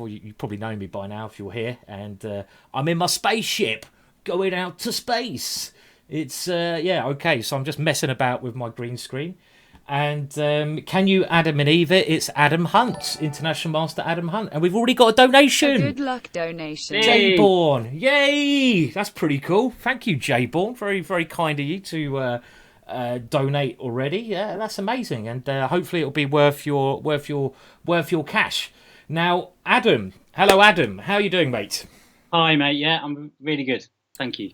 well, you probably know me by now if you're here, and I'm in my spaceship going out to space. It's yeah, okay. So I'm just messing about with my green screen. And can you Adam and Eva? It's Adam Hunt, International Master Adam Hunt, and we've already got a donation. A good luck donation. Jayborn, yay! That's pretty cool. Thank you, Jayborn. Very, very kind of you to donate already. Yeah, that's amazing, and hopefully it'll be worth your cash. Now, Adam, hello, Adam. How are you doing, mate? Hi, mate. Yeah, I'm really good. Thank you.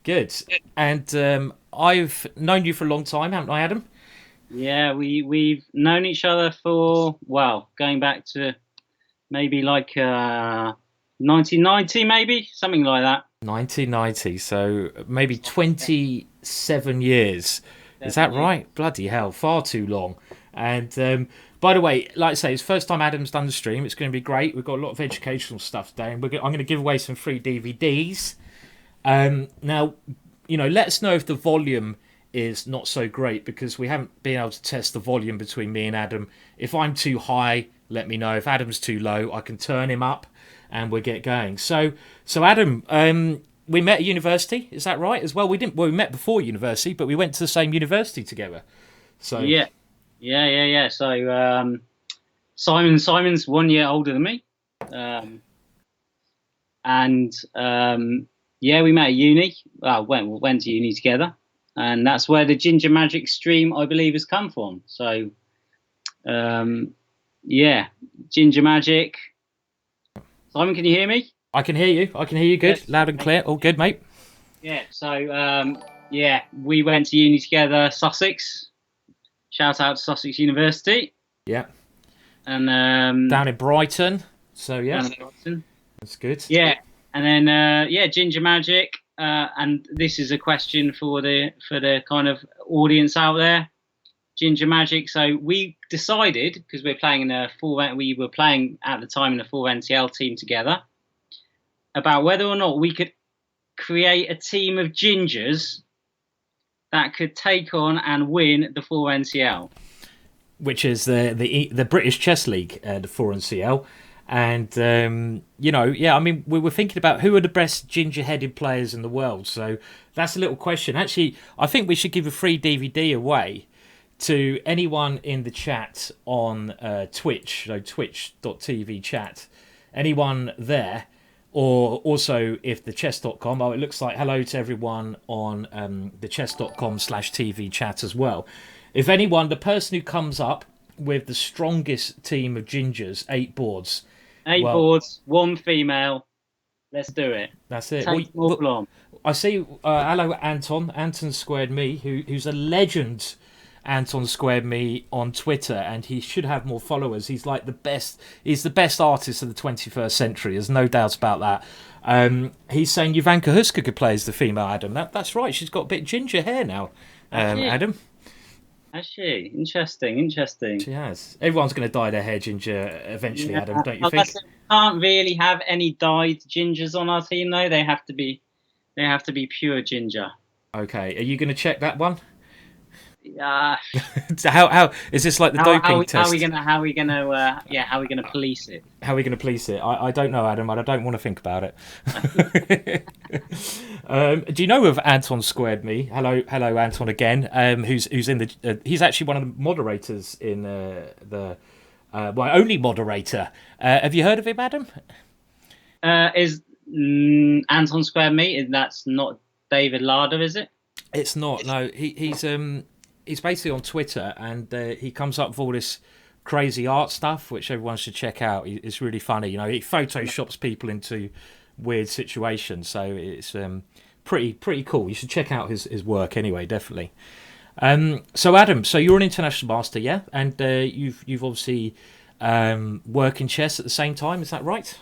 Good. And I've known you for a long time, haven't I, Adam? Yeah, we've known each other for, well, going back to maybe like 1990, maybe something like that. 1990, so maybe 27 years. Is that right? Bloody hell, far too long. And by the way, like I say, it's the first time Adam's done the stream. It's going to be great. We've got a lot of educational stuff today, and I'm going to give away some free DVDs. Now, let us know if the volume is not so great, because we haven't been able to test the volume between me and Adam. If I'm too high, let me know. If Adam's too low, I can turn him up and we'll get going. So Adam, we met at university, is that right? As well, we met before university, but we went to the same university together. So yeah. So Simon's 1 year older than me, and we met at uni. Well, went to uni together. And that's where the Ginger Magic stream, I believe, has come from. So, Ginger Magic. Simon, can you hear me? I can hear you. Good. Yes. Loud and clear. All good, mate. Yeah. So, we went to uni together, Sussex. Shout out to Sussex University. Yeah. And down in Brighton. So, yeah. Down in Brighton. That's good. Yeah. And then, Ginger Magic. And this is a question for the kind of audience out there, Ginger Magic. So we decided, because we were playing at the time in a full NCL team together, about whether or not we could create a team of gingers that could take on and win the full NCL, which is the British Chess League, the full NCL. And, I mean, we were thinking about who are the best ginger-headed players in the world. So that's a little question. Actually, I think we should give a free DVD away to anyone in the chat on Twitch, so twitch.tv chat. Anyone there, or also if the chess.com, it looks like hello to everyone on the chess.com/TV chat as well. If anyone, the person who comes up with the strongest team of gingers, 8 boards, boards, 1 female. Let's do it. That's it. I see. Hello, Anton. Anton Squared Me, who's a legend. Anton Squared Me on Twitter, and he should have more followers. He's like the best. He's the best artist of the 21st century. There's no doubt about that. He's saying Ivanka Huska could play as the female Adam. That's right. She's got a bit of ginger hair now. Adam. Actually, interesting. She has. Everyone's going to dye their hair ginger eventually, Adam, don't you think? We can't really have any dyed gingers on our team, though. They have to be pure ginger. Okay, are you going to check that one? Yeah. So how is this like the doping test? How are we gonna police it? How are we gonna police it? I don't know, Adam. I don't want to think about it. Do you know of Anton Squared Me? Hello, Anton again. Who's in the? He's actually one of the moderators in the only moderator. Have you heard of him, Adam? Is Anton Squared Me? That's not David Larder, is it? It's not. No, he's basically on Twitter, and he comes up with all this crazy art stuff, which everyone should check out. It's really funny. He photoshops people into weird situations, so it's pretty cool. You should check out his work anyway, definitely. So Adam, you're an international master, yeah, and you've obviously work in chess at the same time. Is that right?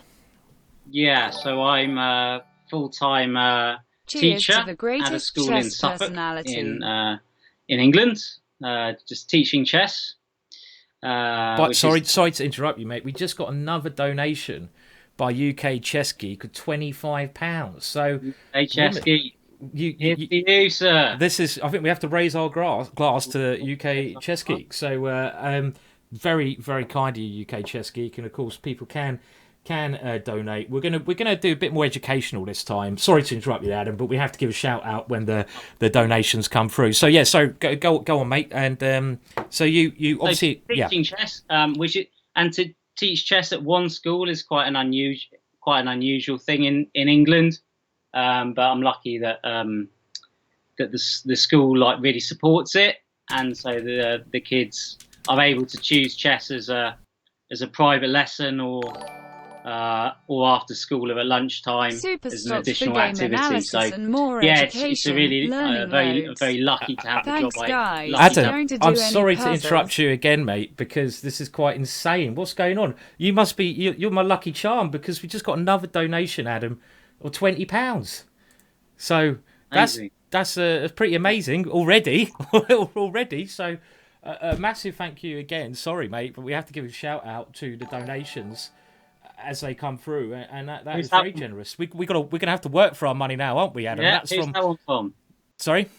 Yeah. So I'm a full-time teacher at a school in Suffolk in England, just teaching chess. Sorry to interrupt you, mate. We just got another donation by UK Chess Geek of £25. So UK Chess Geek, you, sir. This is. I think we have to raise our glass to UK Chess Geek. So very, very kind of you, UK Chess Geek, and of course people can can donate. We're gonna do a bit more educational this time. Sorry to interrupt you, Adam, but we have to give a shout out when the donations come through. So yeah, so go on, mate. And so you obviously teaching chess, and to teach chess at one school is quite an unusual thing in England. But I'm lucky that that the school like really supports it, and so the kids are able to choose chess as a private lesson or after school or at lunchtime as an additional activity. So it's a really very lucky to have Thanks, the job. Guys. Adam, I'm sorry to interrupt you again, mate, because this is quite insane. What's going on? You must be you're my lucky charm, because we just got another donation, Adam, of £20. So that's pretty amazing already. Already. So a massive thank you again. Sorry, mate, but we have to give a shout out to the donations as they come through, and that is very generous. We're gonna have to work for our money now, aren't we, Adam? Yeah, who's that one from? Sorry,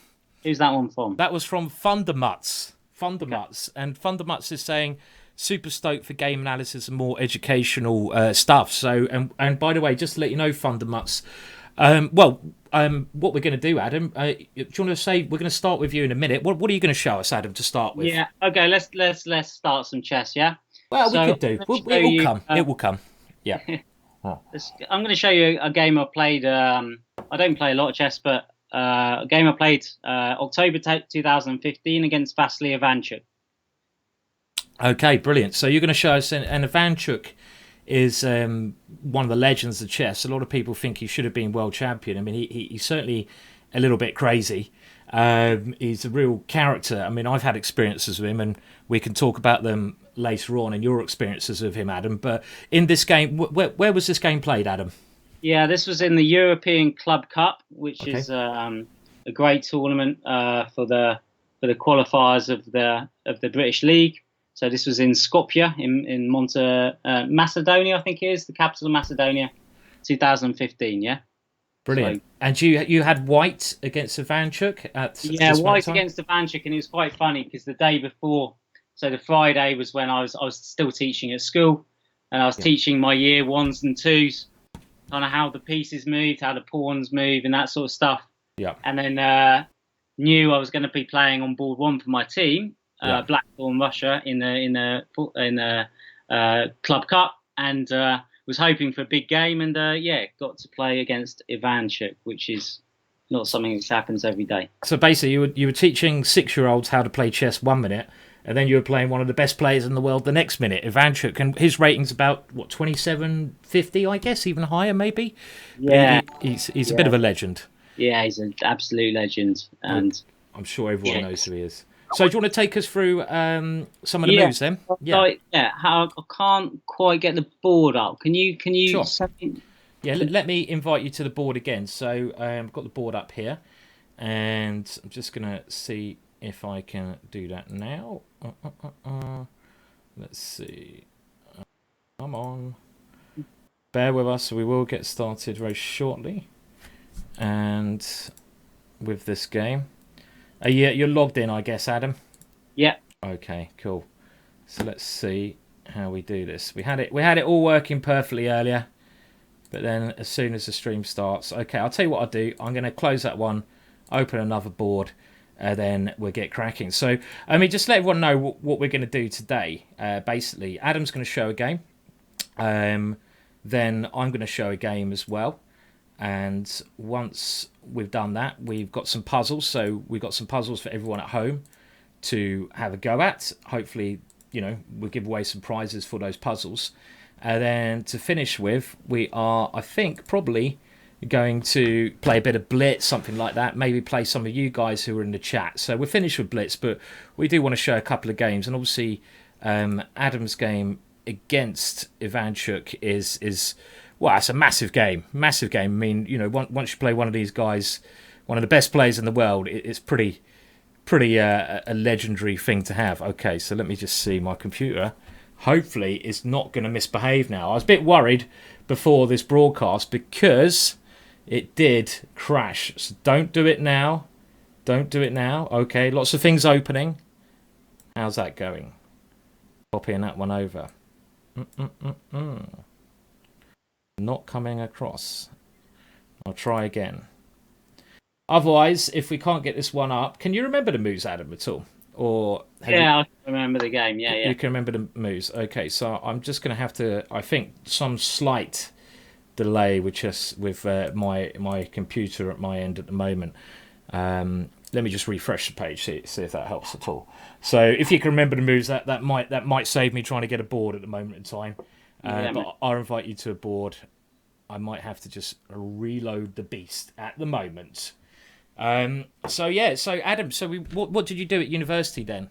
who's that one from? That was from Thundermutts. And Thundermutts is saying super stoked for game analysis and more educational stuff. So and by the way, just to let you know, Thundermutts. What we're going to do, Adam? Do you want to say we're going to start with you in a minute? What are you going to show us, Adam, to start with? Yeah. Okay. Let's start some chess. Yeah. Well, we could do. It will come. Yeah. I'm going to show you a game I played. I don't play a lot of chess, but a game I played October 2015 against Vasily Ivanchuk. Okay, brilliant. So you're going to show us, and Ivanchuk is one of the legends of chess. A lot of people think he should have been world champion. I mean, he's certainly a little bit crazy. He's a real character. I mean, I've had experiences with him, and we can talk about them later on in your experiences of him, Adam. But in this game, where was this game played, Adam? Yeah, this was in the European Club Cup, which is a great tournament for the qualifiers of the British League. So this was in Skopje, in Macedonia, I think it is, the capital of Macedonia, 2015. Yeah. Brilliant. So, and you had white against Ivanchuk at white against Ivanchuk, and it was quite funny because the day before, so the Friday was when I was still teaching at school, and I was teaching my year ones and twos, kind of how the pieces moved, how the pawns move, and that sort of stuff. Yeah. And then knew I was going to be playing on board one for my team. Blackthorn, Russia, in the Club Cup, and was hoping for a big game, and got to play against Ivanchuk, which is not something that happens every day. So basically, you were teaching 6-year-olds how to play chess 1 minute, and then you were playing one of the best players in the world the next minute, Ivanchuk, and his rating's about 2750, I guess, even higher maybe. Yeah, he's a bit of a legend. Yeah, he's an absolute legend, and I'm sure everyone knows who he is. So do you want to take us through some of the moves then? How I can't quite get the board up. Can you? Sure. Yeah, let me invite you to the board again. So I've got the board up here, and I'm just going to see if I can do that now. Let's see. Come on. Bear with us. We will get started very shortly, and with this game. You're logged in, I guess, Adam? Yeah. Okay, cool. So let's see how we do this. We had it all working perfectly earlier, but then as soon as the stream starts, okay, I'll tell you what I'll do. I'm going to close that one, open another board, and then we'll get cracking. So, I mean, just let everyone know what we're going to do today. Basically, Adam's going to show a game. Then I'm going to show a game as well. And once we've done that, we've got some puzzles. So we've got some puzzles for everyone at home to have a go at. Hopefully, we'll give away some prizes for those puzzles. And then to finish with, we are, I think, probably going to play a bit of Blitz, something like that. Maybe play some of you guys who are in the chat. So we're finished with Blitz, but we do want to show a couple of games. And obviously, Adam's game against Ivanchuk is well, it's a massive game. I mean, once you play one of these guys, one of the best players in the world, it's pretty a legendary thing to have. Okay, so let me just see my computer. Hopefully, it's not going to misbehave now. I was a bit worried before this broadcast because it did crash. So don't do it now. Okay, lots of things opening. How's that going? Copying that one over. not coming across. I'll try again. Otherwise, if we can't get this one up, can you remember the moves, Adam, at all? Or I can remember the game. Yeah. You can remember the moves. Okay, so I'm just going to have to, I think, some slight delay with my computer at my end at the moment. Let me just refresh the page, see if that helps at all. So if you can remember the moves, that might save me trying to get a board at the moment in time. But I'll invite you to a board. I might have to just reload the beast at the moment. So Adam, what did you do at university then?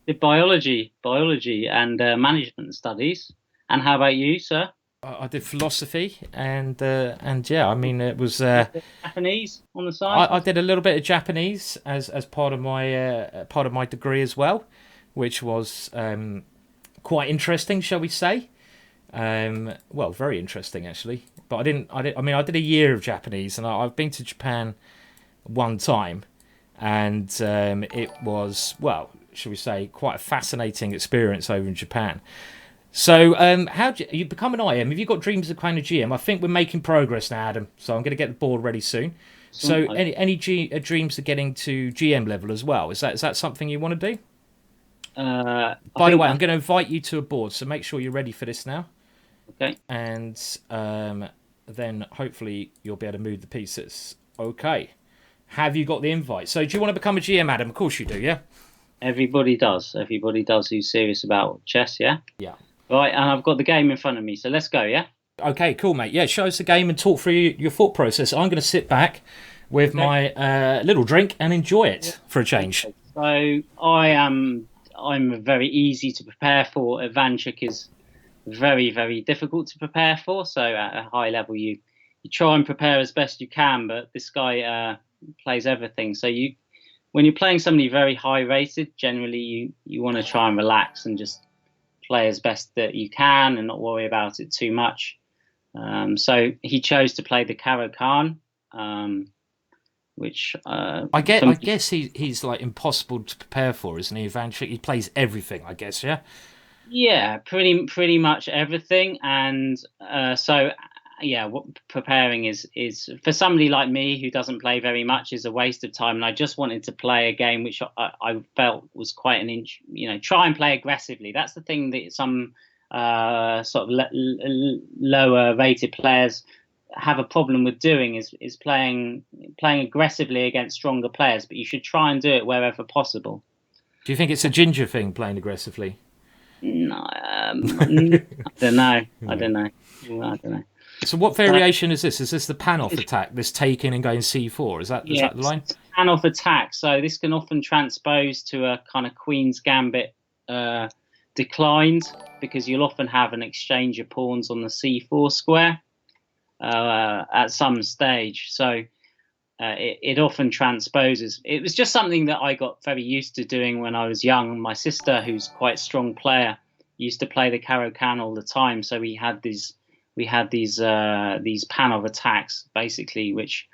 Did biology and management studies. And how about you, sir? I did philosophy and yeah, I mean it was Japanese on the side. I did a little bit of Japanese as part of my degree as well, which was quite interesting, shall we say? Well, very interesting actually. But I did a year of Japanese, and I've been to Japan one time, and it was, well, shall we say, quite a fascinating experience over in Japan. So, how do you become an IM? Have you got dreams of kind of GM? I think we're making progress now, Adam. So I'm going to get the board ready soon. So, any dreams of getting to GM level as well? Is that something you want to do? By the way, I'm going to invite you to a board, so make sure you're ready for this now. Okay. And then hopefully you'll be able to move the pieces. Okay. Have you got the invite? So, do you want to become a GM, Adam? Of course you do, yeah. Everybody does. Everybody does who's serious about chess, yeah. Yeah. Right, and I've got the game in front of me, so let's go, yeah? Okay, cool, mate. Yeah, show us the game and talk through your thought process. I'm going to sit back with my little drink and enjoy it for a change. So I'm very easy to prepare for. Ivanchuk is very, very difficult to prepare for. So at a high level, you try and prepare as best you can, but this guy plays everything. So when you're playing somebody very high rated, generally you want to try and relax and just play as best that you can and not worry about it too much. So he chose to play the Caro Khan, which I guess he's like impossible to prepare for, isn't he? Ivanchuk, he plays everything, I guess, yeah. Yeah, pretty much everything, and what preparing is for somebody like me who doesn't play very much is a waste of time. And I just wanted to play a game which I felt was quite an inch. Try and play aggressively. That's the thing that some sort of lower rated players have a problem with doing is playing aggressively against stronger players. But you should try and do it wherever possible. Do you think it's a ginger thing, playing aggressively? No, I don't know. So what variation is this? Is this the pan-off attack, this taking and going c4? Is that the line? Pan-off attack. So this can often transpose to a kind of Queen's Gambit declined, because you'll often have an exchange of pawns on the c4 square at some stage. So it often transposes. It was just something that I got very used to doing when I was young. My sister, who's quite a strong player, used to play the Caro Kann all the time. So we had these pan-off attacks, basically, which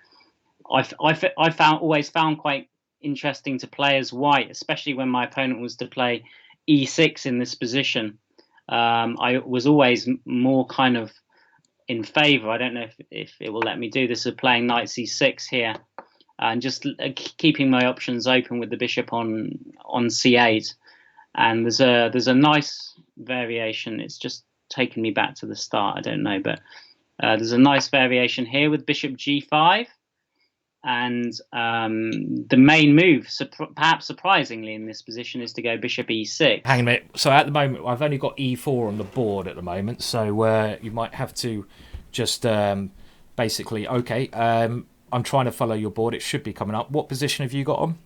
I always found quite interesting to play as white, especially when my opponent was to play e6 in this position. I was always more kind of in favour. I don't know if it will let me do this, of playing knight c6 here and just keeping my options open with the bishop on c8. And there's a nice variation. It's just taken me back to the start. I don't know, but there's a nice variation here with bishop g5. And the main move, perhaps surprisingly in this position, is to go bishop e6. Hang on a minute. So at the moment, I've only got e4 on the board at the moment. So you might have to just basically, okay, I'm trying to follow your board. It should be coming up. What position have you got on?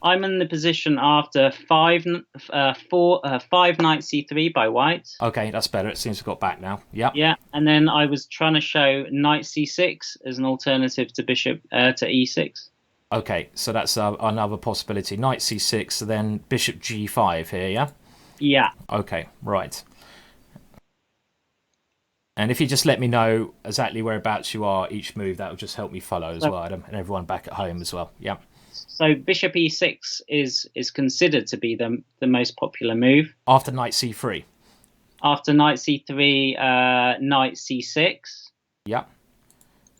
I'm in the position after 5 knight c3 by white. Okay, that's better. It seems to have got back now. Yeah. Yeah, and then I was trying to show knight c6 as an alternative to bishop to e6. Okay, so that's another possibility. Knight c6, then bishop g5 here, yeah? Yeah. Okay, right. And if you just let me know exactly whereabouts you are each move, that will just help me follow as well, Adam, and everyone back at home as well. Yeah. So bishop e6 is considered to be the most popular move. After knight c3? After knight c3, knight c6. Yep.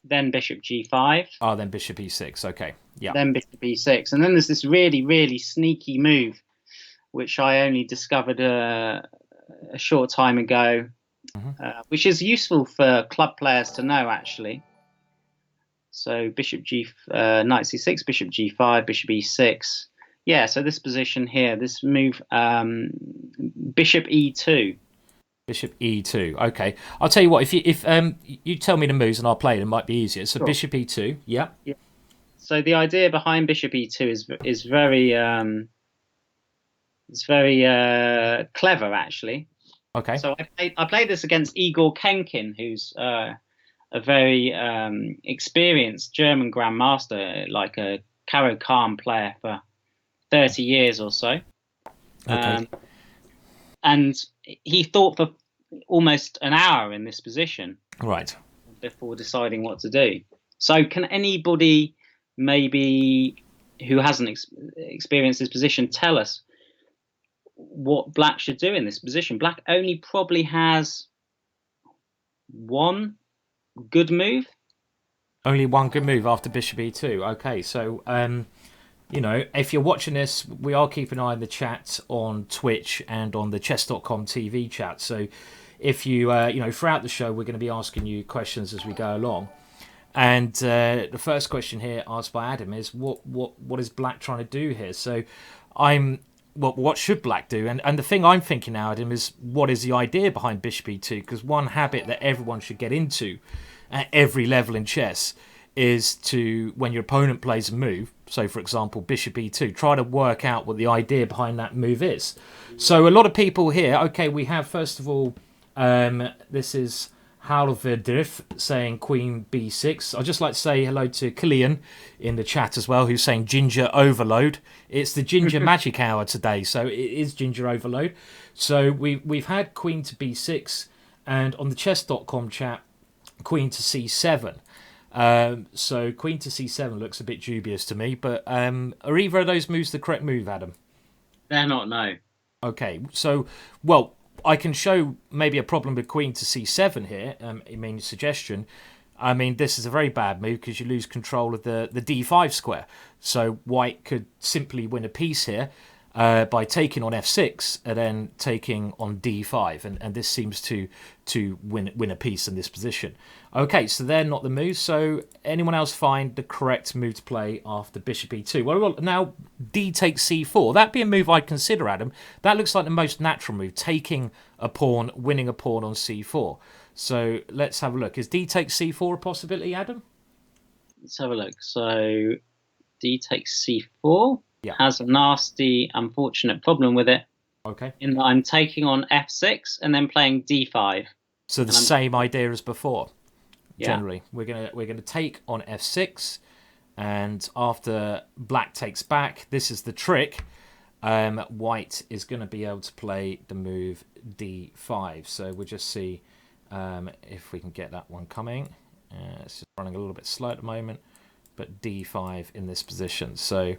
Then bishop g5. Oh, then bishop e6. Okay. Yeah. Then bishop e6. And then there's this really, really sneaky move, which I only discovered a short time ago, which is useful for club players to know, actually. So bishop knight c6, bishop g5, bishop e6. Yeah, so this position here, this move, bishop e2. Bishop e2. Okay, I'll tell you what. If you tell me the moves and I'll play it, it might be easier. So sure. Bishop e2. Yeah. Yeah. So the idea behind bishop e2 is very clever, actually. Okay. So I played this against Igor Kenkin, who's a very experienced German grandmaster, like a Caro-Kann player for 30 years or so. Okay. And he thought for almost an hour in this position. Right. Before deciding what to do. So can anybody maybe who hasn't experienced this position tell us what black should do in this position? Black only probably has one good move. Only one good move after bishop e2. Okay, so you know, if you're watching this, we are keeping an eye on the chat on Twitch and on the chess.com TV chat. So if you, you know, throughout the show, we're going to be asking you questions as we go along. And the first question here asked by Adam is, what is black trying to do here? So what should black do? And the thing I'm thinking now, Adam, is what is the idea behind bishop e2? Because one habit that everyone should get into at every level in chess is to, when your opponent plays a move, so for example bishop e2, try to work out what the idea behind that move is. So a lot of people here, okay, we have first of all, this is Halverdriff saying queen b6. I'd just like to say hello to Killian in the chat as well, who's saying ginger overload. It's the ginger magic hour today, so it is ginger overload. So we've had queen to b6, and on the chess.com chat, queen to c7. So queen to c7 looks a bit dubious to me, but are either of those moves the correct move, Adam? They're not, no. Okay, so, well, I can show maybe a problem with queen to c7 here. I mean, suggestion. I mean, this is a very bad move because you lose control of the d5 square. So white could simply win a piece here by taking on f6 and then taking on d5, and this seems to win a piece in this position. Okay, so they're not the moves. So anyone else find the correct move to play after bishop e2? Well, now d takes c4. That'd be a move I'd consider, Adam. That looks like the most natural move, taking a pawn, winning a pawn on c4. So let's have a look. Is d takes c4 a possibility, Adam? Let's have a look. So d takes c4 has a nasty, unfortunate problem with it. Okay. In that I'm taking on f6 and then playing d5. So the same idea as before. Yeah. Generally, we're gonna take on f6, and after black takes back, this is the trick. White is going to be able to play the move d5. So we'll just see if we can get that one coming. It's just running a little bit slow at the moment, but d5 in this position. So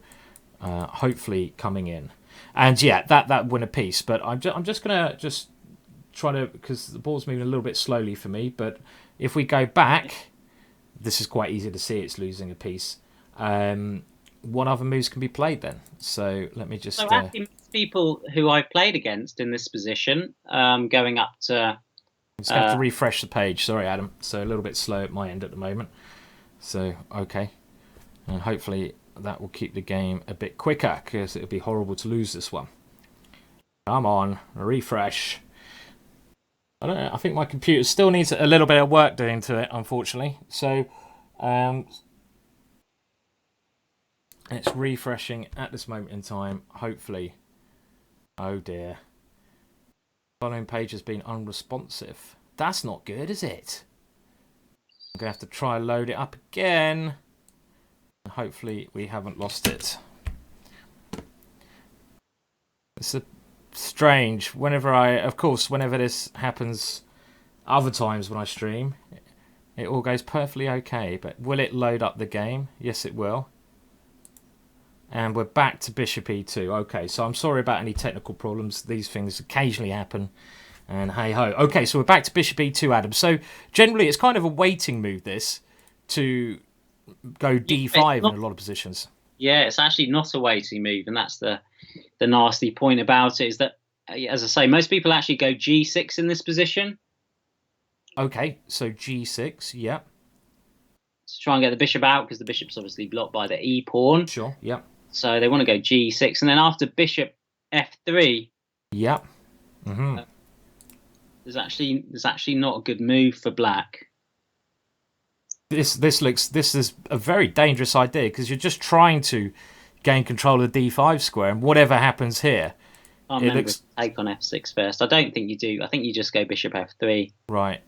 hopefully coming in, and yeah, that win a piece. But I'm just gonna try to, because the ball's moving a little bit slowly for me. But if we go back, this is quite easy to see it's losing a piece. What other moves can be played then? So let me just. So actually, people who I've played against in this position, going up to. I'm just going to have to refresh the page. Sorry, Adam. So a little bit slow at my end at the moment. So okay, and hopefully that will keep the game a bit quicker, because it would be horrible to lose this one. Come on, refresh. I don't know. I think my computer still needs a little bit of work doing to it, unfortunately. So it's refreshing at this moment in time. Hopefully. Oh dear. Following page has been unresponsive. That's not good, is it? I'm going to have to try load it up again. And hopefully we haven't lost it. It's a strange. Whenever this happens other times when I stream, it all goes perfectly okay. But will it load up the game? Yes, it will. And we're back to bishop e2. Okay, so I'm sorry about any technical problems. These things occasionally happen. And hey ho. Okay, so we're back to bishop e2, Adam. So generally, it's kind of a waiting move, this, to go d5 in a lot of positions. Yeah, it's actually not a waiting move, and that's the nasty point about it, is that, as I say, most people actually go g6 in this position. Okay, so g6, yeah. To try and get the bishop out, because the bishop's obviously blocked by the e pawn. Sure, yeah. So they want to go g6, and then after bishop f3, yeah. Mm-hmm. there's actually not a good move for black. This is a very dangerous idea, because you're just trying to gain control of the d5 square, and whatever happens here, It looks take on f6 first. I don't think you do. I think you just go bishop f3. Right.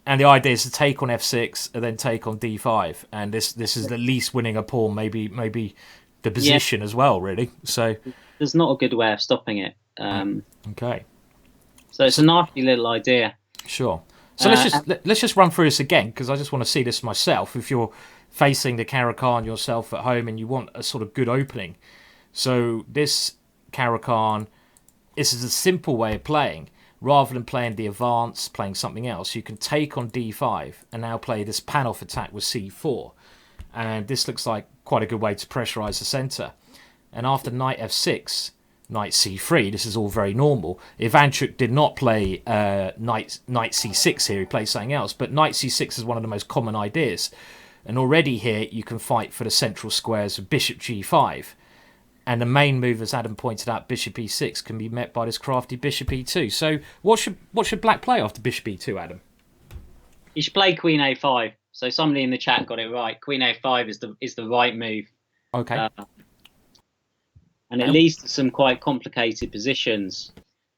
And the idea is to take on f6 and then take on d5, and this is at least winning a pawn, maybe the position as well, really. So there's not a good way of stopping it. Okay. So it's a nasty little idea. Sure. So let's just run through this again, because I just want to see this myself. If you're facing the Caro-Kann yourself at home and you want a sort of good opening, so this Caro-Kann, this is a simple way of playing. Rather than playing the advance, playing something else, you can take on d5 and now play this pan-off attack with c4. And this looks like quite a good way to pressurize the center. And after knight f6, knight c3, this is all very normal. Ivanchuk did not play knight c6 here, he played something else, but knight c6 is one of the most common ideas. And already here you can fight for the central squares of bishop g5. And the main move, as Adam pointed out, bishop e6, can be met by this crafty bishop e2. So what should black play after bishop e2, Adam? You should play queen a5. So somebody in the chat got it right. Queen a5 is the right move. Okay. And it leads to some quite complicated positions.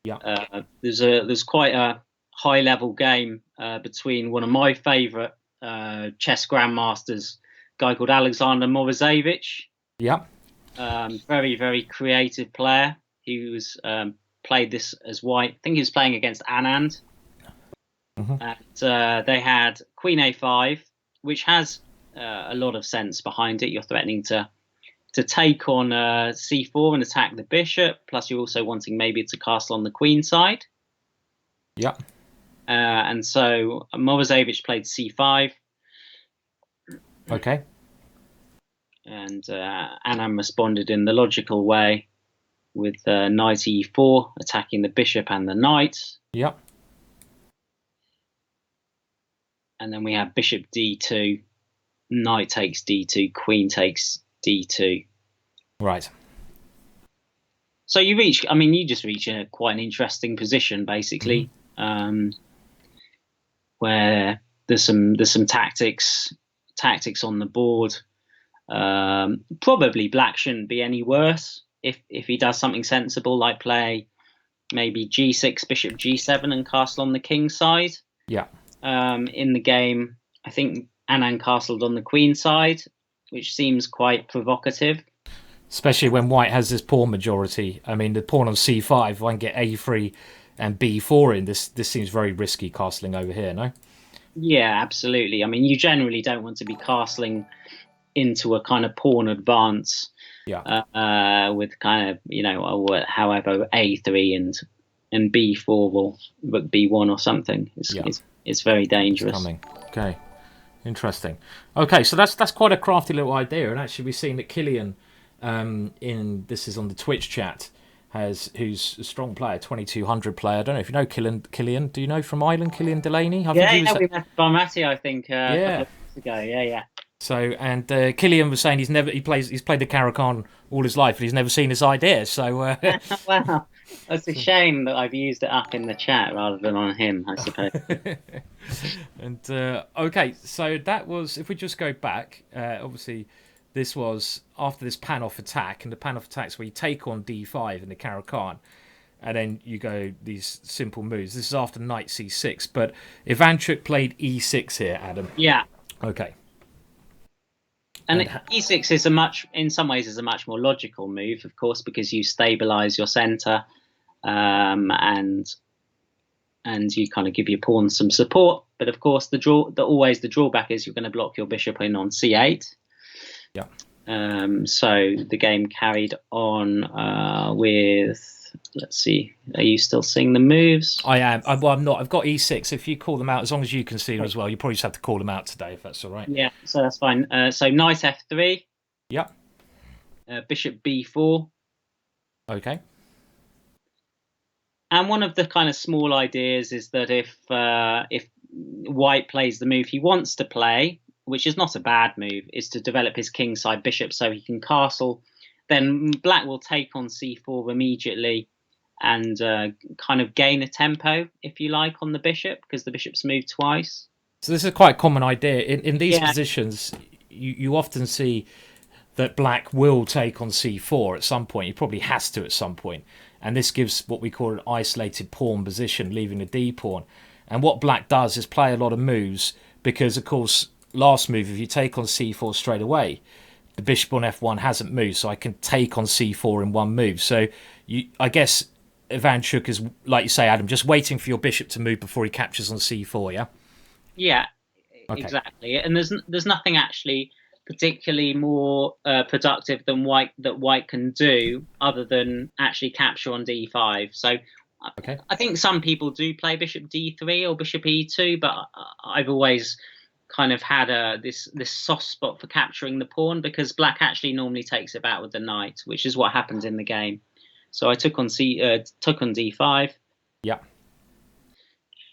Yeah. There's quite a high level game between one of my favourite chess grandmasters, a guy called Alexander Morozevich. Yeah. Very, very creative player. He was played this as white. I think he was playing against Anand. Mm-hmm. And they had queen a5, which has a lot of sense behind it. You're threatening to take on c4 and attack the bishop. Plus, you're also wanting maybe to castle on the queen side. Yeah. And so Morozevich played c5. Okay. And Anand responded in the logical way with knight e4, attacking the bishop and the knight. Yep. And then we have bishop d2, knight takes d2, queen takes d2. Right. So you just reach quite an interesting position, basically, where there's some tactics on the board. Probably black shouldn't be any worse if he does something sensible, like play maybe g6, bishop g7, and castle on the king side. Yeah. In the game, I think Anand castled on the queen side, which seems quite provocative. Especially when white has this pawn majority. I mean, the pawn on c5, one get a3 and b4 in. This seems very risky castling over here, no? Yeah, absolutely. I mean, you generally don't want to be castling into a kind of pawn advance. Yeah. With kind of, however, a3 and b4 will rook b1 or something. It's very dangerous. It's coming. Okay. Interesting. Okay, so that's quite a crafty little idea, and actually we've seen that Killian, this is on the Twitch chat, who's a strong player, 2200 player. I don't know if you know Killian. Do you know from Ireland, Killian Delaney? We met Barmati, I think, a couple of weeks ago. Yeah. So, and Killian was saying he's played the Caro-Kann all his life, and he's never seen this idea. So, wow, that's a shame that I've used it up in the chat rather than on him, I suppose. And okay, so that was, if we just go back, obviously this was after this pan-off attack, and the pan-off attack's where you take on d5 in the Caro-Kann, and then you go these simple moves. This is after knight c6, but Ivanchuk played e6 here, Adam. Yeah. Okay. And e6 is in some ways is a much more logical move, of course, because you stabilize your center, and you kind of give your pawn some support. But of course, the drawback is you're going to block your bishop in on c8. Yeah. So the game carried on with let's see. Are you still seeing the moves? I am. I'm not. I've got e6. If you call them out, as long as you can see them as well, you probably just have to call them out today, if that's all right. Yeah, so that's fine. So knight f3. Yep. Bishop b4. Okay. And one of the kind of small ideas is that if White plays the move he wants to play, which is not a bad move, is to develop his kingside bishop so he can castle, then Black will take on c4 immediately and kind of gain a tempo, if you like, on the bishop, because the bishop's moved twice. So this is quite a common idea. In these positions, you often see that Black will take on c4 at some point. He probably has to at some point. And this gives what we call an isolated pawn position, leaving the d pawn. And what Black does is play a lot of moves because, of course, last move, if you take on c4 straight away, the bishop on f1 hasn't moved, so I can take on c4 in one move. So I guess Ivanchuk is, like you say, Adam, just waiting for your bishop to move before he captures on c4, yeah? Yeah, okay. Exactly. And there's nothing actually particularly more productive than White can do other than actually capture on d5. So I think some people do play bishop d3 or bishop e2, but I've always kind of had this soft spot for capturing the pawn because Black actually normally takes it back with the knight, which is what happens in the game. So I took on d5. Yeah.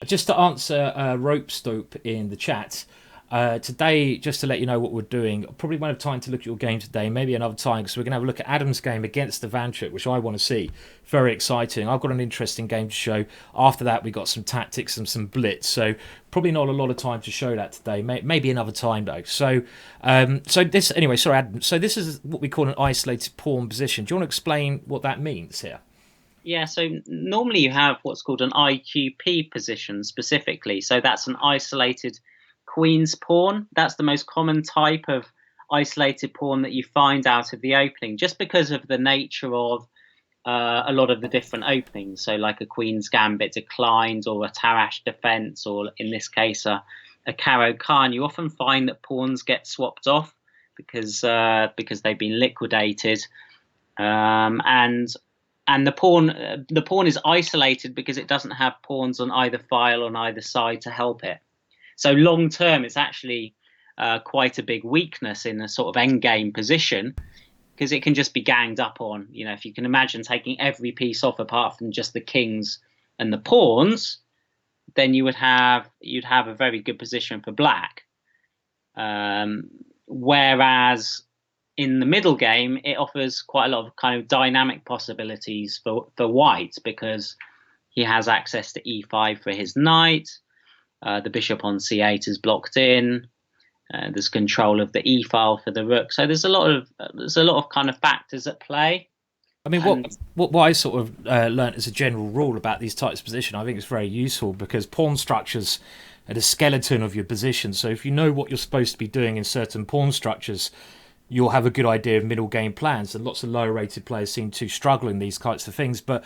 Just to answer Rope Stope in the chat, today, just to let you know what we're doing, probably won't have time to look at your game today, maybe another time, because we're going to have a look at Adam's game against Ivanchuk, which I want to see. Very exciting. I've got an interesting game to show. After that, we got some tactics and some blitz, so probably not a lot of time to show that today. Maybe another time, though. So this, anyway, sorry, Adam. So this is what we call an isolated pawn position. Do you want to explain what that means here? Yeah, so normally you have what's called an IQP position specifically. So that's an isolated queen's pawn. That's the most common type of isolated pawn that you find out of the opening, just because of the nature of a lot of the different openings. So like a queen's gambit declined, or a Tarash defense, or in this case a Caro Khan. You often find that pawns get swapped off because they've been liquidated, and the pawn is isolated because it doesn't have pawns on either file on either side to help it. So long term, it's actually quite a big weakness in a sort of endgame position, because it can just be ganged up on. You know, if you can imagine taking every piece off apart from just the kings and the pawns, then you'd have a very good position for Black. Whereas in the middle game, it offers quite a lot of kind of dynamic possibilities for White, because he has access to e5 for his knight. The bishop on c8 is blocked in. There's control of the e file for the rook. So there's a lot of kind of factors at play. I mean, what I sort of learnt as a general rule about these types of position, I think it's very useful, because pawn structures are the skeleton of your position. So if you know what you're supposed to be doing in certain pawn structures, you'll have a good idea of middle game plans. And lots of lower rated players seem to struggle in these types of things. But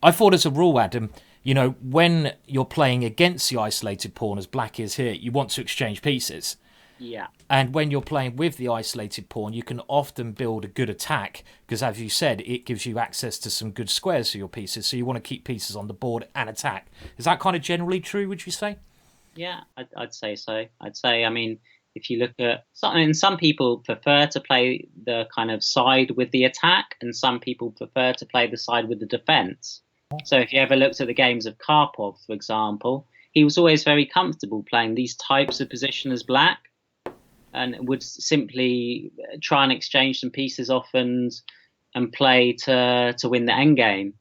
I thought, as a rule, Adam, you know, when you're playing against the isolated pawn, as Black is here, you want to exchange pieces. Yeah. And when you're playing with the isolated pawn, you can often build a good attack, because, as you said, it gives you access to some good squares for your pieces. So you want to keep pieces on the board and attack. Is that kind of generally true, would you say? Yeah, I'd say so. I mean, if you look at some people prefer to play the kind of side with the attack, and some people prefer to play the side with the defense. So if you ever looked at the games of Karpov, for example, he was always very comfortable playing these types of position as Black, and would simply try and exchange some pieces off and play to win the endgame.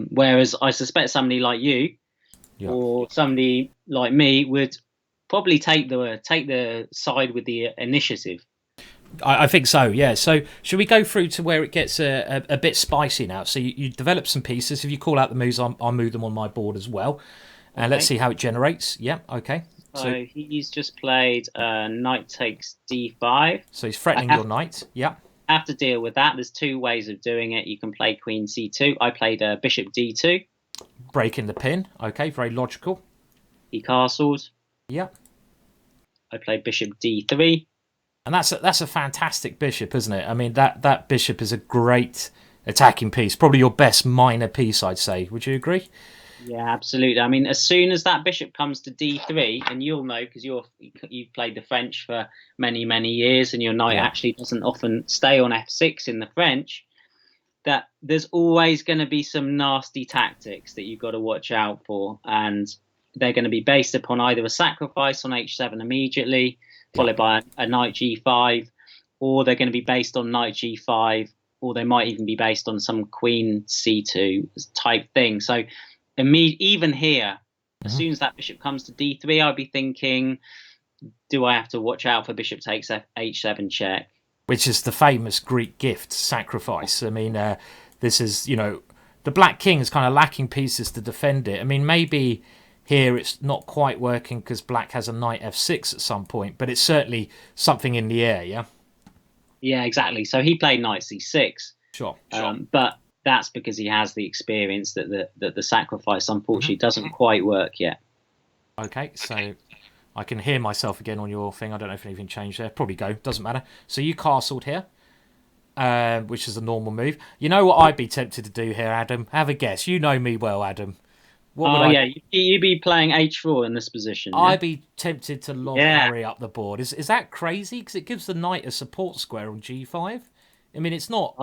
Whereas I suspect somebody like you, or somebody like me, would probably take the side with the initiative. I think so, yeah. So should we go through to where it gets a bit spicy now? So you develop some pieces. If you call out the moves, I'll move them on my board as well. And let's see how it generates. Yeah, okay. So he's just played knight takes d5. So he's threatening your knight, yeah. I have to deal with that. There's two ways of doing it. You can play queen c2. I played bishop d2. Breaking the pin, okay, very logical. He castled. Yeah. I played bishop d3. And that's a fantastic bishop, isn't it? I mean, that bishop is a great attacking piece. Probably your best minor piece, I'd say. Would you agree? Yeah, absolutely. I mean, as soon as that bishop comes to d3, and you'll know because you've played the French for many, many years, and your knight actually doesn't often stay on f6 in the French, that there's always going to be some nasty tactics that you've got to watch out for. And they're going to be based upon either a sacrifice on h7 immediately, followed by a knight g5, or they're going to be based on knight g5, or they might even be based on some queen c2 type thing. So even here, as soon as that bishop comes to d3, I'd be thinking, do I have to watch out for bishop takes h7 check? Which is the famous Greek gift, sacrifice. I mean, this is, the black king is kind of lacking pieces to defend it. I mean, maybe here it's not quite working because black has a knight f6 at some point, but it's certainly something in the air, yeah? Yeah, exactly. So he played knight c6. Sure. But that's because he has the experience that the sacrifice, unfortunately, doesn't quite work yet. Okay, so I can hear myself again on your thing. I don't know if anything changed there. Probably go. Doesn't matter. So you castled here, which is a normal move. You know what I'd be tempted to do here, Adam? Have a guess. You know me well, Adam. You'd be playing h4 in this position. Yeah? I'd be tempted to lob Harry up the board. Is that crazy? Because it gives the knight a support square on g5. I mean, it's not...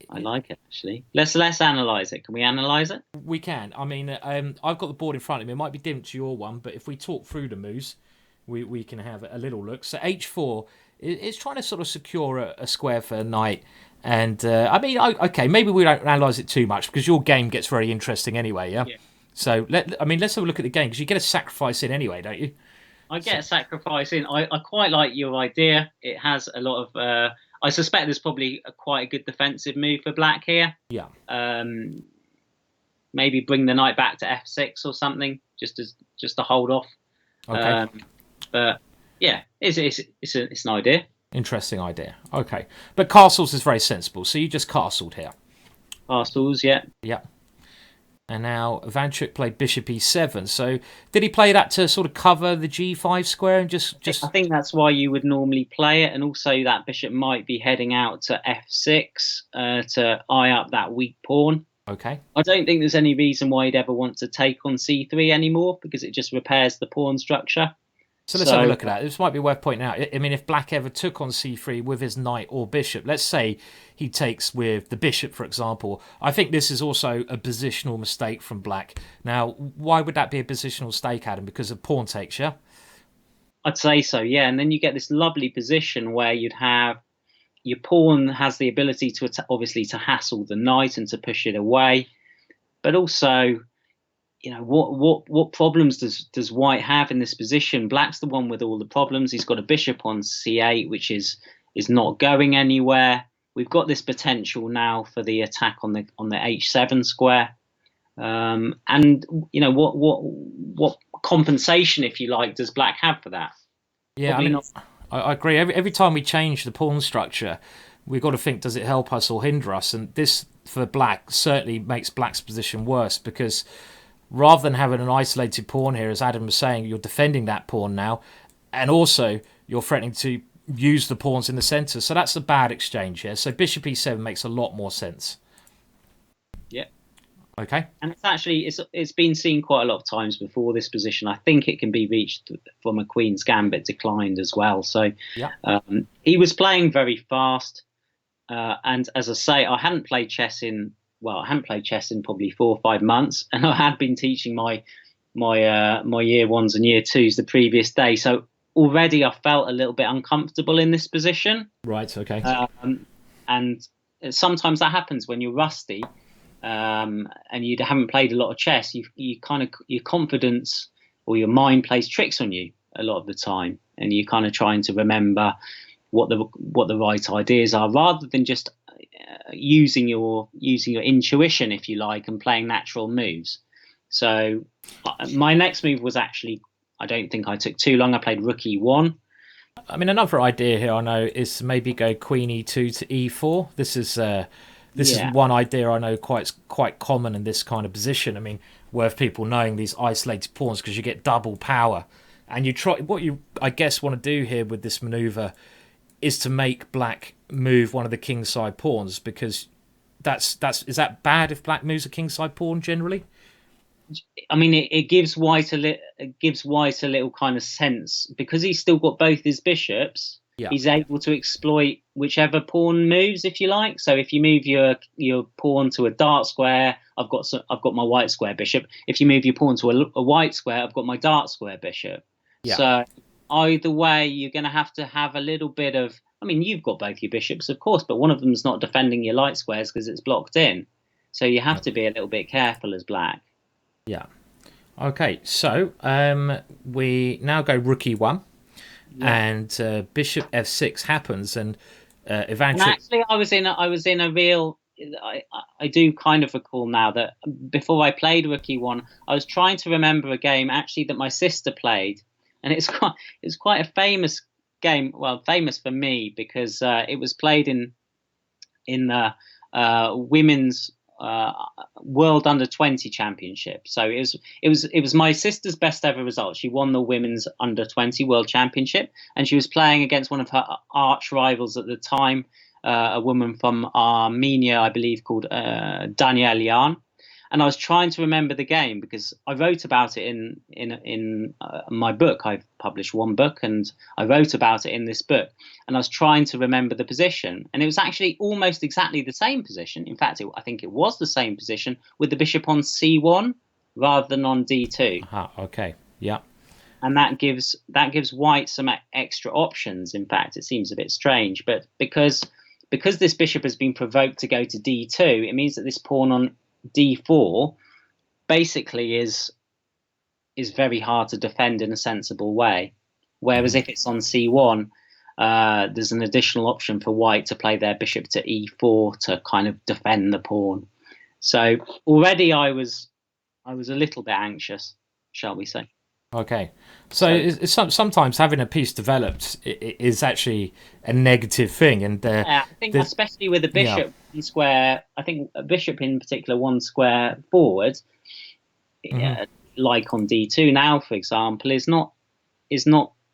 I like it, actually. Let's analyse it. Can we analyse it? We can. I mean, I've got the board in front of me. It might be different to your one, but if we talk through the moves, we can have a little look. So h4 is trying to sort of secure a square for a knight. And, I mean, okay, maybe we don't analyse it too much because your game gets very interesting anyway, yeah? So, let's have a look at the game because you get a sacrifice in anyway, don't you? I get a sacrifice in. I quite like your idea. It has a lot of... I suspect there's probably quite a good defensive move for black here. Yeah. Maybe bring the knight back to f6 or something, just to hold off. Okay. But yeah, it's an idea. Interesting idea. Okay, but castles is very sensible. So you just castled here. Castles, yeah. Yeah. And now Ivanchuk played bishop e7. So did he play that to sort of cover the g5 square and just? I think that's why you would normally play it, and also that bishop might be heading out to f6 to eye up that weak pawn. Okay. I don't think there's any reason why he'd ever want to take on c3 anymore because it just repairs the pawn structure. So let's have a look at that. This might be worth pointing out. I mean, if black ever took on c3 with his knight or bishop, let's say he takes with the bishop, for example, I think this is also a positional mistake from black. Now, why would that be a positional mistake, Adam? Because of pawn takes, yeah? I'd say so, yeah. And then you get this lovely position where you'd have your pawn has the ability to obviously to hassle the knight and to push it away, but also... what problems does white have in this position? Black's the one with all the problems. He's got a bishop on c8, which is not going anywhere. We've got this potential now for the attack on the h7 square. And what compensation, if you like, does black have for that? Yeah, I agree. Every time we change the pawn structure, we've got to think, does it help us or hinder us? And this, for black, certainly makes black's position worse because... rather than having an isolated pawn here, as Adam was saying, you're defending that pawn now, and also you're threatening to use the pawns in the centre. So that's a bad exchange here. So bishop e7 makes a lot more sense. Yeah. Okay. And it's actually it's been seen quite a lot of times before this position. I think it can be reached from a queen's gambit declined as well. So he was playing very fast, and as I say, I hadn't played chess in probably 4 or 5 months, and I had been teaching my year ones and year twos the previous day. So already I felt a little bit uncomfortable in this position. Right. Okay. And sometimes that happens when you're rusty, and you haven't played a lot of chess. You kind of your confidence or your mind plays tricks on you a lot of the time, and you're kind of trying to remember what the right ideas are rather than just using your intuition, if you like, and playing natural moves. So my next move was actually, I don't think I took too long. I played rook e1. I mean, another idea here I know is to maybe go queen e2 to e4. This is one idea I know quite common in this kind of position. I mean, worth people knowing these isolated pawns because you get double power, and you try what you I guess want to do here with this maneuver is to make black move one of the kingside pawns because is that bad if black moves a kingside pawn generally? I mean, it gives white a little kind of sense because he's still got both his bishops. Yeah. He's able to exploit whichever pawn moves, if you like. So if you move your pawn to a dark square, I've got my white square bishop. If you move your pawn to a white square, I've got my dark square bishop. Yeah. So either way, you're going to have a little bit of. I mean, you've got both your bishops, of course, but one of them's not defending your light squares because it's blocked in. So you have to be a little bit careful as black. Yeah. Okay. So we now go rook e1. Yeah. And bishop f6 happens, and Ivanchuk. And actually, I was in a real. I do kind of recall now that before I played rook e1, I was trying to remember a game actually that my sister played, and it's quite a famous game. Well, famous for me because it was played in the women's World Under-20 Championship. So it was my sister's best ever result. She won the women's Under-20 World Championship, and she was playing against one of her arch rivals at the time, a woman from Armenia, I believe, called Danielle Yan. And I was trying to remember the game because I wrote about it in my book. I've published one book, and I wrote about it in this book. And I was trying to remember the position, and it was actually almost exactly the same position. In fact, I think it was the same position with the bishop on c1 rather than on d2. Okay, yeah. And that gives white some extra options. In fact, it seems a bit strange, but because this bishop has been provoked to go to d2, it means that this pawn on d4 basically is very hard to defend in a sensible way, whereas if it's on c1, there's an additional option for white to play their bishop to e4 to kind of defend the pawn. So already I was a little bit anxious, shall we say. Okay, so sometimes having a piece developed is actually a negative thing, and I think especially with a bishop square, I think a bishop in particular one square forward, like on d2 now, for example, is not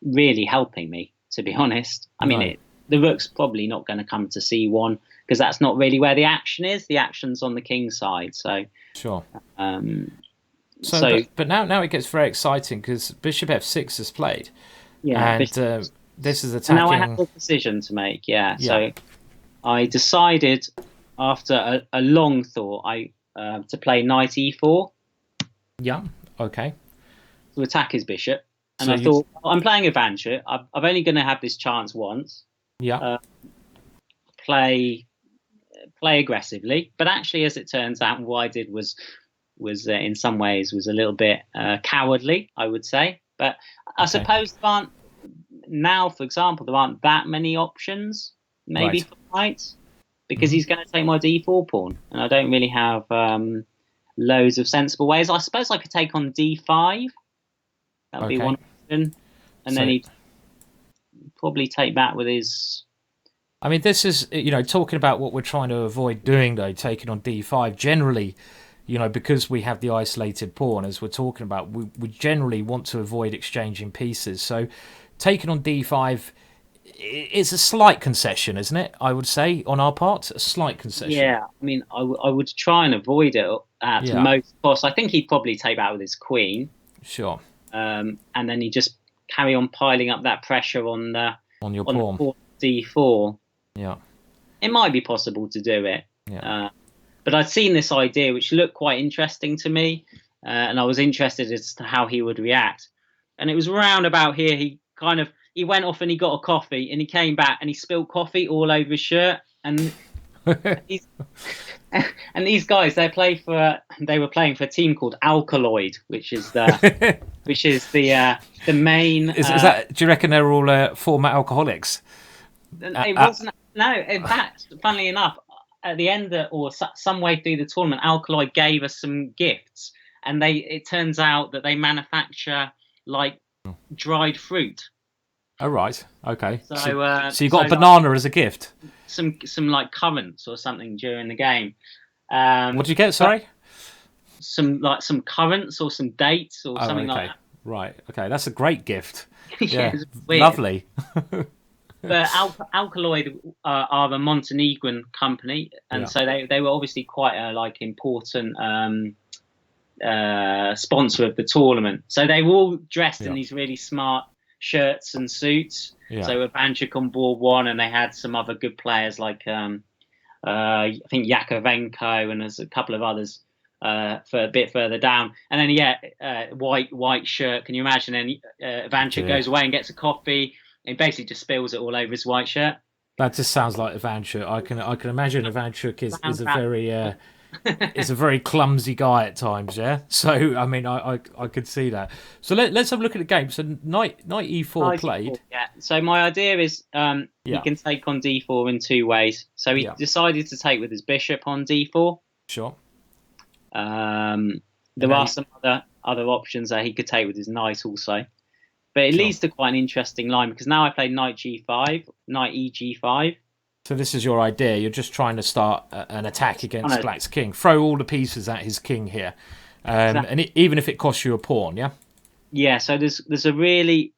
really helping me, to be honest. I mean, the rook's probably not going to come to c1 because that's not really where the action is. The action's on the king side, so sure. But now it gets very exciting because bishop f6 is played. Yeah, and this is attacking. And now I have a decision to make. Yeah. So I decided after a long thought, to play knight e4. Yeah. Okay. To attack his bishop, and so I thought, I'm playing Ivanchuk. I'm only going to have this chance once. Yeah. Play aggressively, but actually, as it turns out, what I did was in some ways was a little bit cowardly, I would say. But I suppose now, for example, there aren't that many options maybe for white because he's going to take my d4 pawn, and I don't really have loads of sensible ways. I suppose I could take on d5. That would be one option, and then he'd probably take that with his. I mean, this is talking about what we're trying to avoid doing though, taking on d5 generally. Because we have the isolated pawn, as we're talking about, we generally want to avoid exchanging pieces. So taking on d5 is a slight concession, isn't it? I would say, on our part, a slight concession. Yeah, I mean, I would try and avoid it at most cost. I think he'd probably take that with his queen. Sure. And then he'd just carry on piling up that pressure on your pawn. d4. Yeah. It might be possible to do it. Yeah. But I'd seen this idea, which looked quite interesting to me, and I was interested as to how he would react. And it was round about here. He went off and he got a coffee, and he came back and he spilled coffee all over his shirt. And these guys, they were playing for a team called Alkaloid, which is the main. Is that? Do you reckon they're all former alcoholics? It wasn't. No, in fact, funnily enough, at the end or some way through the tournament, Alkaloid gave us some gifts, and it turns out that they manufacture like dried fruit. Oh right, okay. So you got a banana as a gift. Some like currants or something during the game. What did you get? Sorry. Some currants or some dates or something like that. Right. Okay, that's a great gift. Yeah, lovely. but Alkaloid are a Montenegrin company, and Yeah. so they were obviously quite a important sponsor of the tournament. So they were all dressed in Yeah. these really smart shirts and suits. Yeah. So Ivanchuk on board one, and they had some other good players like I think Yakovenko, and there's a couple of others for a bit further down. And then white shirt. Can you imagine? And Ivanchuk goes away and gets a coffee, and basically just spills it all over his white shirt. That just sounds like Ivanchuk. I can imagine Ivanchuk is a very is a very clumsy guy at times. Yeah. So I mean, I could see that. So let's have a look at the game. So knight e4 played. Yeah. So my idea is he can take on d4 in two ways. So he decided to take with his bishop on d4. Sure. There are some other options that he could take with his knight also. But it leads to quite an interesting line, because now I play knight g5, knight eg5. So this is your idea. You're just trying to start an attack against Black's king. Throw all the pieces at his king here, exactly. And even if it costs you a pawn, yeah. Yeah. So there's a really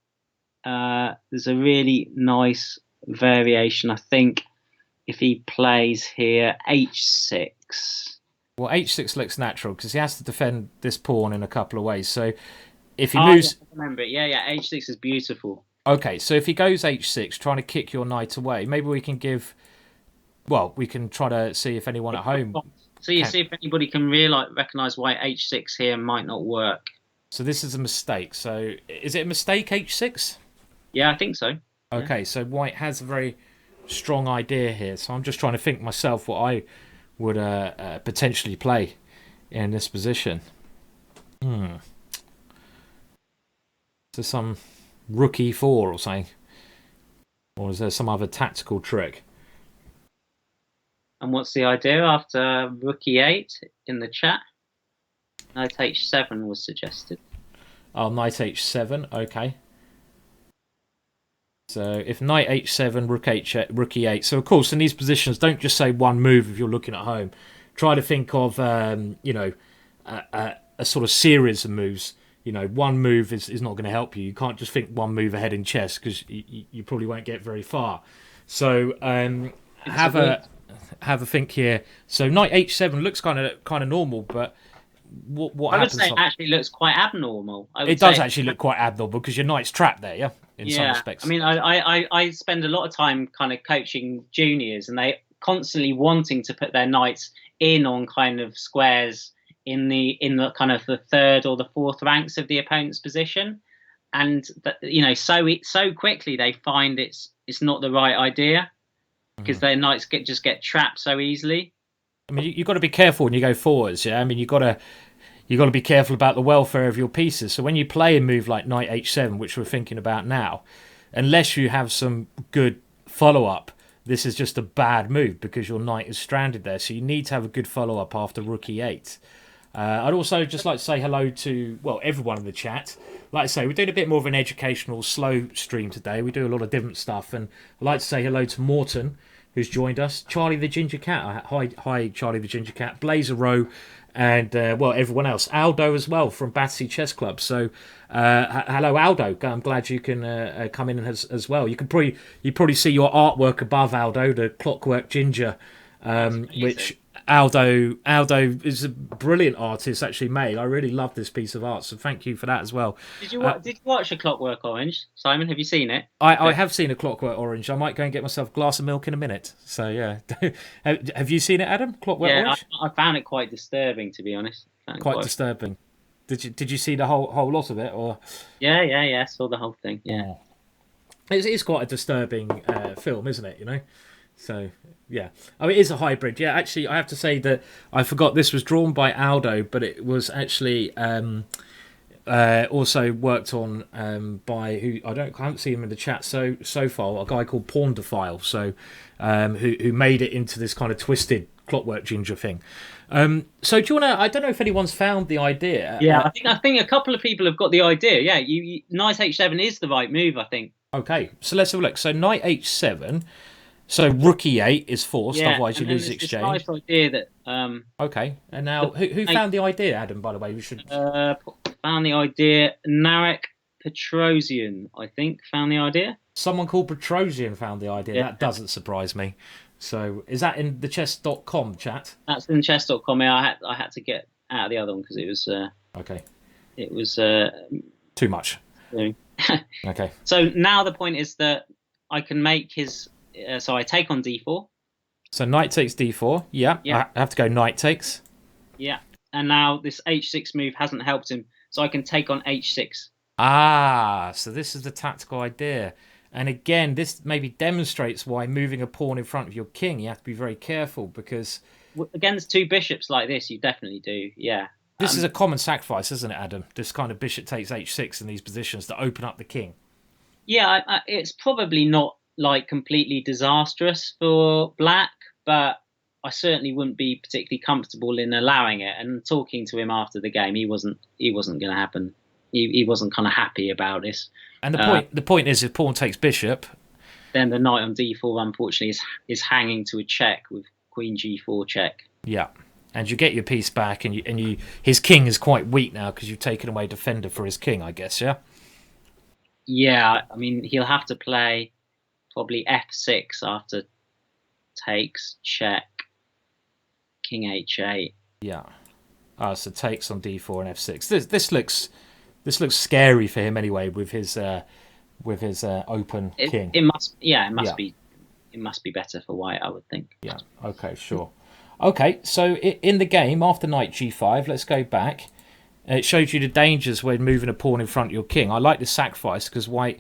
nice variation. I think if he plays here h6. Well, h6 looks natural because he has to defend this pawn in a couple of ways. So if he moves, I remember it. Yeah, h6 is beautiful. Okay, so if he goes h6, trying to kick your knight away, maybe we can we can try to see if anyone at home. So you see if anybody can recognise why h6 here might not work. So this is a mistake. So is it a mistake, h6? Yeah, I think so. Okay, so white has a very strong idea here. So I'm just trying to think myself what I would potentially play in this position. So some rook e4 or something, or is there some other tactical trick? And what's the idea after rook e8 in the chat? Knight h7 was suggested. Oh, knight h7. Okay. So if knight h7, rook e8. So of course in these positions, don't just say one move if you're looking at home. Try to think of a sort of series of moves. One move is not going to help you. You can't just think one move ahead in chess, because you probably won't get very far. So have a think here. So knight h7 looks kind of normal, but what happens? I would say it actually looks quite abnormal. It does actually look quite abnormal because your knight's trapped there, yeah. In some respects. I mean, I spend a lot of time kind of coaching juniors, and they constantly wanting to put their knights in on kind of squares in the kind of the third or the fourth ranks of the opponent's position, and so quickly they find it's not the right idea, because their knights get trapped so easily. I mean, you've got to be careful when you go forwards. Yeah, I mean, you've got to be careful about the welfare of your pieces. So when you play a move like knight h7, which we're thinking about now, unless you have some good follow-up, this is just a bad move because your knight is stranded there. So you need to have a good follow-up after rook e8. I'd also just like to say hello to, everyone in the chat. Like I say, we're doing a bit more of an educational, slow stream today. We do a lot of different stuff. And I'd like to say hello to Morton, who's joined us. Charlie the Ginger Cat. Hi, Charlie the Ginger Cat. Blazer Rowe. And, everyone else. Aldo as well from Battersea Chess Club. So, hello, Aldo. I'm glad you can come in as well. You probably see your artwork above, Aldo, the Clockwork Ginger, which Aldo is a brilliant artist actually made. I really love this piece of art, so thank you for that as well. Did you watch A Clockwork Orange, Simon? Have you seen it? I have seen A Clockwork Orange. I might go and get myself a glass of milk in a minute. So yeah, have you seen it, Adam? Clockwork Orange? I found it quite disturbing, to be honest. Quite disturbing. Did you see the whole lot of it, or? Yeah. Saw the whole thing. Yeah. It's quite a disturbing film, isn't it? So, yeah. Oh, it is a hybrid. Yeah, actually, I have to say that I forgot this was drawn by Aldo, but it was actually also worked on by who I haven't seen him in the chat so far. A guy called Porndophile, so who made it into this kind of twisted Clockwork Ginger thing. So do you want to? I don't know if anyone's found the idea. Yeah, I think a couple of people have got the idea. Yeah, knight h7 is the right move, I think. Okay, so let's have a look. So knight h7. So rook e8 is forced, otherwise you lose exchange. It's a nice idea that. Okay, and now who found the idea, Adam? By the way, we should. Found the idea. Narek Petrosian, I think, found the idea. Someone called Petrosian found the idea. Yeah. That doesn't surprise me. So, is that in the chess.com chat? That's in chess.com. I had to get out of the other one because Okay. it was Too much. Okay. So now the point is that I can make his. So I take on d4. So knight takes d4. Yeah. Yeah. I have to go knight takes. Yeah. And now this h6 move hasn't helped him, so I can take on h6. Ah, so this is the tactical idea. And again, this maybe demonstrates why moving a pawn in front of your king, you have to be very careful because Against two bishops like this, you definitely do. Yeah. this is a common sacrifice, isn't it, Adam? This kind of bishop takes h6 in these positions to open up the king. Yeah, it's probably not like completely disastrous for black, but I certainly wouldn't be particularly comfortable in allowing it. And talking to him after the game, he wasn't going to happen. He wasn't kind of happy about this. And the point is, if pawn takes bishop, then the knight on d4 unfortunately is hanging to a check with queen g4 check. Yeah, and you get your piece back, and his king is quite weak now because you've taken away defender for his king, I guess. Yeah. Yeah, I mean he'll have to play probably f6 after takes check, king h8. Yeah. So takes on d4 and f6. This looks scary for him anyway with his open king. It must be better for white, I would think. Yeah. Okay. Sure. Okay. So in the game after knight g5, let's go back. It shows you the dangers when moving a pawn in front of your king. I like the sacrifice because white.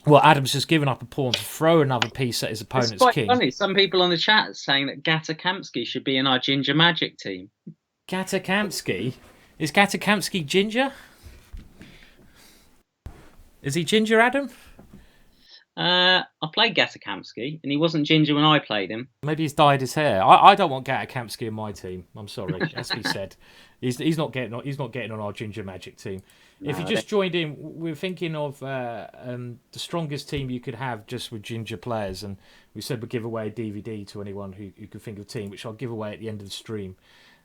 Well, Adam's just given up a pawn to throw another piece at his opponent's it's quite king. Funny. Some people on the chat are saying that Gatakamsky should be in our Ginger Magic team. Gatakamsky? Is Gatakamsky ginger? Is he ginger, Adam? I played Gatakamsky, and he wasn't ginger when I played him. Maybe he's dyed his hair. I don't want Gatakamsky in my team. I'm sorry, as he said. He's not getting on our Ginger Magic team. No, if you just joined in, we're thinking of the strongest team you could have just with ginger players, and we said we'd give away a DVD to anyone who could think of a team, which I'll give away at the end of the stream,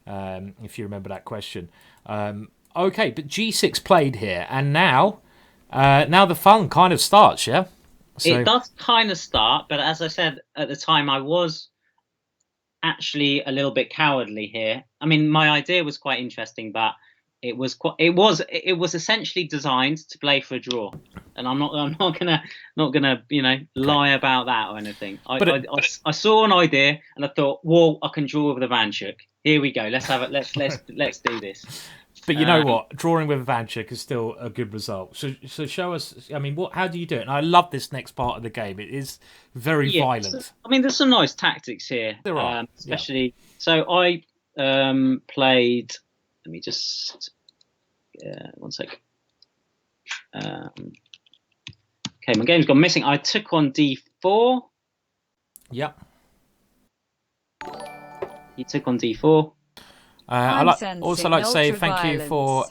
if you remember that question. Okay, but G6 played here, and now the fun kind of starts, yeah? So, it does kind of start, but as I said at the time, I was actually a little bit cowardly here. I mean, my idea was quite interesting, but it was essentially designed to play for a draw, and I'm not gonna lie about that or anything. I saw an idea and I thought, whoa, I can draw with Ivanchuk. Here we go. Let's have it. Let's do this. But you know what? Drawing with Ivanchuk is still a good result. So show us. I mean, how do you do it? And I love this next part of the game. It is very violent. I mean, there's some nice tactics here. There are, especially. Yeah. So I played. Let me just 1 sec. Okay, my game's gone missing. I took on d4. Yep. He took on d4. I also like to say thank you for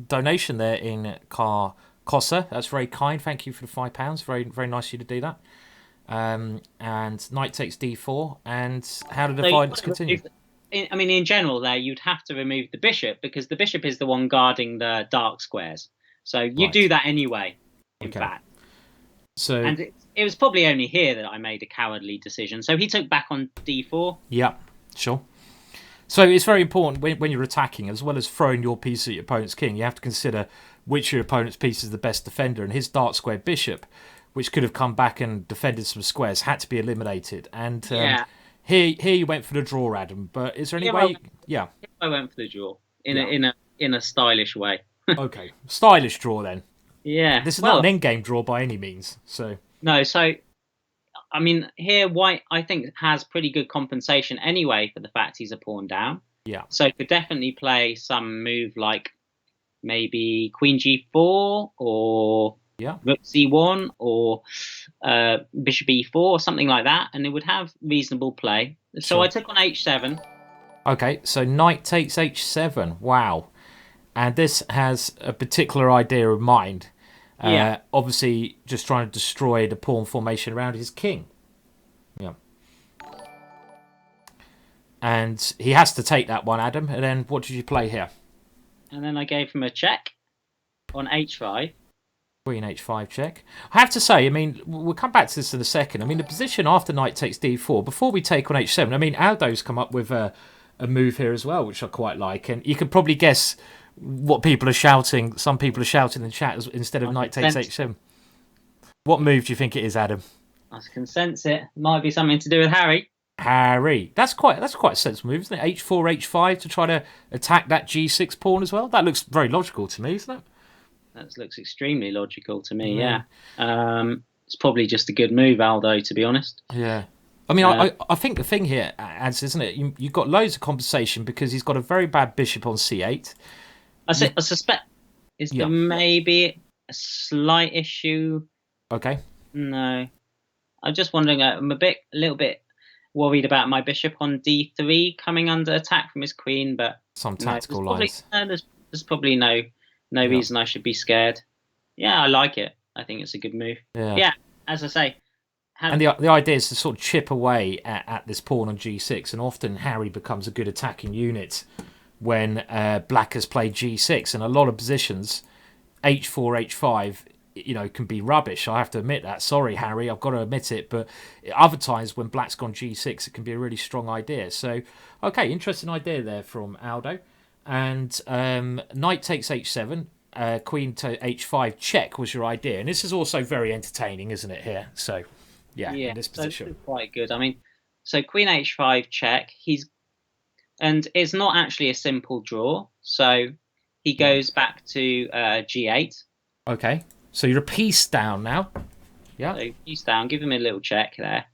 donation there in Cossa. That's very kind. Thank you for the £5. Very, very nice of you to do that. And knight takes d4. And how did the violence continue? I mean, in general, there you'd have to remove the bishop because the bishop is the one guarding the dark squares. So you do that anyway. In fact. So and it was probably only here that I made a cowardly decision. So he took back on d4. Yeah, sure. So it's very important when you're attacking, as well as throwing your piece at your opponent's king, you have to consider which of your opponent's piece is the best defender. And his dark square bishop, which could have come back and defended some squares, had to be eliminated. And here you went for the draw, Adam. But is there any way? I went for the draw in a stylish way. Okay, stylish draw then. Yeah, this is not an endgame draw by any means. So no, so. I mean, here white, I think, has pretty good compensation anyway for the fact he's a pawn down. Yeah. So could definitely play some move like maybe queen g4 or rook c1 or bishop e4 or something like that, and it would have reasonable play. So sure. I took on h7. Okay, so knight takes h7. Wow. And this has a particular idea of mind. Obviously, just trying to destroy the pawn formation around his king. Yeah. And he has to take that one, Adam. And then what did you play here? And then I gave him a check on h5. Queen h5 check. I have to say, I mean, we'll come back to this in a second. I mean, the position after knight takes d4, before we take on h7, I mean, Aldo's come up with a move here as well, which I quite like. And you can probably guess what people are shouting. Some people are shouting in the chat instead of knight takes h7. What move do you think it is, Adam? I can sense it. Might be something to do with Harry. Harry. That's quite a sensible move, isn't it? h4, h5 to try to attack that g6 pawn as well. That looks very logical to me, isn't it? That looks extremely logical to me, yeah. It's probably just a good move, Aldo, to be honest. Yeah. I mean, I think the thing here, Ads, isn't it? You've got loads of compensation because he's got a very bad bishop on c8. I suspect there maybe a slight issue? Okay. No. I'm just wondering, I'm a little bit worried about my bishop on d3 coming under attack from his queen, but... Some tactical lines. There's probably no reason I should be scared. Yeah, I like it. I think it's a good move. Yeah, as I say. And the idea is to sort of chip away at this pawn on g6, and often Harry becomes a good attacking unit when black has played g6. And a lot of positions, h4, h5, can be rubbish. I have to admit that. Sorry, Harry, I've got to admit it. But other times when black's gone g6, it can be a really strong idea. So, okay, interesting idea there from Aldo. And knight takes h7, queen to h5 check was your idea, and this is also very entertaining, isn't it? Here, so in this position, so quite good. I mean, so queen h5 check. And it's not actually a simple draw. So he goes back to g8. Okay, so you're a piece down now. Yeah, so piece down. Give him a little check there.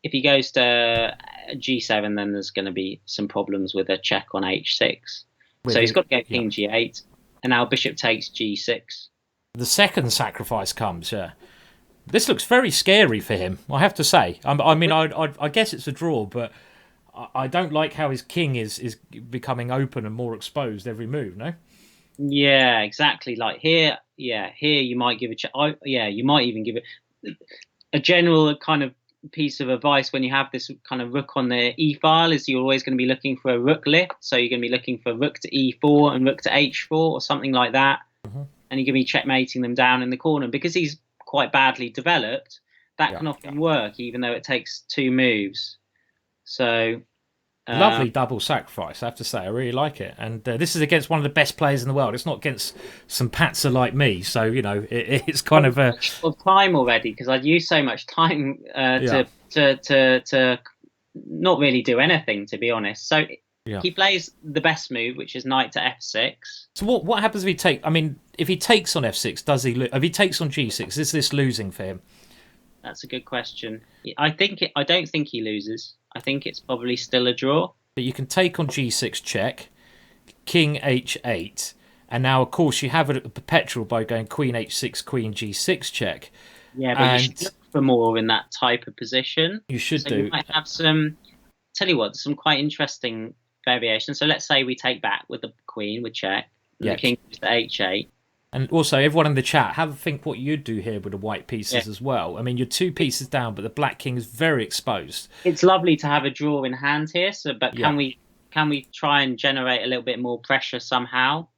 If he goes to g7, then there's going to be some problems with a check on h6. So he's got to go king g8, and now bishop takes g6. The second sacrifice comes. Yeah, this looks very scary for him, I have to say. I mean, I guess it's a draw, but I don't like how his king is becoming open and more exposed every move. No. Yeah, exactly. Like here you might give a check. You might even give it a general kind of piece of advice when you have this kind of rook on the e file is you're always going to be looking for a rook lift. So you're going to be looking for rook to e4 and rook to h4 or something like that. And you're going to be checkmating them down in the corner. Because he's quite badly developed, that can often work, even though it takes two moves. So lovely double sacrifice, I have to say. I really like it. And this is against one of the best players in the world. It's not against some patzer like me. So, it's kind of a... Of time already, because I'd used so much time to not really do anything, to be honest. So he plays the best move, which is knight to f6. So what happens if he takes... I mean, if he takes on f6, does he... If he takes on g6, is this losing for him? That's a good question. I don't think he loses. I think it's probably still a draw. But you can take on g6 check, king h8, and now, of course, you have it at the perpetual by going queen h6, queen g6 check. Yeah, but you should look for more in that type of position. You should do. You might have some quite interesting variations. So let's say we take back with the queen with check, and the king goes to h8. And also, everyone in the chat, have a think what you'd do here with the white pieces as well. I mean, you're two pieces down, but the black king is very exposed. It's lovely to have a draw in hand here. But can we try and generate a little bit more pressure somehow?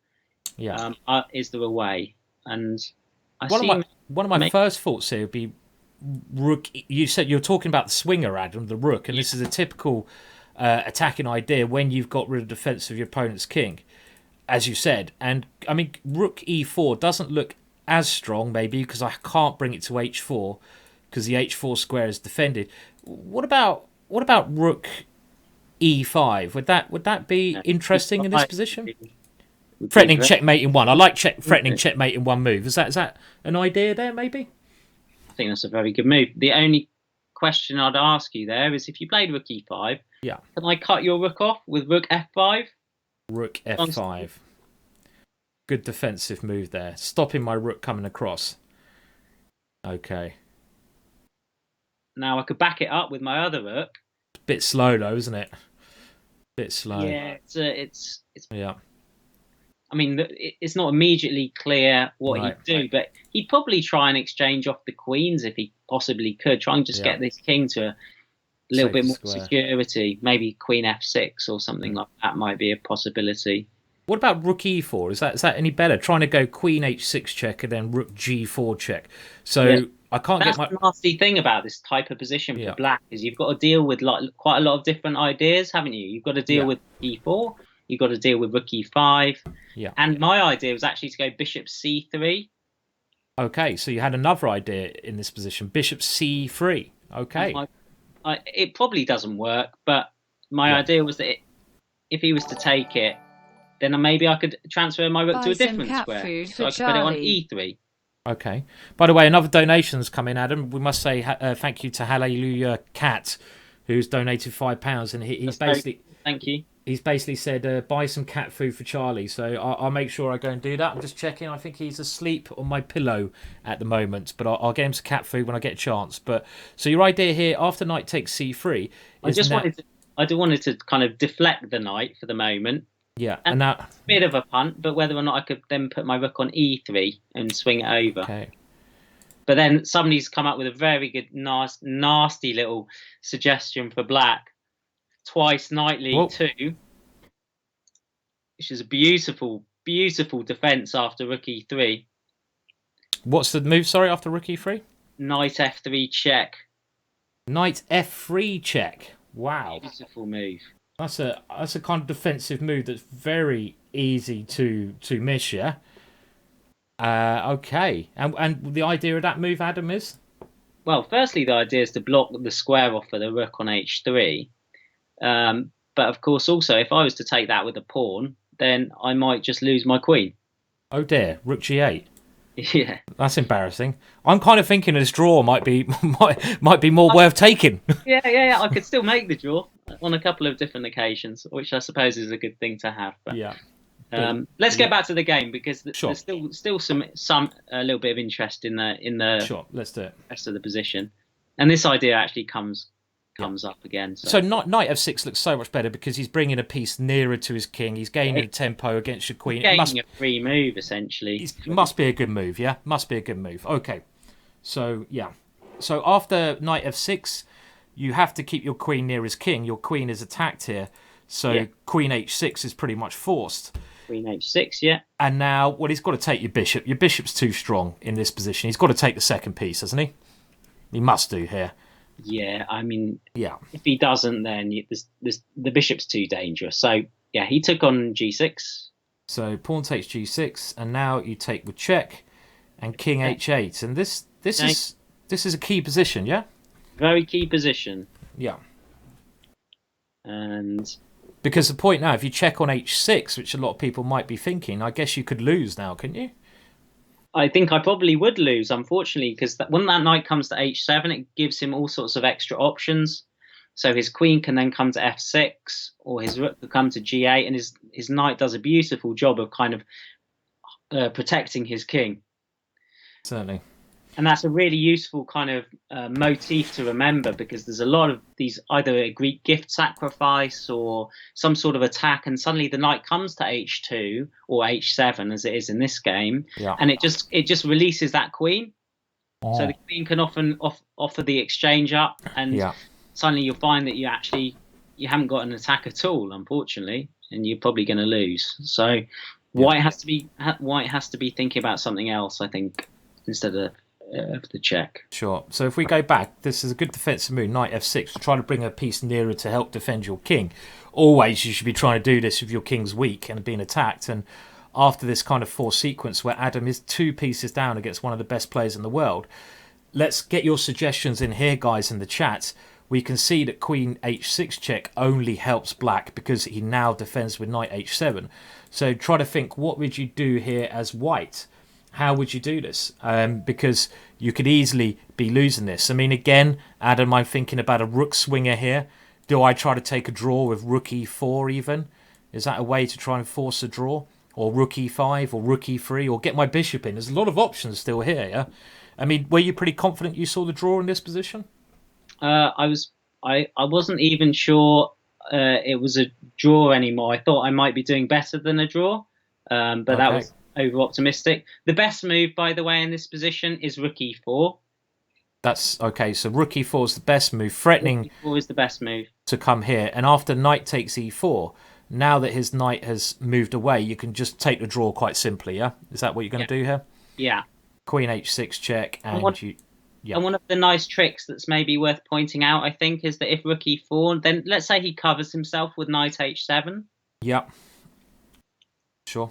Yeah. Is there a way? And one of my first thoughts here would be rook. You said you're talking about the swinger, Adam, the rook, and this is a typical attacking idea when you've got rid of the defense of your opponent's king, as you said. And I mean, rook e4 doesn't look as strong, maybe because I can't bring it to h4 because the h4 square is defended. What about rook e5? Would that be interesting in this position? Threatening checkmate in one. I like threatening checkmate in one move. Is that an idea there? Maybe. I think that's a very good move. The only question I'd ask you there is if you played rook e5. Yeah. Can I cut your rook off with rook f5? Rook f5. Good defensive move there. Stopping my rook coming across. Okay. Now I could back it up with my other rook. Bit slow though, isn't it? Bit slow. Yeah, it's yeah. I mean, it's not immediately clear what he'd do, but he'd probably try and exchange off the queens if he possibly could. Try and just get this king to a little bit more security. Maybe queen f6 or something like that might be a possibility. What about rook e4? Is that any better? Trying to go queen h6 check and then rook g4 check. So Yeah. I can't That's get my... the nasty thing about this type of position for Yeah. black is you've got to deal with like quite a lot of different ideas, haven't you? You've got to deal Yeah. with e4, you've got to deal with rook e5. Yeah. And my idea was actually to go bishop c3. Okay, so you had another idea in this position. Bishop c3. Okay. It probably doesn't work, but my idea was that if he was to take it, then maybe I could transfer my rook Buy to a some different cat square. food So for I could put it on Charlie. e3. Okay. By the way, another donation's come in, Adam. We must say thank you to Hallelujah Cat, who's donated £5, and he's basically... Thank you. He's basically said, buy some cat food for Charlie. So I'll make sure I go and do that. I'm just checking. I think he's asleep on my pillow at the moment. But I'll get him some cat food when I get a chance. But so your idea here, after knight takes c3... I wanted to kind of deflect the knight for the moment. Yeah. And now, a bit of a punt, but whether or not I could then put my rook on e3 and swing it over. Okay. But then somebody's come up with a very good, nasty little suggestion for black. Twice knight e2, which is a beautiful, beautiful defense after rook e3. What's the move, sorry, after rook e3? Knight f3 check. Knight f3 check. Wow. Beautiful move. That's a kind of defensive move that's very easy to miss, yeah? Okay. And the idea of that move, Adam, is? Well, firstly, the idea is to block the square off for the rook on h3. But of course, also, if I was to take that with a pawn, then I might just lose my queen. Oh dear, rook g8. Yeah, that's embarrassing. I'm kind of thinking this draw might be more worth taking. Yeah. I could still make the draw on a couple of different occasions, which I suppose is a good thing to have. But, yeah. Let's get back to the game because Sure. there's still some a little bit of interest in the Sure. Let's do it. rest of the position, and this idea actually comes up again. So knight f6 looks so much better because he's bringing a piece nearer to his king. He's gaining a tempo against your queen. Gaining a free move, essentially. It must be a good move, yeah? Must be a good move. Okay. So, yeah. So after knight f6, you have to keep your queen near his king. Your queen is attacked here. So queen h6 is pretty much forced. Queen h6, yeah. And now, well, he's got to take your bishop. Your bishop's too strong in this position. He's got to take the second piece, hasn't he? He must do here. Yeah, I mean, yeah. If he doesn't, then the bishop's too dangerous. So, yeah, he took on g6. So pawn takes g6, and now you take with check, and king h8. And this is a key position, yeah? Very key position. Yeah. And because the point now, if you check on h6, which a lot of people might be thinking, I guess you could lose now, couldn't you? I think I probably would lose, unfortunately, because when that knight comes to h7, it gives him all sorts of extra options. So his queen can then come to f6, or his rook could come to g8, and his knight does a beautiful job of kind of protecting his king. Certainly. And that's a really useful kind of motif to remember, because there's a lot of these, either a Greek gift sacrifice or some sort of attack, and suddenly the knight comes to h2 or h7 as it is in this game, and it just releases that queen. So the queen can often offer the exchange up, and suddenly you'll find that you haven't got an attack at all, unfortunately, and you're probably going to lose. So White has to be thinking about something else, I think, instead of the check. Sure. So if we go back, this is a good defensive move, knight f6, to try to bring a piece nearer to help defend your king. Always you should be trying to do this if your king's weak and being attacked. And after this kind of forced sequence where Adam is 2 pieces down against one of the best players in the world, let's get your suggestions in here, guys, in the chat. We can see that queen h6 check only helps black because he now defends with knight h7. So try to think, what would you do here as white? How would you do this? Because you could easily be losing this. I mean, again, Adam, I'm thinking about a rook swinger here. Do I try to take a draw with rook e4 even? Is that a way to try and force a draw? Or rook e5 or rook e3 or get my bishop in? There's a lot of options still here, yeah? I mean, were you pretty confident you saw the draw in this position? I wasn't even sure it was a draw anymore. I thought I might be doing better than a draw, but that was over optimistic. The best move, by the way, in this position is rook e4. That's okay. So rook e4 is the best move, threatening rook e4 is the best move to come here. And after knight takes e4, now that his knight has moved away, you can just take the draw quite simply, yeah? Is that what you're going to do here? Yeah. Queen h6 check, and And one of the nice tricks that's maybe worth pointing out, I think, is that if rook e4, then let's say he covers himself with knight h7. Yeah. Sure.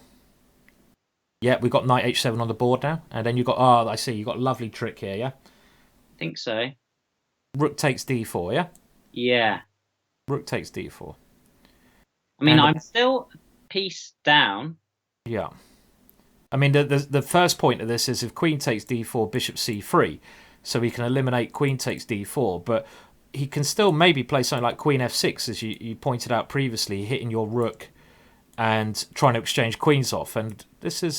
Yeah, we've got knight h7 on the board now. And then you've got, I see, you've got a lovely trick here, yeah? I think so. Rook takes d4, yeah? Yeah. Rook takes d4. I mean, I'm still a piece down. Yeah. I mean, the first point of this is if queen takes d4, bishop c3, so he can eliminate queen takes d4, but he can still maybe play something like queen f6, as you pointed out previously, hitting your rook and trying to exchange queens off. And this is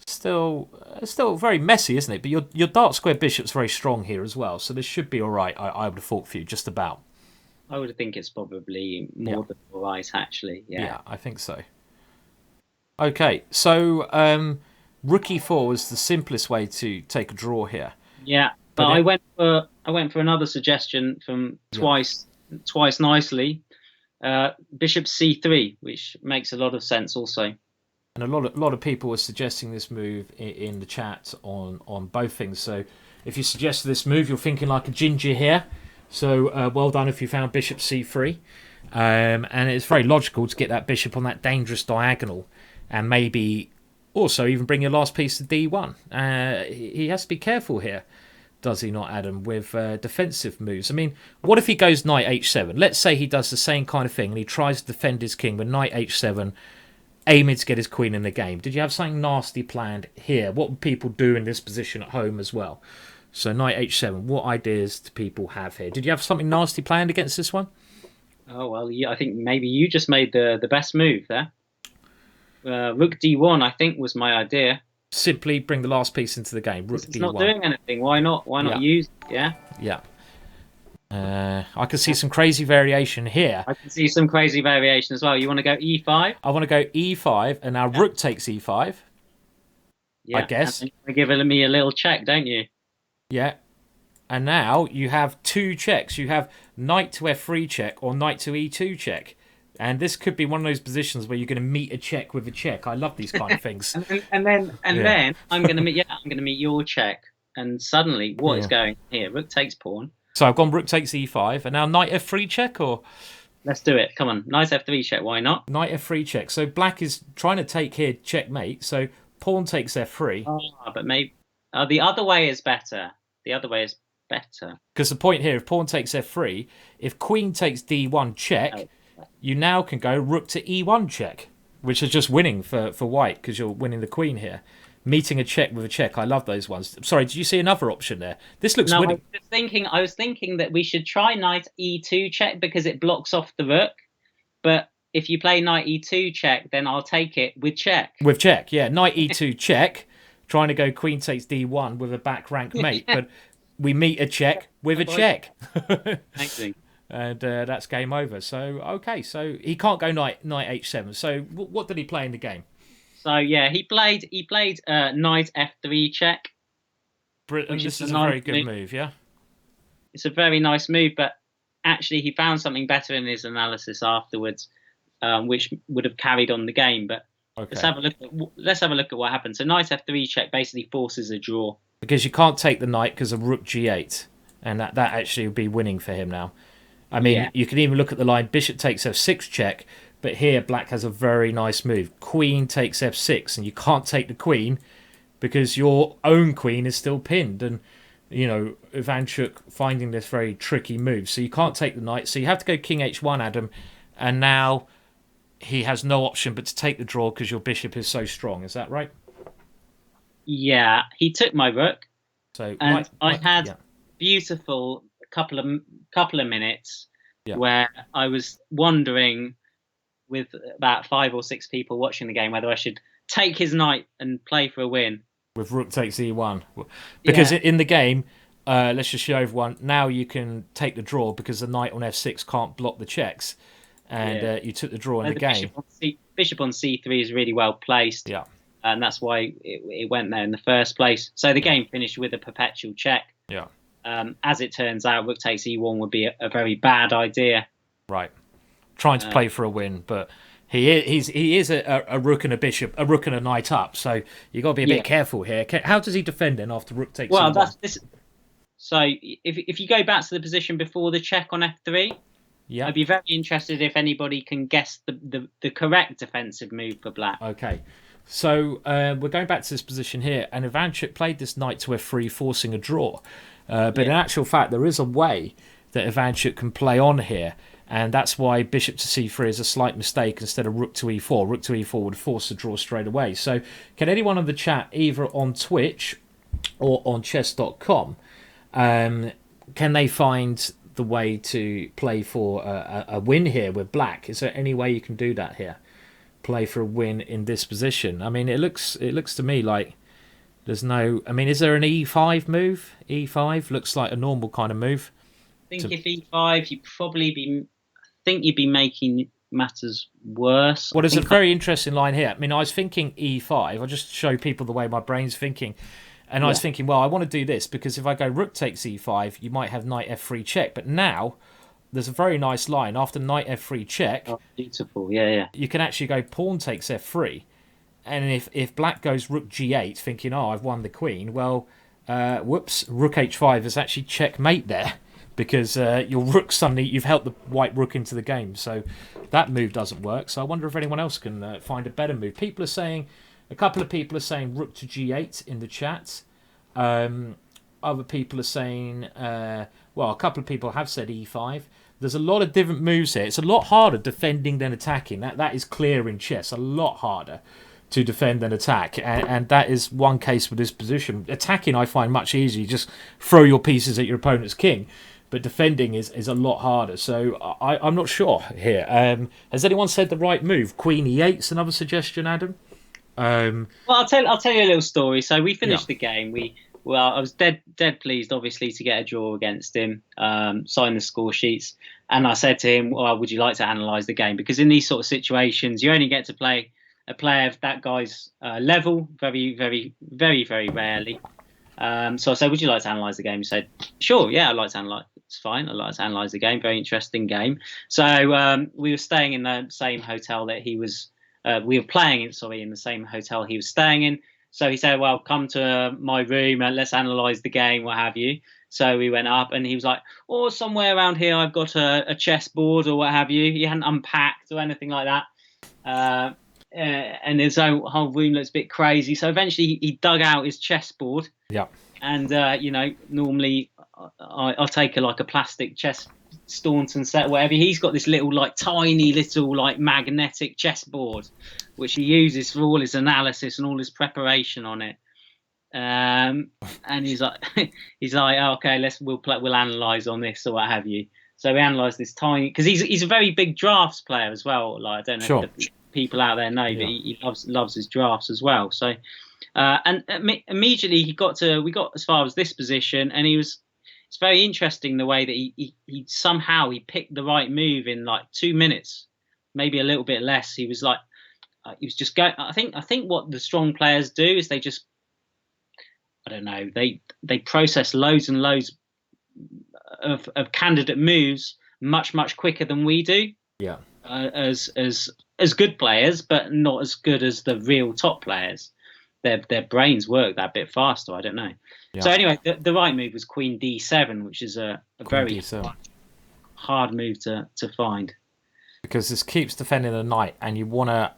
still very messy, isn't it? But your dark square bishop's very strong here as well, so this should be all right, I would have thought, for you, just about. I would think it's probably more than all right, actually. Yeah, I think so. Okay, so rook e4 was the simplest way to take a draw here. Yeah, but I went for another suggestion from twice nicely. Bishop c3, which makes a lot of sense also. And a lot of people were suggesting this move in the chat on both things. So if you suggested this move, you're thinking like a ginger here. So well done if you found bishop c3. And it's very logical to get that bishop on that dangerous diagonal. And maybe also even bring your last piece to d1. He has to be careful here, does he not, Adam, with defensive moves? I mean, what if he goes knight h7? Let's say he does the same kind of thing and he tries to defend his king with knight h7, aiming to get his queen in the game. Did you have something nasty planned here? What would people do in this position at home as well? So knight h7, what ideas do people have here? Did you have something nasty planned against this one? Oh, well, yeah, I think maybe you just made the best move there. Rook d1, I think, was my idea. Simply bring the last piece into the game. Rook d1. It's not doing anything. Why not? Why not use it? Yeah. Yeah. I can see some crazy variation here. I can see some crazy variation as well. You want to go e5? I want to go e5, and now rook takes e5. Yeah. I guess. And you give me a little check, don't you? Yeah. And now you have two checks. You have knight to f3 check or knight to e2 check. And this could be one of those positions where you're going to meet a check with a check. I love these kind of things. and then I'm going to meet your check. And suddenly, what is going here? Rook takes pawn. So I've gone rook takes e5, and now knight f3 check, or let's do it. Come on, knight f3 check. Why not? Knight f3 check. So black is trying to take here checkmate. So pawn takes f3. But maybe the other way is better. The other way is better. Because the point here, if pawn takes f3, if queen takes d1 check, you now can go rook to e1 check, which is just winning for white because you're winning the queen here. Meeting a check with a check. I love those ones. Sorry, did you see another option there? This looks winning. I was thinking that we should try knight e2 check because it blocks off the rook. But if you play knight e2 check, then I'll take it with check. With check, yeah. Knight e2 check. Trying to go queen takes d1 with a back rank mate. But we meet a check with a check. Amazing. And that's game over. So, okay. So he can't go knight h7. So what did he play in the game? So yeah, he played knight f3 check. This is a very good move, yeah. It's a very nice move, but actually he found something better in his analysis afterwards, which would have carried on the game. But let's have a look at what happened. So knight f3 check basically forces a draw because you can't take the knight because of rook g8, and that actually would be winning for him now. I mean, you can even look at the line bishop takes f6 check. But here, black has a very nice move. Queen takes f6, and you can't take the queen because your own queen is still pinned. And, you know, Ivanchuk finding this very tricky move. So you can't take the knight. So you have to go king h1, Adam. And now he has no option but to take the draw because your bishop is so strong. Is that right? Yeah, he took my rook. So I had beautiful couple of minutes where I was wondering, with about 5 or 6 people watching the game, whether I should take his knight and play for a win. With rook takes e1. Because in the game, let's just show everyone, now you can take the draw because the knight on f6 can't block the checks. And you took the draw in the game. Bishop on c3 is really well placed. Yeah. And that's why it went there in the first place. So the game finished with a perpetual check. Yeah. As it turns out, rook takes e1 would be a very bad idea. Right. trying to play for a win, but he is a rook and a bishop, a rook and a knight up. So you got to be a bit careful here. How does he defend then after rook takes? Well, that's this. So if you go back to the position before the check on f3, I'd be very interested if anybody can guess the correct defensive move for black. Okay. So we're going back to this position here, and Ivanchuk played this knight to f3, forcing a draw. But in actual fact, there is a way that Ivanchuk can play on here, and that's why bishop to c3 is a slight mistake instead of rook to e4. Rook to e4 would force the draw straight away. So can anyone on the chat, either on Twitch or on chess.com, can they find the way to play for a win here with black? Is there any way you can do that here? Play for a win in this position. I mean, it looks to me like there's no. I mean, is there an e5 move? E5 looks like a normal kind of move. I think if e5, you'd be making matters worse. Well, there's a very interesting line here. I mean, I was thinking e5. I'll just show people the way my brain's thinking. And I was thinking, well, I want to do this because if I go rook takes e5, you might have knight f3 check. But now there's a very nice line. After knight f3 check, beautiful, yeah. You can actually go pawn takes f3. And if black goes rook g8, thinking, oh, I've won the queen, well, whoops, rook h5 is actually checkmate there. Because your rook suddenly, you've helped the white rook into the game. So that move doesn't work. So I wonder if anyone else can find a better move. A couple of people are saying rook to g8 in the chat. Other people are saying, a couple of people have said e5. There's a lot of different moves here. It's a lot harder defending than attacking. That is clear in chess. A lot harder to defend than attack. And that is one case with this position. Attacking I find much easier. You just throw your pieces at your opponent's king. But defending is a lot harder. So I'm not sure here. Has anyone said the right move? Queen e8's another suggestion, Adam? Well, I'll tell you a little story. So we finished the game. I was dead pleased, obviously, to get a draw against him. Signed the score sheets, and I said to him, "Well, would you like to analyse the game?" Because in these sort of situations, you only get to play a player of that guy's level very, very, very, very rarely. So I said, "Would you like to analyse the game?" He said, "Sure, yeah, I'd like to analyse. It's fine. I'd like to analyse the game. Very interesting game." So we were staying in the same hotel that he was. We were playing in the same hotel he was staying in. So he said, "Well, come to my room and let's analyse the game, what have you." So we went up, and he was like, "Oh, somewhere around here I've got a chessboard or what have you." He hadn't unpacked or anything like that. And his whole room looks a bit crazy. So eventually he dug out his chessboard. Yeah. And normally I'll take a plastic chess Staunton set, whatever. He's got this tiny little magnetic chessboard, which he uses for all his analysis and all his preparation on it. And he's like, okay, we'll analyze on this or what have you. So we analyze this tiny, because he's a very big drafts player as well. I don't know if the people out there know, but he loves his drafts as well. So and immediately we got as far as this position, and it's very interesting the way that he somehow picked the right move in 2 minutes, maybe a little bit less. He was just going. I think what the strong players do is they just, I don't know, they process loads and loads of candidate moves much quicker than we do. Yeah. As good players, but not as good as the real top players. Their brains work that bit faster. I don't know. Yeah. So anyway, the right move was Queen D7, which is a very hard move to find. Because this keeps defending the knight, and you want to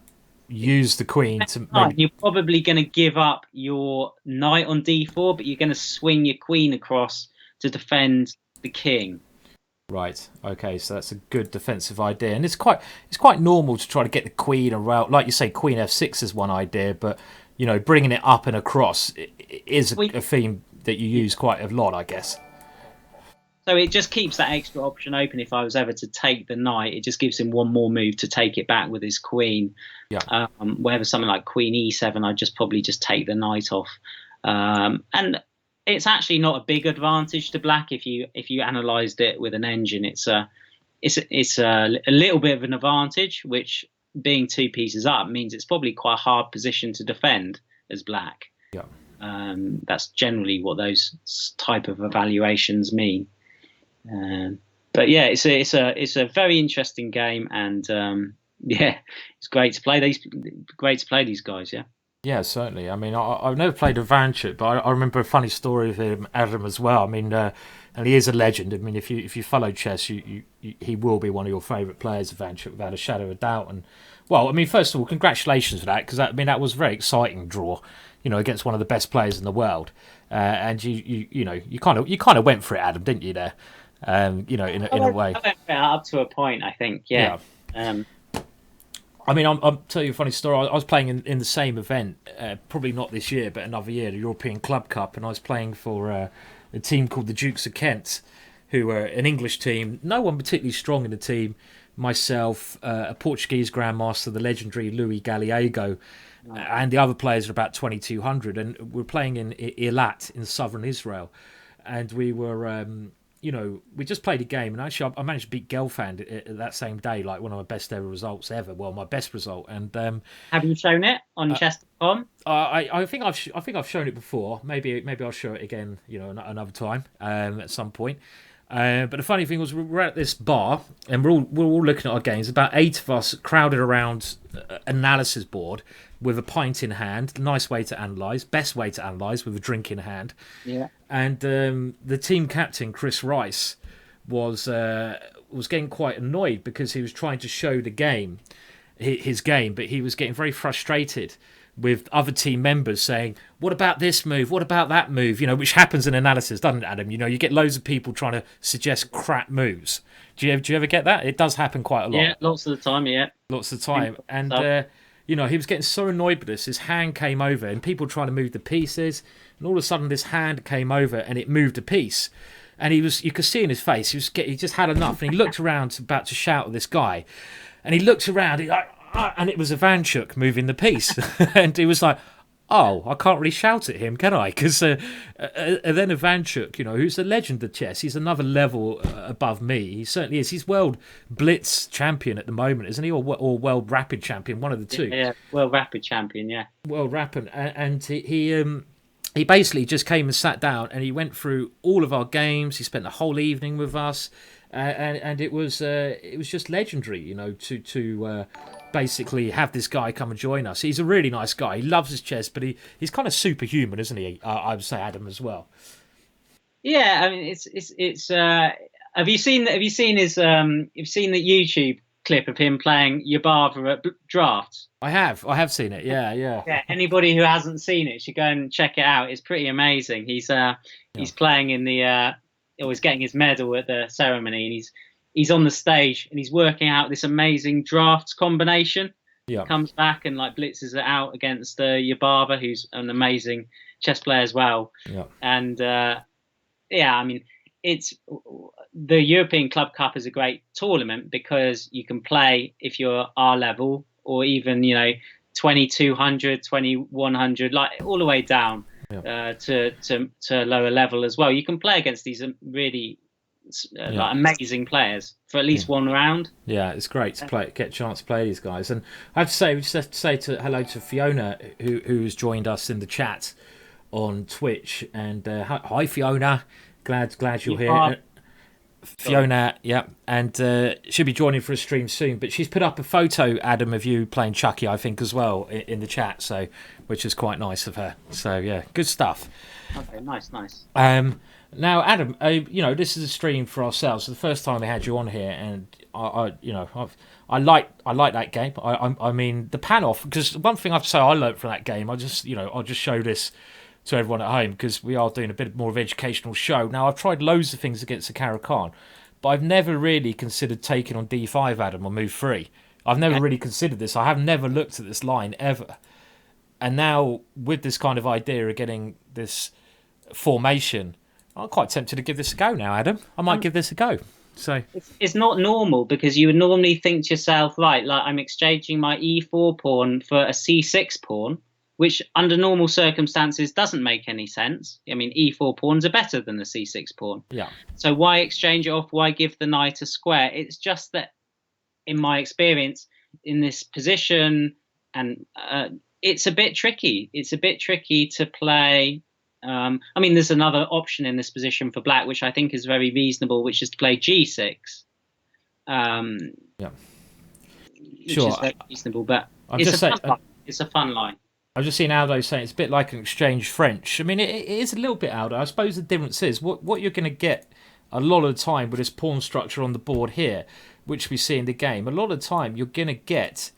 use the queen to. You're probably going to give up your knight on D4, but you're going to swing your queen across to defend the king. Right. Okay. So that's a good defensive idea, and it's quite normal to try to get the queen around. Like you say, Queen F6 is one idea, but bringing it up and across is a theme that you use quite a lot, I guess. So it just keeps that extra option open. If I was ever to take the knight, it just gives him one more move to take it back with his queen. Yeah. Wherever something like Queen E7, I'd probably just take the knight off. And it's actually not a big advantage to black if you analysed it with an engine. It's a little bit of an advantage, which, being two pieces up, means it's probably quite a hard position to defend as black. Yeah. That's generally what those type of evaluations mean. But yeah, it's a very interesting game, and yeah, it's great to play these guys. Yeah. Yeah, certainly. I mean, I've never played Ivanchuk, but I remember a funny story of him, Adam, as well. I mean, and he is a legend. I mean, if you follow chess, he will be one of your favourite players, Ivanchuk, without a shadow of a doubt. And well, I mean, first of all, congratulations for that, because that was a very exciting draw, against one of the best players in the world. And you kind of went for it, Adam, didn't you? There, in a way. I went up to a point, I think. Yeah. I mean, I'll tell you a funny story. I was playing in the same event, probably not this year, but another year, the European Club Cup, and I was playing for a team called the Dukes of Kent, who were an English team. No one particularly strong in the team. Myself, a Portuguese grandmaster, the legendary Louis Gallego, and the other players are about 2,200, and we're playing in Eilat in southern Israel, and we were. We just played a game, and actually I managed to beat Gelfand that same day, like one of my best ever results ever. Well, my best result. And have you shown it on chess.com? I think I've shown it before. Maybe I'll show it again, another time at some point. But the funny thing was, we're at this bar, and we're all looking at our games. About 8 of us crowded around analysis board with a pint in hand. Nice way to analyse. Best way to analyse, with a drink in hand. Yeah. And the team captain, Chris Rice, was getting quite annoyed because he was trying to show the game, his game, but he was getting very frustrated with other team members saying, "What about this move? What about that move?" Which happens in analysis, doesn't it, Adam? You get loads of people trying to suggest crap moves. Do you ever get that? It does happen quite a lot. Yeah, lots of the time. Yeah, lots of the time. And he was getting so annoyed with this. His hand came over, and people trying to move the pieces, and all of a sudden this hand came over and it moved a piece. And you could see in his face, he just had enough, and he looked around, about to shout at this guy, and he looked around, and it was Ivanchuk moving the piece, and he was like, "Oh, I can't really shout at him, can I?" Because then Ivanchuk, who's a legend of chess, he's another level above me. He certainly is. He's world Blitz champion at the moment, isn't he, or world rapid champion? One of the two. Yeah, world rapid champion. Yeah, world rapid, and he basically just came and sat down, and he went through all of our games. He spent the whole evening with us, and it was just legendary, to basically have this guy come and join us. He's a really nice guy. He loves his chess, but he's kind of superhuman, isn't he? I would say, Adam, as well. Yeah, I mean, it's. Have you seen the YouTube clip of him playing Yabava at drafts? I have seen it. Yeah. Yeah. Anybody who hasn't seen it should go and check it out. It's pretty amazing. He's playing in the he's getting his medal at the ceremony, and he's on the stage and he's working out this amazing drafts combination. Yeah. Comes back and blitzes it out against Yabava, who's an amazing chess player as well. Yeah. And I mean, it's the European Club Cup is a great tournament because you can play if you're our level, or even 2,200, 2,100, like all the way down to lower level as well. You can play against these really amazing players for at least one round. Yeah, it's great to get a chance to play these guys. And I have to say, we just have to say hello to Fiona, who's joined us in the chat on Twitch. And hi, Fiona. Glad you're here. Fiona, yeah, and she'll be joining for a stream soon. But she's put up a photo, Adam, of you playing Chucky, I think, as well, in the chat. So, which is quite nice of her. So, yeah, good stuff. Okay, nice. Now, Adam, this is a stream for ourselves. So the first time we had you on here, and I like that game. I mean, the pan-off, because one thing I have to say I learned from that game. I'll just show this to everyone at home, because we are doing a bit more of an educational show. Now, I've tried loads of things against the Caro-Kann, but I've never really considered taking on D5, Adam, or move 3. I've never really considered this. I have never looked at this line ever. And now, with this kind of idea of getting this formation, I'm quite tempted to give this a go now, Adam. I might give this a go. So it's not normal, because you would normally think to yourself, right, like I'm exchanging my E4 pawn for a C6 pawn, which under normal circumstances doesn't make any sense. I mean, E4 pawns are better than the C6 pawn. Yeah. So why exchange it off? Why give the knight a square? It's just that, in my experience, in this position, and it's a bit tricky. It's a bit tricky to play I mean, there's another option in this position for black, which I think is very reasonable, which is to play g6. Yeah. Which Sure. is very reasonable, but I'm it's just a saying. fun line. It's a fun line. I've just seen Aldo saying it's a bit like an exchange French. I mean, it is a little bit, Aldo. I suppose the difference is what you're going to get a lot of the time with this pawn structure on the board here, which we see in the game. A lot of the time, you're going to get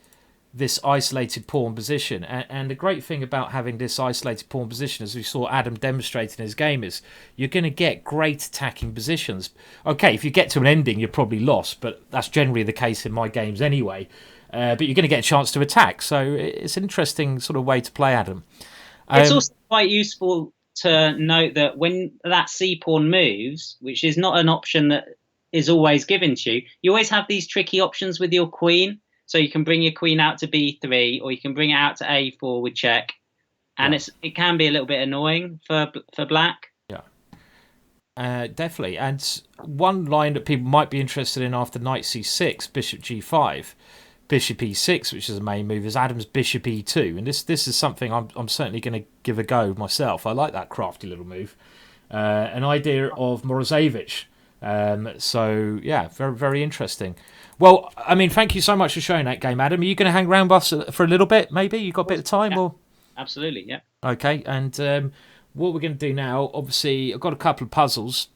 this isolated pawn position. And the great thing about having this isolated pawn position, as we saw Adam demonstrate in his game, is you're going to get great attacking positions. Okay, if you get to an ending, you're probably lost, but that's generally the case in my games anyway. But you're going to get a chance to attack. So it's an interesting sort of way to play, Adam. It's also quite useful to note that when that c-pawn moves, which is not an option that is always given to you, you always have these tricky options with your queen. So you can bring your queen out to b3, or you can bring it out to a4 with check. And it can be a little bit annoying for black. Yeah. Definitely. And one line that people might be interested in after knight c6, bishop g5, bishop e6, which is a main move, is Adam's bishop e2, and this is something I'm certainly going to give a go myself. I like that crafty little move. An idea of Morozevich. So yeah, very, very interesting. Well, I mean, thank you so much for showing that game, Adam. Are you going to hang around with us for a little bit? Maybe you got a bit of time, yeah, or absolutely, yeah. Okay, and what we're going to do now, obviously, I've got a couple of puzzles.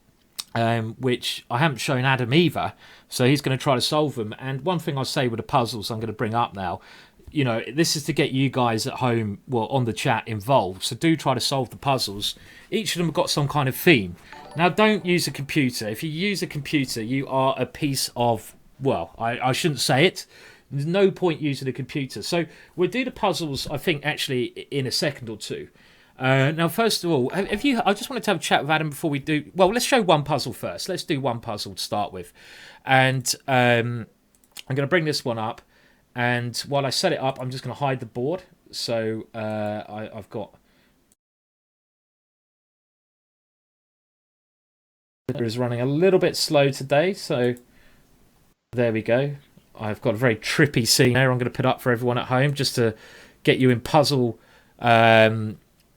Which I haven't shown Adam either, so he's going to try to solve them. And one thing I say with the puzzles I'm going to bring up now, you know, this is to get you guys at home, well, on the chat involved. So do try to solve the puzzles. Each of them have got some kind of theme. Now, don't use a computer. If you use a computer, you are a piece of, well, I shouldn't say it. There's no point using a computer. So we'll do the puzzles, I think, actually in a second or two. Now, first of all, I just wanted to have a chat with Adam before we do. Well, let's show one puzzle first. Let's do one puzzle to start with. And I'm going to bring this one up. And while I set it up, I'm just going to hide the board. So I've got... It is running a little bit slow today. So there we go. I've got a very trippy scene there I'm going to put up for everyone at home just to get you in puzzle...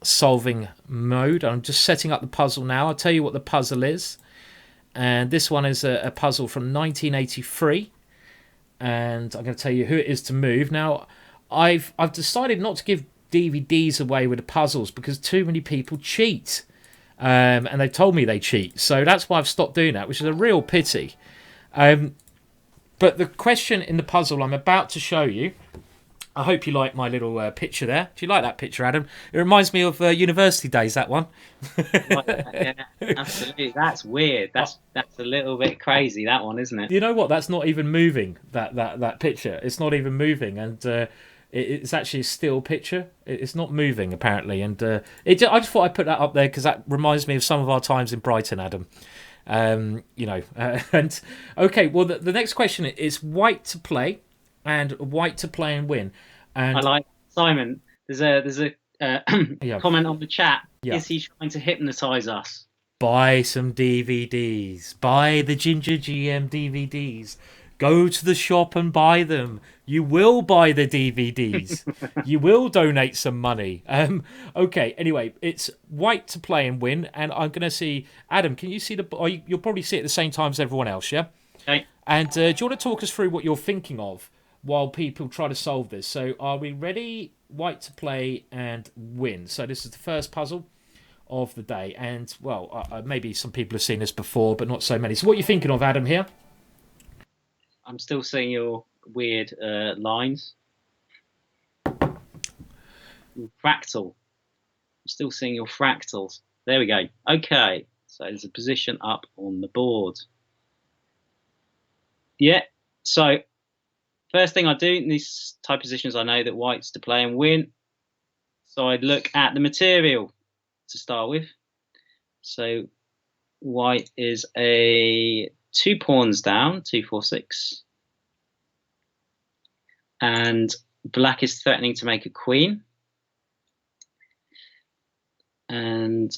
solving mode. I'm just setting up the puzzle now. I'll tell you what the puzzle is, and this one is a puzzle from 1983, and I'm going to tell you who it is to move. Now I've decided not to give DVDs away with the puzzles because too many people cheat, and they've told me they cheat, so that's why I've stopped doing that, which is a real pity. But the question in the puzzle I'm about to show you, I hope you like my little picture there. Do you like that picture, Adam? It reminds me of university days, that one. Yeah, absolutely. That's weird. That's a little bit crazy, that one, isn't it? You know what? That's not even moving, that picture. It's not even moving, and it's actually a still picture. It's not moving, apparently. And I just thought I'd put that up there because that reminds me of some of our times in Brighton, Adam. You know. And okay, well, the next question is white to play. And white to play and win. And I like Simon. There's a yeah. comment on the chat. Yeah. Is he trying to hypnotise us? Buy some DVDs. Buy the GingerGM DVDs. Go to the shop and buy them. You will buy the DVDs. You will donate some money. Okay. Anyway, it's white to play and win, and I'm going to see Adam. Can you see you'll probably see it at the same time as everyone else, yeah? Okay. And do you want to talk us through what you're thinking of while people try to solve this? So are we ready? White to play and win. So this is the first puzzle of the day. And, well, maybe some people have seen this before, but not so many. So what are you thinking of, Adam, here? I'm still seeing your weird lines. Fractal. I'm still seeing your fractals. There we go. Okay. So there's a position up on the board. Yeah. So... first thing I do in these type positions, I know that white's to play and win. So I'd look at the material to start with. So white is a 2 pawns down, 2, 4, 6. And black is threatening to make a queen. And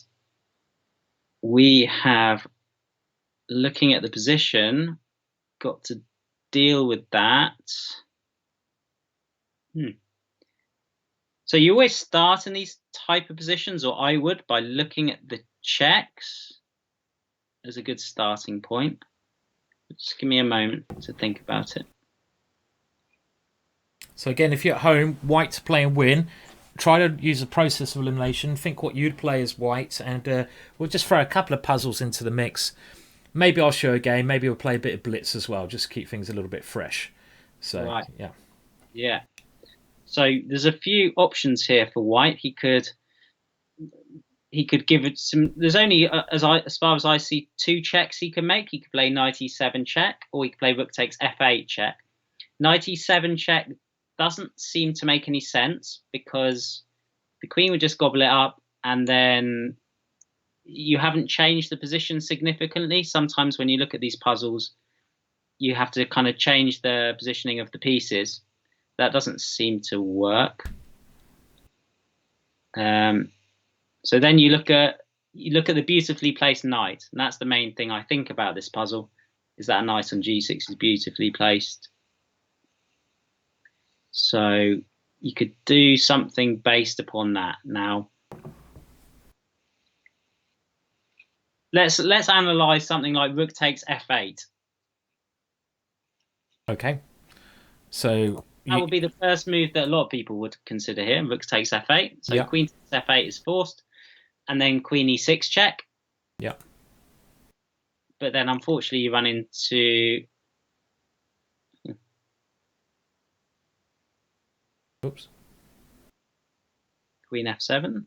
we have, looking at the position, got to deal with that. So you always start in these type of positions, or I would, by looking at the checks as a good starting point. Just give me a moment to think about it. So again, if you're at home, white to play and win, try to use a process of elimination. Think what you'd play as white, and we'll just throw a couple of puzzles into the mix. Maybe I'll show a game. Maybe we'll play a bit of Blitz as well, just to keep things a little bit fresh. So, Right. Yeah. So there's a few options here for white. He could give it some. There's only as far as I see, 2 checks he can make. He could play knight e7 check, or he could play rook takes f8 check. Knight e7 check doesn't seem to make any sense because the queen would just gobble it up, and then you haven't changed the position significantly. Sometimes when you look at these puzzles, you have to kind of change the positioning of the pieces. That doesn't seem to work. So then you look at the beautifully placed knight, and that's the main thing I think about this puzzle, is that a knight on g6 is beautifully placed. So you could do something based upon that. Now, let's analyze something like rook takes f8. Okay. So that would be the first move that a lot of people would consider here. Rook takes f8. So queen takes f8 is forced, and then queen e6 check. Yeah. But then, unfortunately, you run into. Oops. Queen f7.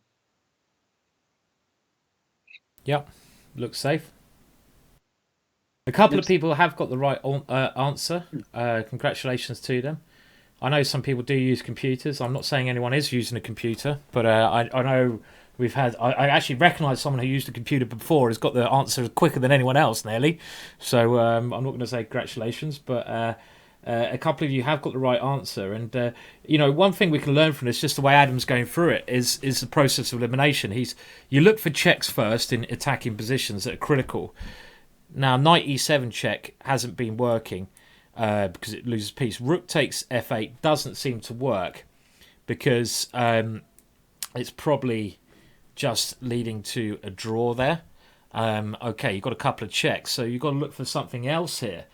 Yep, looks safe. A couple of people have got the right answer. Congratulations to them. I know some people do use computers. I'm not saying anyone is using a computer, but I know we've had. I actually recognise someone who used a computer before has got the answer quicker than anyone else, nearly. So I'm not going to say congratulations, but a couple of you have got the right answer. And one thing we can learn from this, just the way Adam's going through it, is the process of elimination. You look for checks first in attacking positions that are critical. Now, knight e7 check hasn't been working because it loses piece. Rook takes f8 doesn't seem to work because it's probably just leading to a draw there. Okay, you've got a couple of checks, so you've got to look for something else here.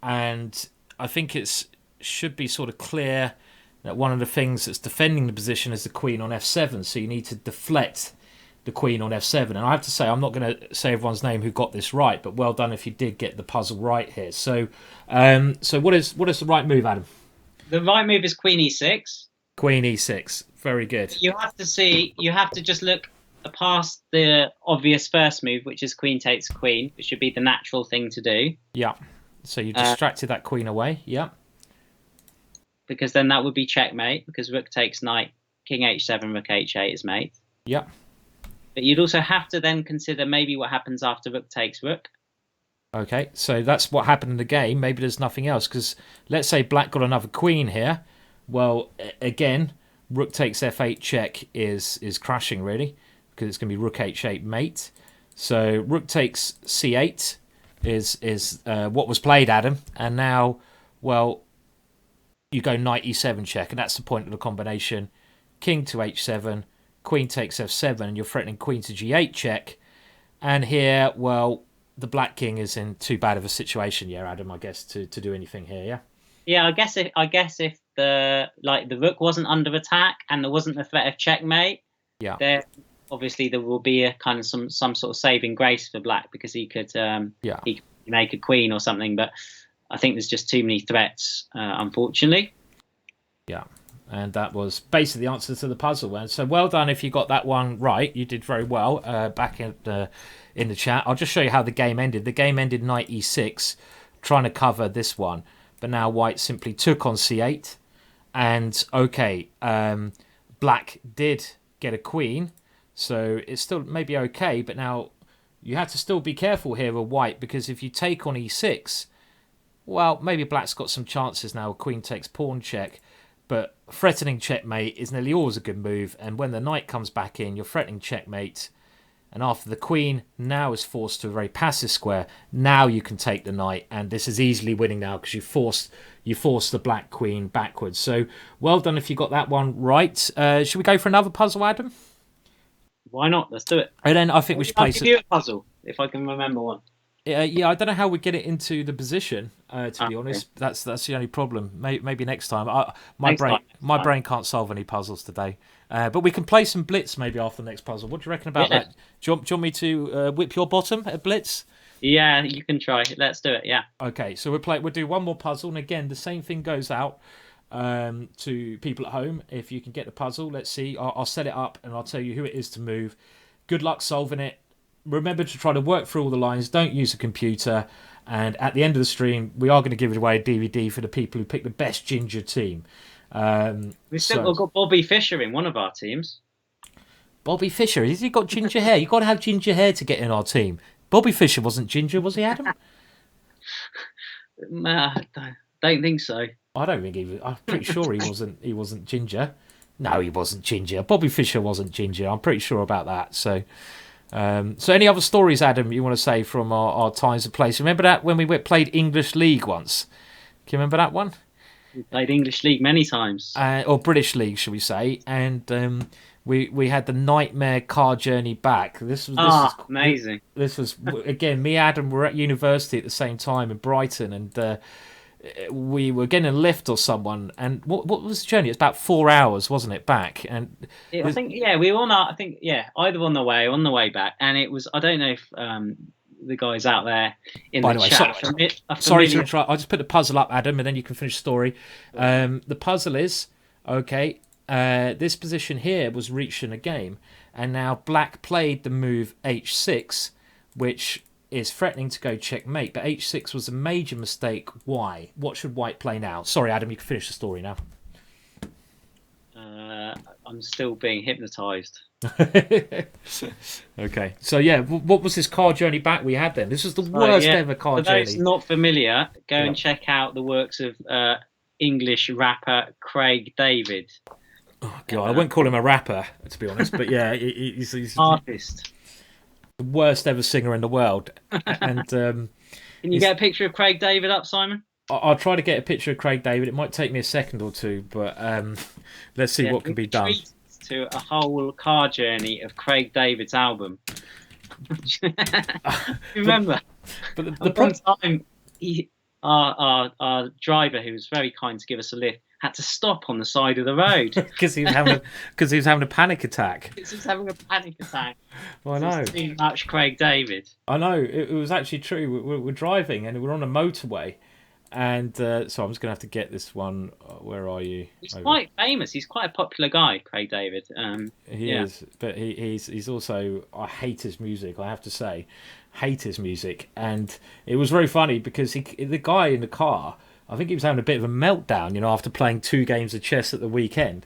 And I think it should be sort of clear that one of the things that's defending the position is the queen on f7, so you need to deflect the queen on f7. And I have to say, I'm not going to say everyone's name who got this right, but well done if you did get the puzzle right here. So what is the right move, Adam? The right move is queen e6. Queen e6. Very good. You have to just look past the obvious first move, which is queen takes queen, which should be the natural thing to do. Yeah. So you distracted that queen away. Yeah. Because then that would be checkmate, because rook takes knight, king h7, rook h8 is mate. Yeah. But you'd also have to then consider maybe what happens after rook takes rook. Okay, so that's what happened in the game. Maybe there's nothing else, because let's say black got another queen here. Well, again, rook takes f8 check is crashing, really, because it's going to be rook h8 mate. So rook takes c8 is what was played, Adam. And now, well, you go knight e7 check, and that's the point of the combination. King to h7, queen takes f7, and you're threatening queen to g8 check. And here, well, the black king is in too bad of a situation, yeah, Adam, I guess, to do anything here, yeah? Yeah, I guess if the rook wasn't under attack and there wasn't the threat of checkmate, yeah, there will be a kind of some sort of saving grace for black, because he could he could make a queen or something. But I think there's just too many threats, unfortunately. Yeah, and that was basically the answer to the puzzle. And so well done if you got that one right. You did very well back in the chat. I'll just show you how the game ended. The game ended knight e6, trying to cover this one. But now white simply took on c8. And, okay, black did get a queen. So it's still maybe okay. But now you have to still be careful here with white, because if you take on e6, well, maybe black's got some chances now. Queen takes pawn check. But threatening checkmate is nearly always a good move. And when the knight comes back in, you're threatening checkmate. And after the queen now is forced to a very passive square, now you can take the knight. And this is easily winning now, because you forced the black queen backwards. So well done if you got that one right. Should we go for another puzzle, Adam? Why not? Let's do it. And then I think we should I'll play give some. you a puzzle if I can remember one. Yeah, I don't know how we get it into the position. To be Okay. honest, that's the only problem. Maybe next time. Next time. My brain can't solve any puzzles today. But we can play some Blitz maybe after the next puzzle. What do you reckon about that? Do you want me to whip your bottom at Blitz? Yeah, you can try. Let's do it. Yeah. Okay, so we'll do one more puzzle, and again the same thing goes out to people at home. If you can get the puzzle, let's see. I'll set it up and I'll tell you who it is to move. Good luck solving it. Remember to try to work through all the lines. Don't use a computer. And at the end of the stream, we are going to give away a DVD for the people who pick the best ginger team. We've got Bobby Fischer in one of our teams. Bobby Fischer, has he got ginger hair? You've got to have ginger hair to get in our team. Bobby Fischer wasn't ginger, was he, Adam? Don't think so. I don't think he was. I'm pretty sure he wasn't. He wasn't ginger. No, he wasn't ginger. Bobby Fischer wasn't ginger. I'm pretty sure about that. So any other stories, Adam, you want to say from our times of place? Remember that when we played English League once? Can you remember that one? We played English League many times. Or British League, shall we say? And we had the nightmare car journey back. This was amazing. This was again. Me, Adam, were at university at the same time in Brighton, and we were getting a lift or someone. And what was the journey? It's about 4 hours, wasn't it? Back and I think we were on either on the way back, and it was. I don't know if the guys out there in the chat. Sorry to interrupt. I'll just put the puzzle up, Adam, and then you can finish the story. The puzzle is okay. This position here was reached in a game, and now Black played the move h6, which is threatening to go checkmate, but h6 was a major mistake. Why? What should White play now? Sorry, Adam, you can finish the story now. I'm still being hypnotised. Okay, so yeah, what was this car journey back we had then? This was the worst ever car journey. For those not familiar, go and check out the works of English rapper Craig David. Oh God, I wouldn't call him a rapper, to be honest, but yeah, he's artist. The worst ever singer in the world. And can you get a picture of Craig David up, Simon? I'll try to get a picture of Craig David. It might take me a second or two, but let's see what can be done. To a whole car journey of Craig David's album. Remember? But one time, our driver, who was very kind to give us a lift, had to stop on the side of the road because he was having a panic attack. Because he was having a panic attack. Well, I know. Too much Craig David. I know. It was actually true. We're driving and we're on a motorway, and so I'm just gonna have to get this one. Where are you? He's quite famous. He's quite a popular guy, Craig David. He is, but he's also. I hate his music. I have to say, hate his music, and it was very funny because the guy in the car. I think he was having a bit of a meltdown, after playing 2 games of chess at the weekend.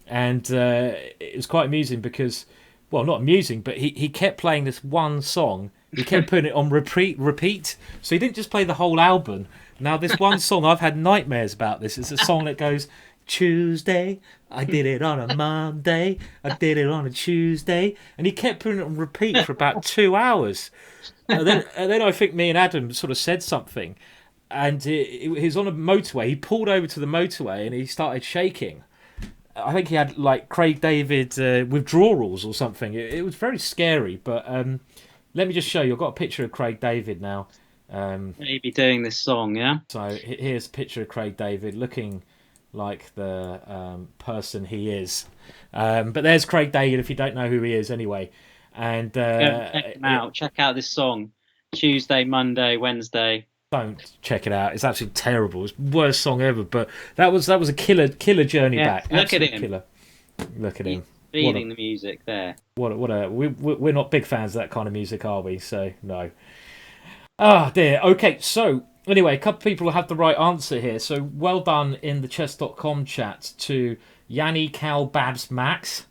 And it was quite amusing because, well, not amusing, but he kept playing this one song. He kept putting it on repeat. So he didn't just play the whole album. Now, this one song, I've had nightmares about this. It's a song that goes, Tuesday, I did it on a Monday, I did it on a Tuesday. And he kept putting it on repeat for about 2 hours. And then I think me and Adam sort of said something. And he was on a motorway. He pulled over to the motorway and he started shaking. I think he had like Craig David withdrawals or something. It was very scary. But let me just show you. I've got a picture of Craig David now. Maybe doing this song, yeah? So here's a picture of Craig David looking like the person he is. But there's Craig David if you don't know who he is anyway. And check him out. Check out this song. Tuesday, Monday, Wednesday. Don't check it out. It's absolutely terrible. It's the worst song ever. But that was a killer journey back. Look at him. Killer. Look at him. Feeling the music there. We're not big fans of that kind of music, are we? So no. Oh dear. Okay. So anyway, a couple of people have the right answer here. So well done in the chess.com chat to Yanni Cal Babs Max.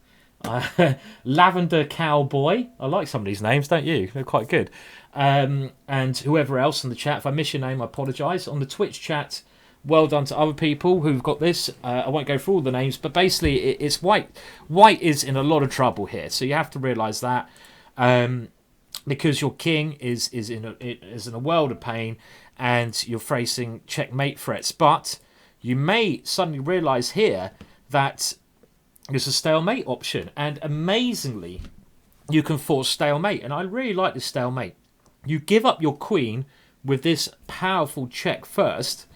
Lavender Cowboy. I like some of these names, don't you? They're quite good. And whoever else in the chat, if I miss your name, I apologise. On the Twitch chat, well done to other people who've got this. I won't go through all the names, but basically it's White. White is in a lot of trouble here, so you have to realise that because your king is in a world of pain, and you're facing checkmate threats. But you may suddenly realise here that there's a stalemate option, and amazingly, you can force stalemate. And I really like this stalemate. You give up your queen with this powerful check first,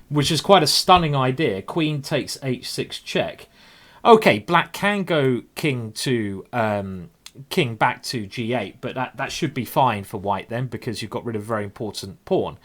which is quite a stunning idea. Queen takes h6 check. Okay, black can go king back to g8, but that should be fine for white then, because you've got rid of a very important pawn.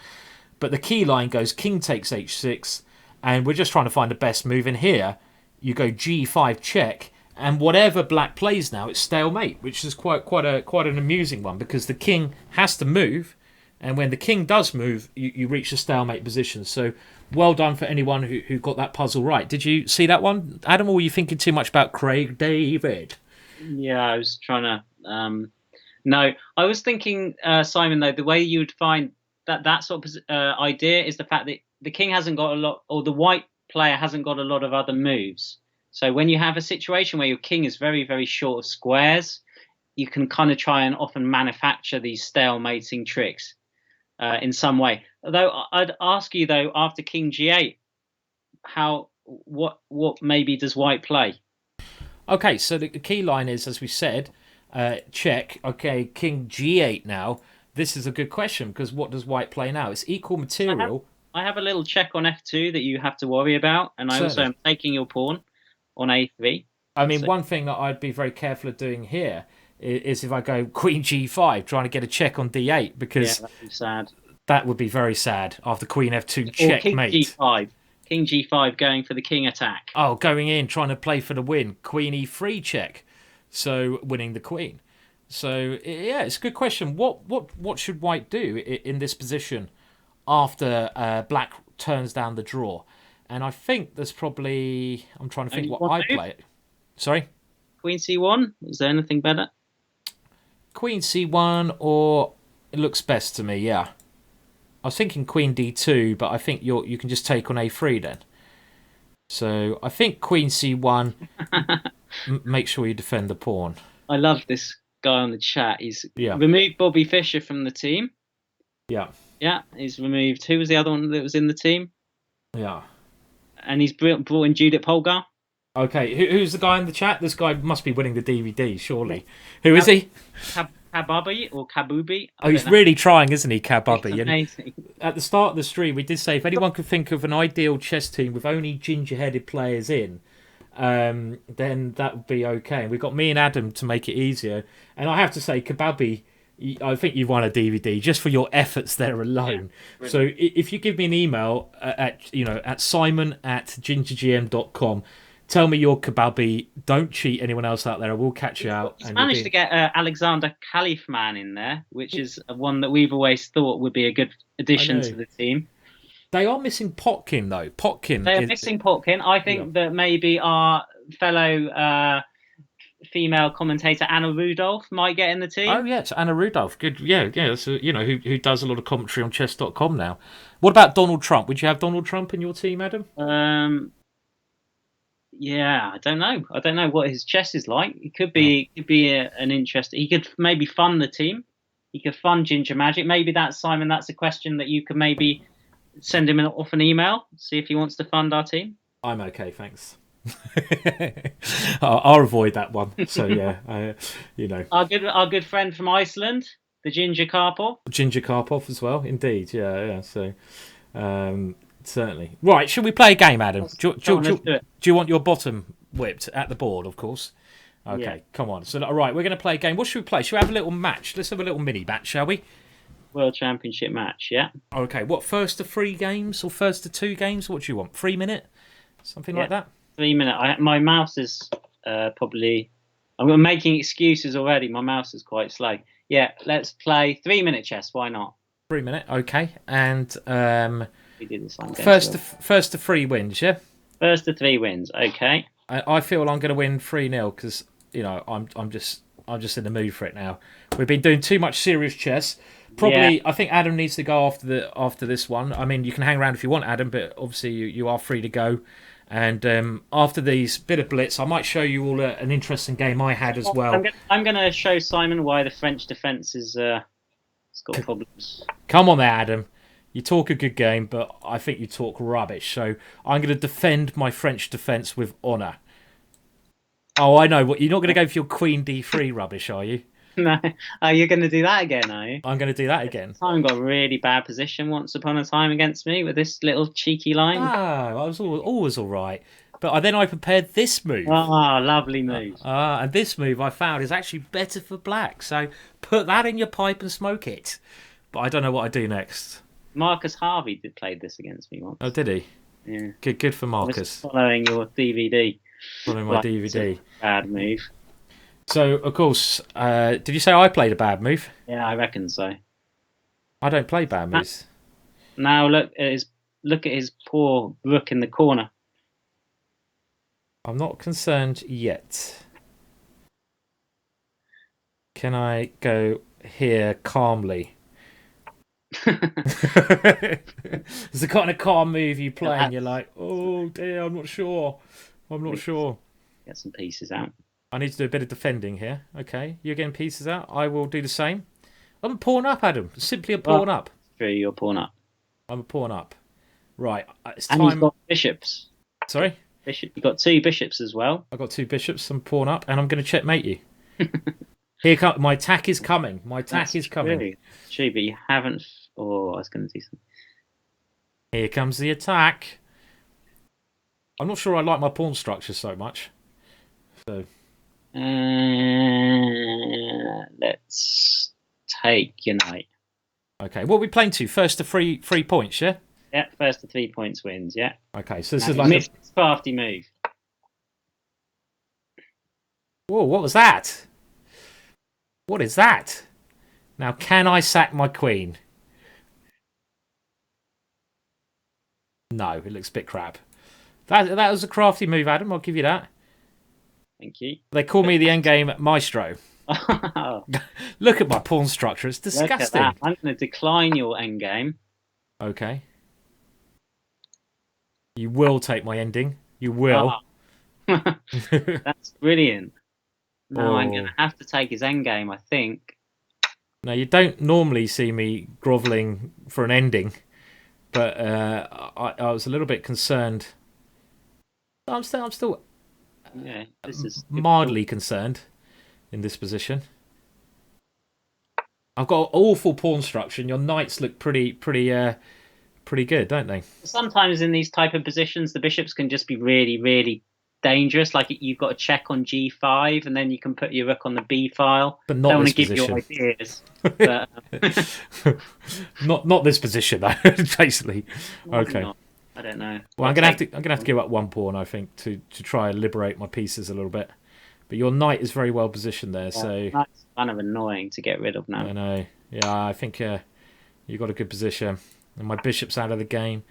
But the key line goes king takes h6, and we're just trying to find the best move in here. You go g5 check, and whatever black plays now, it's stalemate, which is quite an amusing one, because the king has to move, and when the king does move, you reach the stalemate position. So well done for anyone who got that puzzle right. Did you see that one, Adam, or were you thinking too much about Craig David? Yeah, I was trying to... no, I was thinking, Simon, though, the way you would find that sort of idea is the fact that the king hasn't got a lot, or the white player hasn't got a lot of other moves. So when you have a situation where your king is very, very short of squares, you can kind of try and often manufacture these stalemating tricks in some way. Although I'd ask you, though, after king g8, what maybe does white play? Okay, so the key line is, as we said, check. Okay, king g8 now. This is a good question, because what does white play now? It's equal material. I have a little check on f2 that you have to worry about, and I also am taking your pawn on a3. I mean, one thing that I'd be very careful of doing here is if I go queen g5, trying to get a check on d8, because that'd be sad. That would be very sad after queen f2 checkmate. King g5. King g5 going for the king attack. Oh, going in, trying to play for the win. Queen e3 check. So winning the queen. So, yeah, it's a good question. What should white do in this position after black turns down the draw? And I think there's probably... I'm trying to think what I play it. Sorry? Queen c1? Is there anything better? Queen c1, or... It looks best to me, yeah. I was thinking queen d2, but I think you can just take on a3 then. So I think queen c1. Make sure you defend the pawn. I love this guy on the chat. He's removed Bobby Fischer from the team. Yeah. Yeah, he's removed. Who was the other one that was in the team? Yeah. And he's brought in Judith Polgar. Okay, who's the guy in the chat? This guy must be winning the DVD, surely. Who is he? Kababi or Kabubi. Oh, he's really trying, isn't he, Kabubi? Amazing. At the start of the stream, we did say if anyone could think of an ideal chess team with only ginger-headed players in, then that would be okay. And we've got me and Adam to make it easier. And I have to say, Kababi, I think you've won a DVD just for your efforts there alone. Yeah, so if you give me an email at simon@gingergm.com, tell me you're Kababi. Don't cheat anyone else out there. I will catch you out. He's managed to get Alexander Khalifman in there, which is one that we've always thought would be a good addition to the team. They are missing Potkin, though. They are missing Potkin. I think that maybe our fellow female commentator Anna Rudolph might get in the team. Oh, yes, Anna Rudolph. Good. Yeah. So, who does a lot of commentary on chess.com now. What about Donald Trump? Would you have Donald Trump in your team, Adam? Yeah, I don't know. I don't know what his chess is like. It could be an interest. He could maybe fund the team. He could fund Ginger Magic. Maybe that's, Simon, that's a question that you could maybe send him off an email, see if he wants to fund our team. I'm okay, thanks. I'll avoid that one. So yeah, our good friend from Iceland, the Ginger Karpov as well. Indeed, yeah. So certainly. Right, should we play a game, Adam? Do you want your bottom whipped at the board, of course? Okay, yeah. Come on. So, all right, we're going to play a game. What should we play? Should we have a little match? Let's have a little mini match, shall we? World Championship match, yeah. Okay, what, first to 3 games or first to 2 games? What do you want? 3 minute? Something like that? 3 minute. My mouse is probably... I'm making excuses already. My mouse is quite slow. Yeah, let's play 3 minute chess. Why not? 3 minute, okay. And... we did the same first to 3 wins, yeah? First to 3 wins, okay. I feel I'm going to win 3-0 because I'm just in the mood for it now. We've been doing too much serious chess. Probably, yeah. I think Adam needs to go after this one. I mean, you can hang around if you want, Adam, but obviously you are free to go. And after these bit of Blitz, I might show you all an interesting game I had as well. I'm going to show Simon why the French defence is it's got problems. Come on there, Adam. You talk a good game, but I think you talk rubbish. So I'm going to defend my French defence with honour. Oh, I know. What, you're not going to go for your Queen D3 rubbish, are you? No. Oh, you're going to do that again, are you? I'm going to do that again. Simon got a really bad position once upon a time against me with this little cheeky line. Ah, I was always all right. But then I prepared this move. Oh, lovely move. And this move I found is actually better for black. So put that in your pipe and smoke it. But I don't know what I do next. Marcus Harvey played this against me once. Oh, did he? Yeah. Good for I Marcus. was following your DVD. Following my DVD. Bad move. So, of course, did you say I played a bad move? Yeah, I reckon so. I don't play bad moves. Now look at his poor rook in the corner. I'm not concerned yet. Can I go here calmly? It's the kind of calm move you play and you're like, oh dear, I'm not sure. Get some pieces out. I need to do a bit of defending here. Okay, you're getting pieces out. I will do the same. I'm a pawn up, Adam. Simply a pawn up. True, you're pawn up. I'm a pawn up. Right, it's and time. You've got bishops. Sorry? You've got 2 bishops as well. I've got 2 bishops, I'm pawn up, and I'm going to checkmate you. Here come my attack is coming. Is coming. True, but you haven't. Oh, I was going to do something. Here comes the attack. I'm not sure I like my pawn structure so much. So. Let's take your knight. Okay, what are we playing to? First to 3 points, yeah? Yeah, first to 3 points wins, yeah. Okay, so this is like a crafty move. Whoa, what was that? What is that? Now, can I sack my queen? No, it looks a bit crap. That was a crafty move, Adam. I'll give you that. Thank you. They call me the endgame maestro. Look at my pawn structure. It's disgusting. I'm going to decline your endgame. Okay. You will take my ending. You will. Oh. That's brilliant. No, I'm going to have to take his endgame, I think. Now, you don't normally see me grovelling for an ending, but I was a little bit concerned. I'm still yeah, this is mildly concerned in this position. I've got awful pawn structure, and your knights look pretty good, don't they? Sometimes in these type of positions, the bishops can just be really, really dangerous. Like you've got to check on g5, and then you can put your rook on the b file. But not don't this want to give position. you ideas. But, not this position though. Basically, okay. Not. I don't know. Well, I'm gonna have to give up 1 pawn, I think, to try and liberate my pieces a little bit. But your knight is very well positioned there, so that's kind of annoying to get rid of now. I know. Yeah, I think you got a good position, and my bishop's out of the game.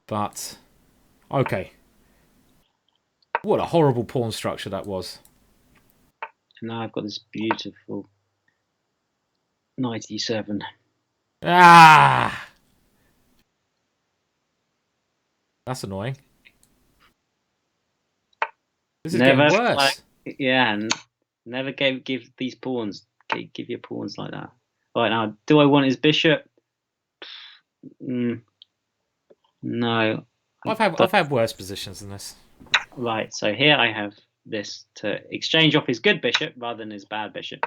But okay, what a horrible pawn structure that was. And now I've got this beautiful knight e7. Ah, that's annoying. This is getting worse. And never give these pawns. Give your pawns like that. Right now, do I want his bishop? No. I've had worse positions than this. Right, so here I have this to exchange off his good bishop rather than his bad bishop.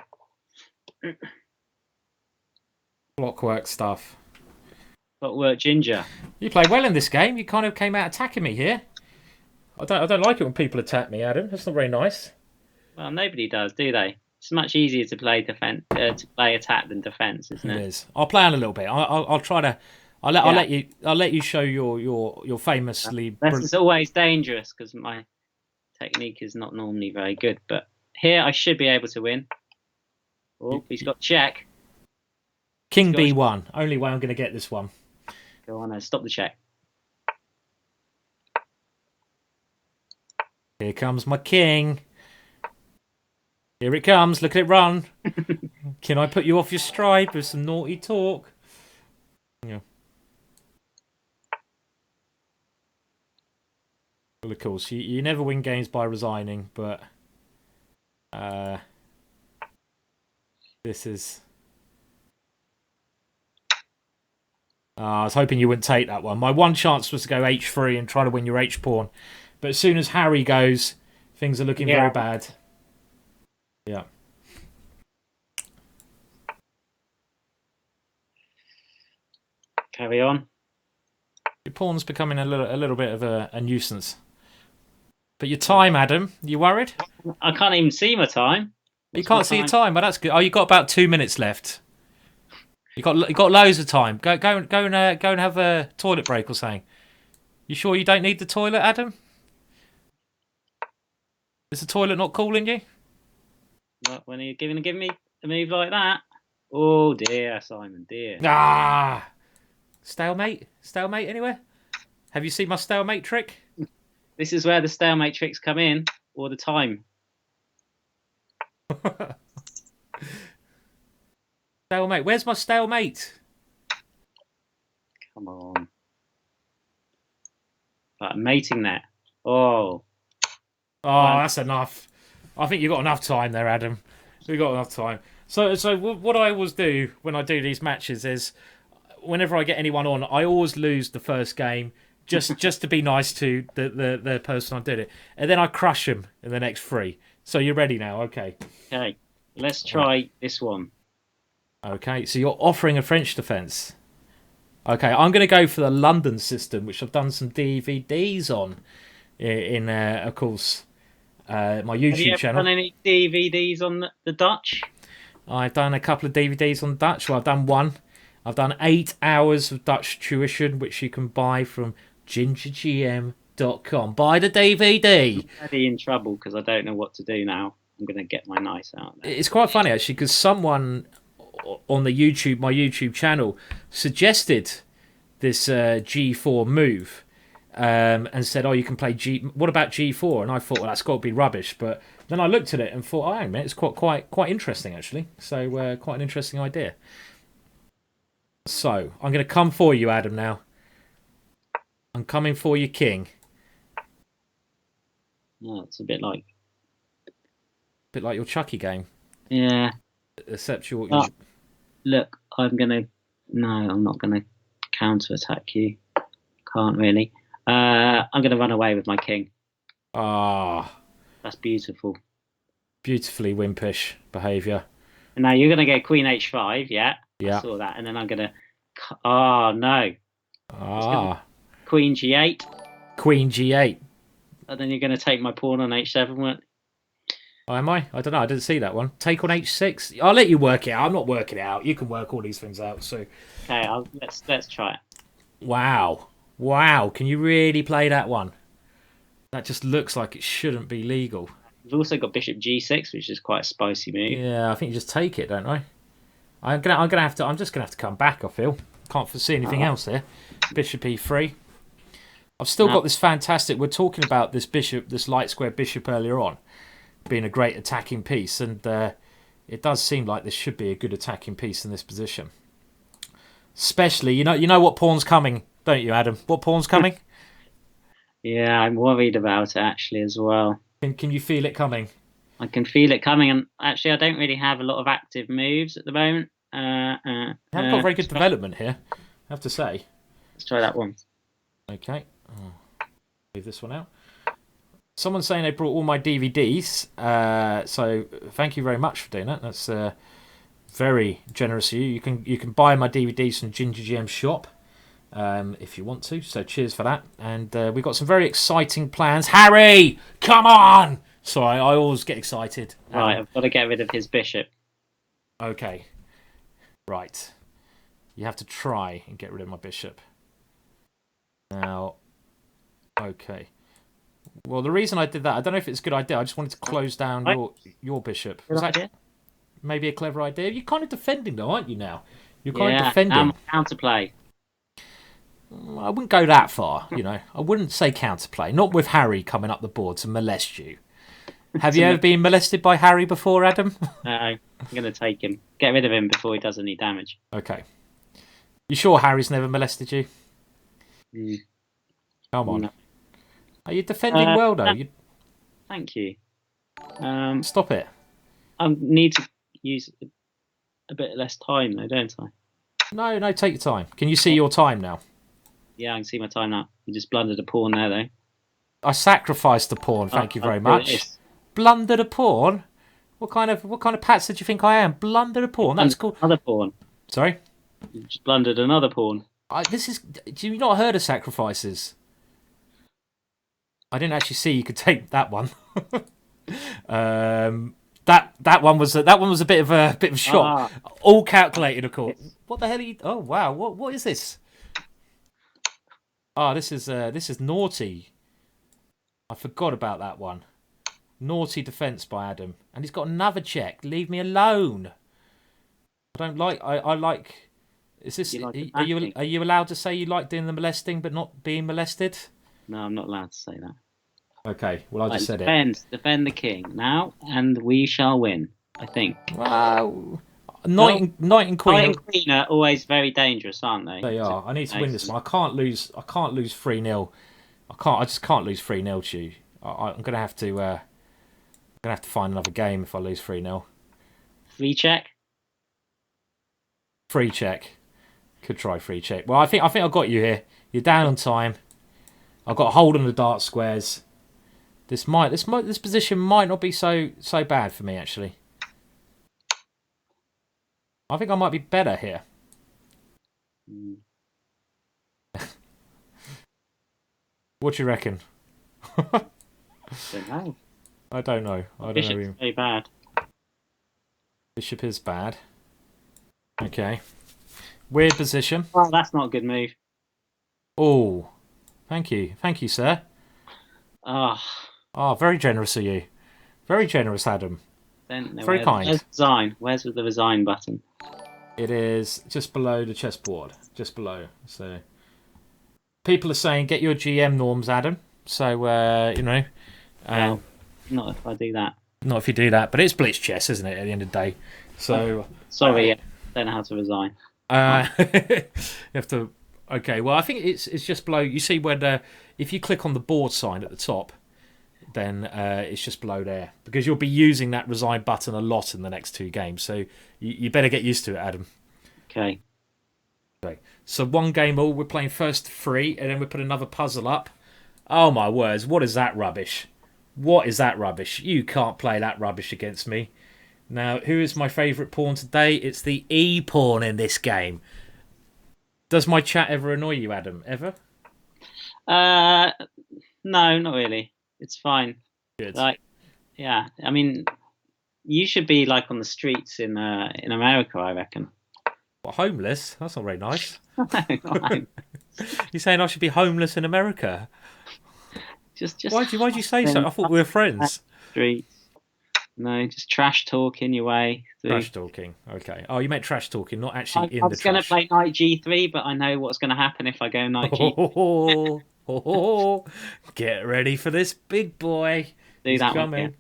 Blockwork stuff. Blockwork Ginger. You played well in this game. You kind of came out attacking me here. I don't like it when people attack me, Adam. That's not very nice. Well, nobody does, do they? It's much easier to play attack than defense, isn't it? It is. I'll play on a little bit. I'll try to. I'll let you show your famously. This is always dangerous because my technique is not normally very good. But here I should be able to win. Oh, he's got check. King B1. Only way I'm going to get this one. Go on, stop the check. Here comes my king. Here it comes. Look at it run. Can I put you off your stride with some naughty talk? Yeah. Well, of course, you never win games by resigning, but this is... I was hoping you wouldn't take that one. My one chance was to go h3 and try to win your h-pawn. But as soon as Harry goes Things are looking Yeah. very bad. Yeah. Carry on. Your pawn's becoming a little bit of a nuisance. But your time, Adam, you worried? I can't even see my time. You What's my can't see your time, but that's good. Oh, you got about 2 minutes left. You got loads of time. Go and have a toilet break or something. You sure you don't need the toilet, Adam? Is the toilet not calling you? When are you going to give me a move like that? Oh dear, Simon, dear. Ah, stalemate anywhere? Have you seen my stalemate trick? This is where the stalemate tricks come in, all the time. Stalemate. Where's my stalemate? Come on. Like mating there. Oh. Oh, that's enough. I think you got enough time there, Adam. We got enough time. So what I always do when I do these matches is, whenever I get anyone on, I always lose the first game just to be nice to the person I did it, and then I crush them in the next 3. So you're ready now, okay? Okay, let's try this one. Okay, so you're offering a French defence. Okay, I'm going to go for the London system, which I've done some DVDs on in of course, my YouTube Have you ever channel. done any DVDs on the Dutch? I've done a couple of DVDs on Dutch. Well, I've done one. I've done 8 hours of Dutch tuition, which you can buy from GingerGM.com. Buy the DVD. I'm already in trouble because I don't know what to do now. I'm going to get my knife out there. It's quite funny, actually, because someone on my YouTube channel suggested this G4 move and said, oh, you can play what about G4? And I thought, well, that's got to be rubbish. But then I looked at it and thought, oh, hang on a minute, it's quite interesting, actually. So quite an interesting idea. So I'm going to come for you, Adam, now. I'm coming for you, king. Oh, it's a bit like your Chucky game. Yeah. Except your... Look, No, I'm not going to counter-attack you. Can't really. I'm going to run away with my king. Ah. That's beautiful. Beautifully wimpish behaviour. And now you're going to go queen h5, yeah? Yeah. I saw that. And then I'm going to... Oh, no. Ah. Queen g8. Queen g8. And then you're going to take my pawn on h7, won't you? Oh, am I? I don't know. I didn't see that one. Take on h6. I'll let you work it out. I'm not working it out. You can work all these things out. So. Okay, let's try it. Wow. Can you really play that one? That just looks like it shouldn't be legal. We've also got bishop g6, which is quite a spicy move. Yeah, I think you just take it, don't I? I'm just gonna have to come back. I feel can't foresee anything else here. Bishop e3. I've still got this fantastic. We're talking about this bishop, this light square bishop earlier on, being a great attacking piece, and it does seem like this should be a good attacking piece in this position. Especially, you know what pawn's coming, don't you, Adam? What pawn's coming? Yeah, I'm worried about it actually as well. Can you feel it coming? I can feel it coming, and actually, I don't really have a lot of active moves at the moment. You haven't got very good development here, I have to say. Let's try that one. Okay, leave this one out. Someone's saying they brought all my DVDs, so thank you very much for doing that. That's very generous of you. You can buy my DVDs from GingerGM shop if you want to. So cheers for that. And we've got some very exciting plans. Harry, come on! Sorry, I always get excited. Right, I've got to get rid of his bishop. Okay, right. You have to try and get rid of my bishop. Now, okay. Well, the reason I did that, I don't know if it's a good idea. I just wanted to close down your bishop. Was that maybe a clever idea? You're kind of defending, though, aren't you? Now you're kind of defending. Counterplay. I wouldn't go that far, you know. I wouldn't say counterplay. Not with Harry coming up the board to molest you. Have you ever been molested by Harry before, Adam? No, I'm going to take him. Get rid of him before he does any damage. Okay. You sure Harry's never molested you? Come on. No. Are you defending well, though? Thank you. Stop it. I need to use a bit less time, though, don't I? No, take your time. Can you see your time now? Yeah, I can see my time now. You just blundered a pawn there, though. I sacrificed a pawn. Thank you very much. Blundered a pawn. What kind of patzer do you think I am? Blundered a pawn. That's cool. Another pawn. Sorry. You just blundered another pawn. Do you not heard of sacrifices? I didn't actually see you could take that one. That one was a bit of a shock. All calculated, of course. What the hell are you? Oh wow! What is this? Oh, this is naughty. I forgot about that one. Naughty defense by Adam, and he's got another check. Leave me alone. I don't like. I like. Is this? Are you allowed to say you like doing the molesting but not being molested? No, I'm not allowed to say that. Okay, well I just said it. Defend the king now, and we shall win. I think. Wow. Knight and queen. Knight and queen are always very dangerous, aren't they? They are. I need to win this one. I can't lose 3-0. I just can't lose 3-0 to you. I'm gonna have to find another game if I lose 3-0. Free check. Free check. Could try free check. Well, I think I got you here. You're down on time. I've got a hold on the dark squares. This position might not be so bad for me actually. I think I might be better here. What do you reckon? I don't know. Bishop's very bad. Bishop is bad. Okay. Weird position. Well, that's not a good move. Oh, thank you, sir. Very generous of you. Very generous, Adam. Very kind. Where's the resign button? It is just below the chessboard. Just below. So people are saying get your GM norms, Adam. So Well, not if I do that. Not if you do that, but it's Blitz chess, isn't it? At the end of the day. So sorry, don't know how to resign. You have to. Okay, well, I think it's just below. You see where if you click on the board sign at the top, then it's just below there because you'll be using that resign button a lot in the next two games. So you better get used to it, Adam. Okay. So one game all. We're playing first 3, and then we put another puzzle up. Oh my words! What is that rubbish? What is that rubbish? You can't play that rubbish against me. Now, who is my favourite pawn today? It's the E pawn in this game. Does my chat ever annoy you, Adam? Ever? No, not really. It's fine. Good. Yeah. I mean, you should be like on the streets in America, I reckon. What, homeless? That's not very nice. You're saying I should be homeless in America? Just. Why'd you say so? I thought we were friends. Streets. No, just trash talking your way through. Trash talking. Okay. Oh, you meant trash talking, not actually in the trash. I was going to play knight g3, but I know what's going to happen if I go knight g3. Get ready for this big boy. He's coming.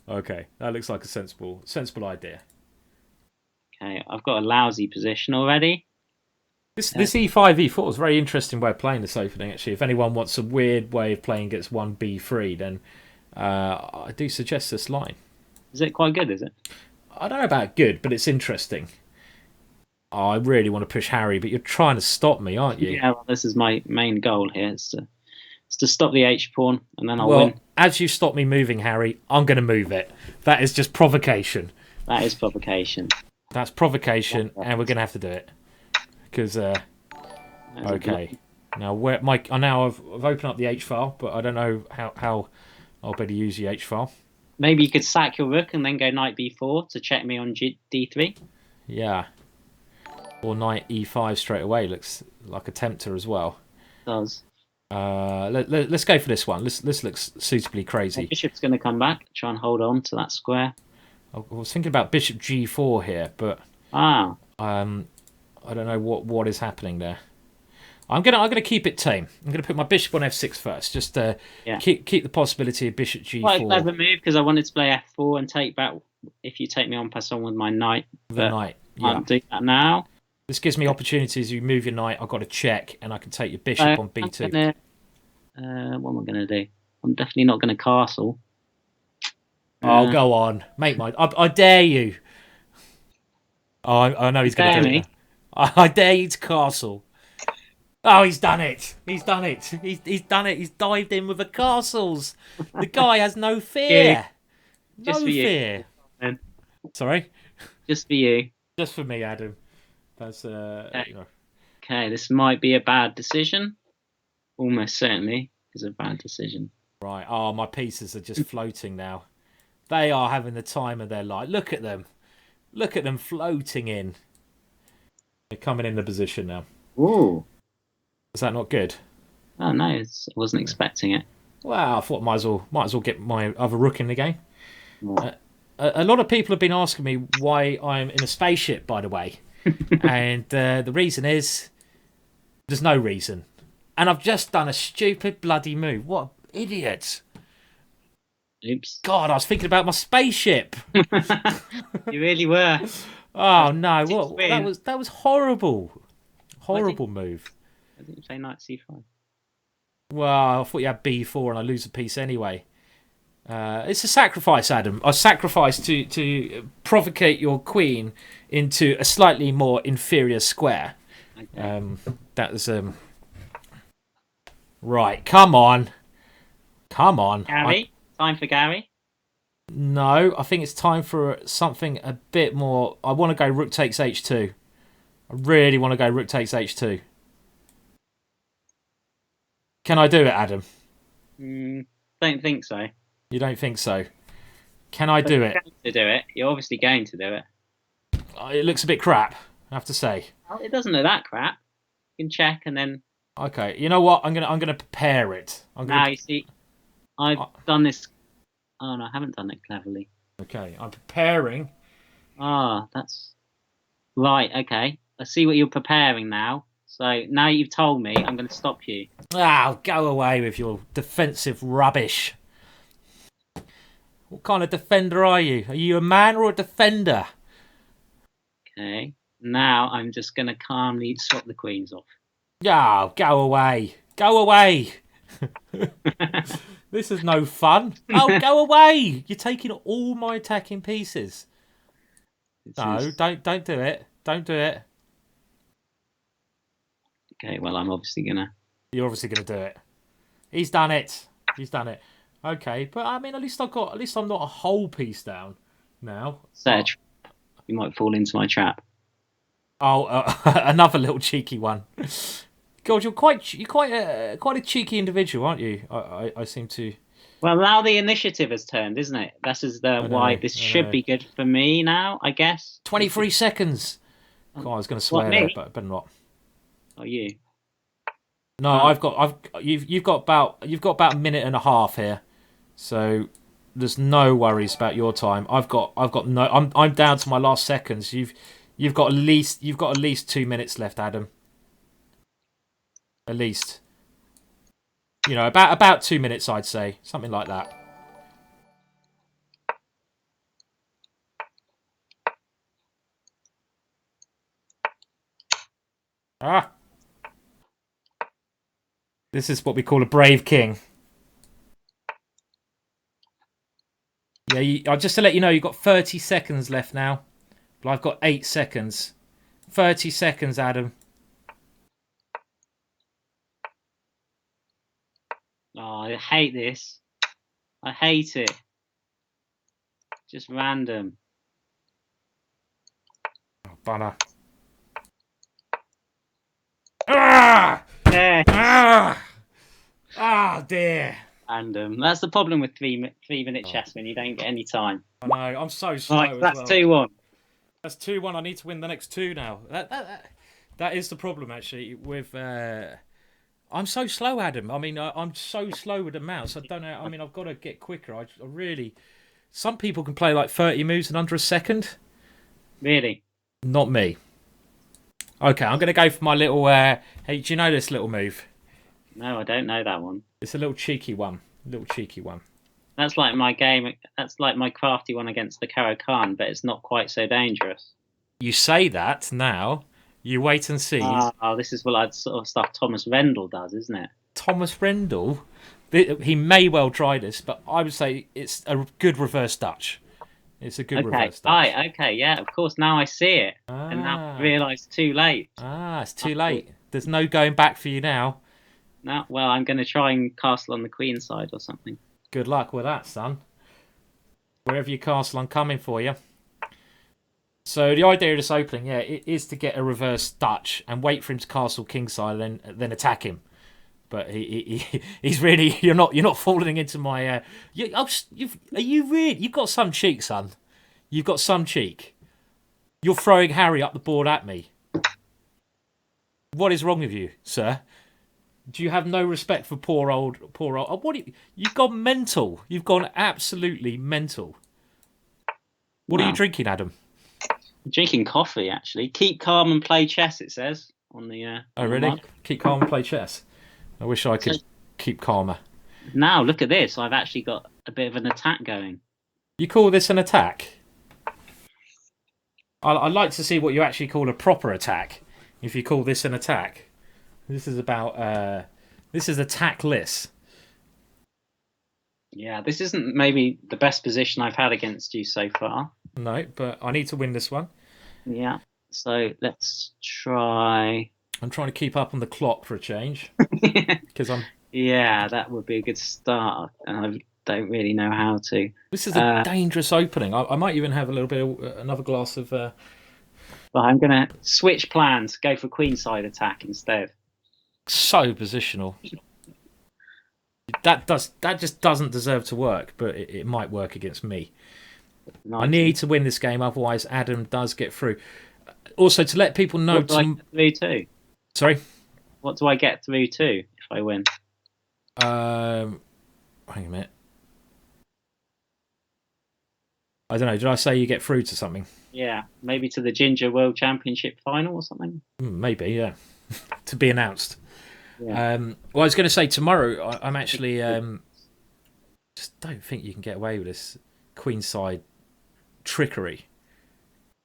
Okay, that looks like a sensible idea. Okay, I've got a lousy position already. This e5, e4 is a very interesting way of playing this opening, actually. If anyone wants a weird way of playing against 1b3, then I do suggest this line. Is it quite good, is it? I don't know about good, but it's interesting. I really want to push Harry, but you're trying to stop me, aren't you? Yeah, well, this is my main goal here. It's to stop the H-pawn, and then I'll win. As you stop me moving, Harry, I'm going to move it. That is just provocation. That is provocation. That's provocation, and we're going to have to do it. Because, okay. Now, I've opened up the H-file, but I don't know how I'll better use the H-file. Maybe you could sack your rook and then go knight b4 to check me on d3. Yeah. Or knight e5 straight away. Looks like a tempter as well. It does. Let's go for this one. This looks suitably crazy. Bishop's going to come back, try and hold on to that square. I was thinking about bishop g4 here, but I don't know what is happening there. I'm gonna keep it tame. I'm gonna put my bishop on f6 first, just to keep the possibility of bishop g4. Quite a clever move because I wanted to play f4 and take back if you take me on passant with my knight. The knight. I can't do that now. This gives me opportunities. You move your knight, I've got a check, and I can take your bishop on b2. What am I gonna do? I'm definitely not gonna castle. Oh, go on, make my. I dare you. Oh, I know he's gonna do it. I dare you to castle. Oh, he's done it. He's done it. He's done it. He's dived in with the castles. The guy has no fear. Just No for you. fear. Man. Sorry? Just for you. Just for me, Adam. That's, Okay. Okay, this might be a bad decision. Almost certainly is a bad decision. Right. Oh, my pieces are just floating now. They are having the time of their life. Look at them. Look at them floating in. They're coming in the position now. Ooh. Is that not good? Oh no, I wasn't expecting it. Well, I thought might as well get my other rook in the game. Oh. A lot of people have been asking me why I'm in a spaceship, by the way. And the reason is there's no reason. And I've just done a stupid bloody move. What an idiot. Oops. God, I was thinking about my spaceship. You really were. Oh no, what that was horrible. Horrible move. I didn't play knight c5. Well, I thought you had b4 and I lose a piece anyway. It's a sacrifice, Adam. I sacrificed to provocate your queen into a slightly more inferior square. Okay. That was right. Come on. Gary, time for Gary. No, I think it's time for something a bit more. I want to go rook takes h2. I really want to go rook takes h2. Can I do it, Adam? Don't think so. You don't think so? Can I do it? To do it, you're obviously going to do it. It looks a bit crap, I have to say. Well, it doesn't look that crap. You can check and then. Okay, you know what? I'm gonna prepare it. Now you see, I've done this. Oh no, I haven't done it cleverly. Okay, I'm preparing. That's right. Okay, I see what you're preparing now. So now you've told me, I'm going to stop you. Go away with your defensive rubbish. What kind of defender are you? Are you a man or a defender? Okay, now I'm just going to calmly swap the queens off. Go away. Go away. This is no fun. Oh, go away. You're taking all my attacking pieces. No, don't do it. Don't do it. Okay, well, I'm obviously gonna. You're obviously gonna do it. He's done it. He's done it. Okay, but I mean, at least I'm not a whole piece down now. Serge, you might fall into my trap. Oh, another little cheeky one. God, you're quite a cheeky individual, aren't you? I seem to. Well, now the initiative has turned, isn't it? This is why this should be good for me now, I guess. 23 seconds. God, I was going to swear there, but better not. Oh, you? No, you've got about a minute and a half here, so there's no worries about your time. I'm down to my last seconds. You've got at least 2 minutes left, Adam. At least, about 2 minutes, I'd say, something like that. This is what we call a brave king. Yeah, just to let you know, you've got 30 seconds left now. But I've got 8 seconds. 30 seconds, Adam. Oh, I hate this. I hate it. Just random. Oh, bunner. Ah! Yeah. Dear. Random. That's the problem with 3-minute chess when you don't get any time. I know. I'm so slow. Right, that's 2-1. That's 2-1. I need to win the next 2 now. That is the problem actually with. I'm so slow, Adam. I mean, I'm so slow with the mouse. I don't know. I mean, I've got to get quicker. I really. Some people can play like 30 moves in under a second. Really? Not me. Okay, I'm going to go for my little. Hey, do you know this little move? No, I don't know that one. It's a little cheeky one. That's like my game. That's like my crafty one against the Karo Khan, but it's not quite so dangerous. You say that now. You wait and see. Oh, this is what sort of stuff Thomas Rendell does, isn't it? Thomas Rendell? He may well try this, but I would say it's a good reverse Dutch. It's a good reverse Dutch. Right, okay, yeah, of course. Now I see it. And now I realise too late. It's too late. There's no going back for you now. No, well, I'm going to try and castle on the queen side or something. Good luck with that, son. Wherever you castle, I'm coming for you. So the idea of this opening, it is to get a reverse Dutch and wait for him to castle kingside, and then attack him. But he's really you're not falling into my. You've got some cheek, son. You've got some cheek. You're throwing Harry up the board at me. What is wrong with you, sir? Do you have no respect for poor old? You've gone mental. You've gone absolutely mental. What are you drinking, Adam? I'm drinking coffee, actually. Keep calm and play chess, it says on the. Oh, really? Mug. Keep calm and play chess. I wish I could keep calmer. Now, look at this. I've actually got a bit of an attack going. You call this an attack? I'd like to see what you actually call a proper attack. If you call this an attack. This is about... this is attackless. Yeah, this isn't maybe the best position I've had against you so far. No, but I need to win this one. Yeah, so let's try... I'm trying to keep up on the clock for a change. Because I'm... Yeah, that would be a good start. And I don't really know how to. This is a dangerous opening. I might even have a little bit of another glass of... Well, I'm going to switch plans, go for queenside attack instead. So positional. That just doesn't deserve to work, but it might work against me. 19. I need to win this game, otherwise Adam does get through. Also, to let people know... What do I get through to? Sorry? What do I get through to if I win? Hang a minute. I don't know. Did I say you get through to something? Yeah, maybe to the Ginger World Championship final or something? Maybe, yeah. To be announced. Yeah. Well, I was going to say tomorrow, I'm actually... just don't think you can get away with this queenside trickery.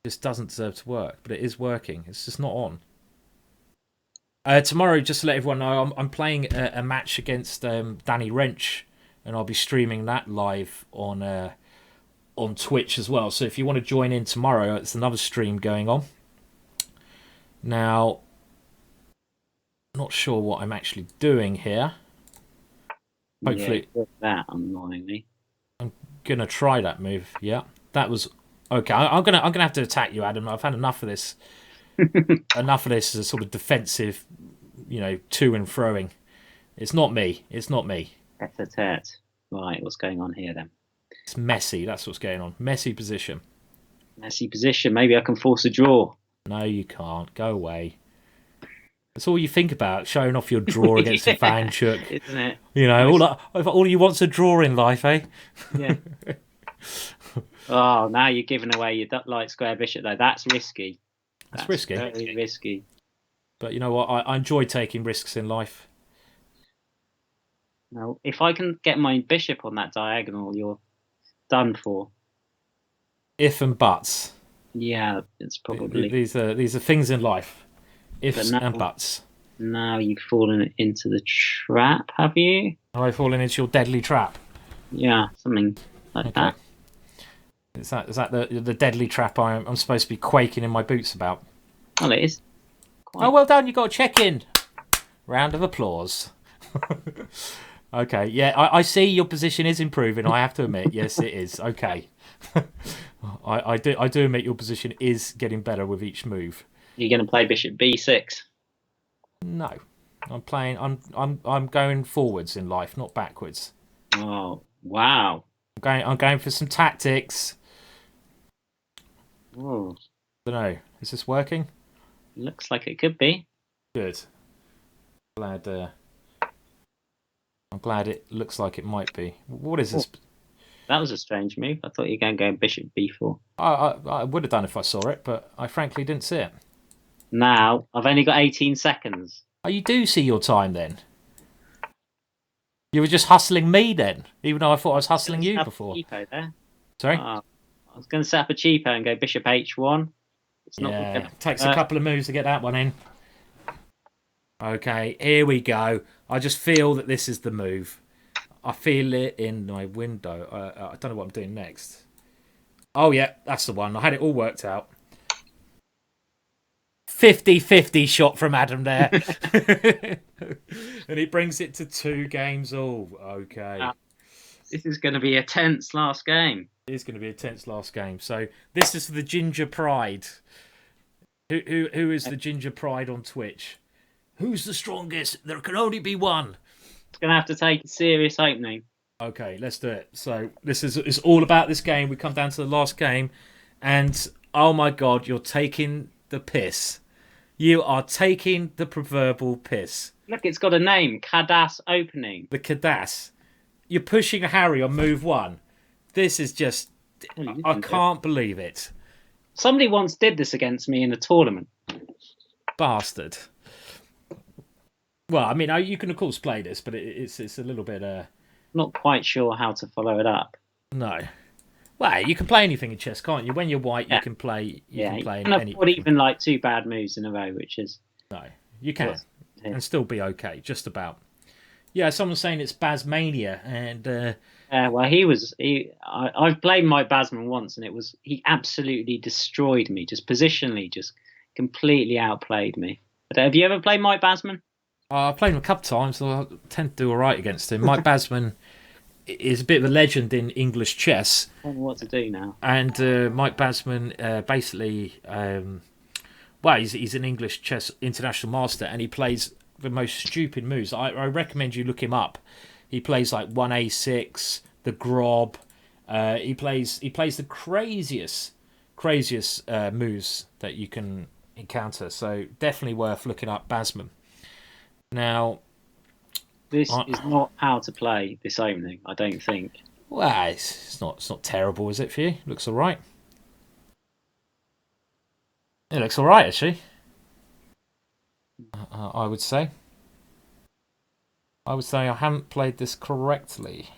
This doesn't deserve to work, but it is working. It's just not on. Tomorrow, just to let everyone know, I'm playing a match against Danny Wrench, and I'll be streaming that live on Twitch as well. So if you want to join in tomorrow, it's another stream going on. Now, not sure what I'm actually doing here. Hopefully, that annoyingly. I'm gonna try that move. Yeah, that was okay. I'm gonna have to attack you, Adam. I've had enough of this. Enough of this as a sort of defensive, to and froing. It's not me. It's not me. Tete. Right, what's going on here then? It's messy. That's what's going on. Messy position. Messy position. Maybe I can force a draw. No, you can't. Go away. That's all you think about, showing off your draw against Ivanchuk. Isn't it? All you want's a draw in life, eh? Yeah. Oh, now you're giving away your light square bishop, though. That's risky. That's risky. Very risky. But you know what? I enjoy taking risks in life. Now, if I can get my bishop on that diagonal, you're done for. If and buts. Yeah, it's probably... These are things in life. Ifs and buts. Now you've fallen into the trap, have you? Have I fallen into your deadly trap? Yeah, something like that. Is that the deadly trap I'm supposed to be quaking in my boots about? Well, it is. Oh, well done. You got a check-in. Round of applause. Okay, yeah, I see your position is improving. I have to admit, yes, it is. Okay, I do admit your position is getting better with each move. You're going to play bishop b6. No, I'm going forwards in life, not backwards. Oh wow! I'm going for some tactics. Oh, I don't know. Is this working? Looks like it could be. Good. I'm glad it looks like it might be. What is this? That was a strange move. I thought you were going to go bishop b4. I would have done if I saw it, but I frankly didn't see it. Now, I've only got 18 seconds. Oh, you do see your time then? You were just hustling me then, even though I thought I was hustling you before. Cheapo there. Sorry? I was going to set up a cheapo and go bishop h1. It's not it takes a couple of moves to get that one in. Okay, here we go. I just feel that this is the move. I feel it in my window. I don't know what I'm doing next. Oh, yeah, that's the one. I had it all worked out. 50-50 shot from Adam there. And he brings it to 2 games all. Okay. This is going to be a tense last game. It is going to be a tense last game. So this is the Ginger Pride. Who is the Ginger Pride on Twitch? Who's the strongest? There can only be one. It's going to have to take a serious opening. Okay, let's do it. So it's all about this game. We come down to the last game, and oh my God, you're taking the piss. You are taking the proverbial piss. Look, it's got a name. Cadas opening. The Cadas. You're pushing Harry on move 1. This is just... I can't believe it. Somebody once did this against me in a tournament. Bastard. Well, I mean, you can of course play this, but it's a little bit... Not quite sure how to follow it up. No. Well, you can play anything in chess, can't you? When you're white, you can play. You can play anything. Even like 2 bad moves in a row, which is... No, you can, and still be okay, just about. Yeah, someone's saying it's Basmania, and... well, I've played Mike Basman once, and he absolutely destroyed me, just positionally, just completely outplayed me. But have you ever played Mike Basman? I've played him a couple of times, so I tend to do all right against him. Mike Basman is a bit of a legend in English chess. I don't know what to do now. And Mike Basman, basically, he's an English chess international master, and he plays the most stupid moves. I recommend you look him up. He plays like 1a6, the Grob. He plays the craziest moves that you can encounter. So definitely worth looking up Basman. Now, this is not how to play this opening, I don't think. Well, it's not terrible, is it for you? Looks all right. It looks all right, actually. I would say. I haven't played this correctly.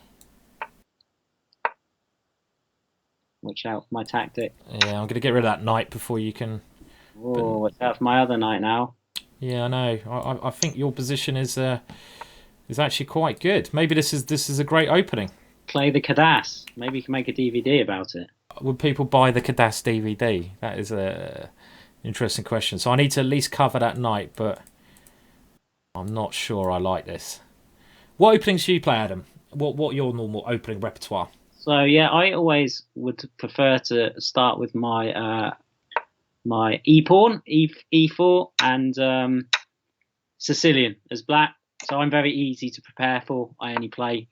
Watch out for my tactic. Yeah, I'm going to get rid of that knight before you can... Oh, watch out for my other knight now. Yeah, I know. I think your position is actually quite good. Maybe this is a great opening. Play the Cadas. Maybe you can make a DVD about it. Would people buy the Cadas DVD? That is a interesting question. So I need to at least cover that knight, but I'm not sure I like this. What openings do you play, Adam? What your normal opening repertoire? So yeah, I always would prefer to start with my my e-pawn, e4, and Sicilian as black. So I'm very easy to prepare for. I only play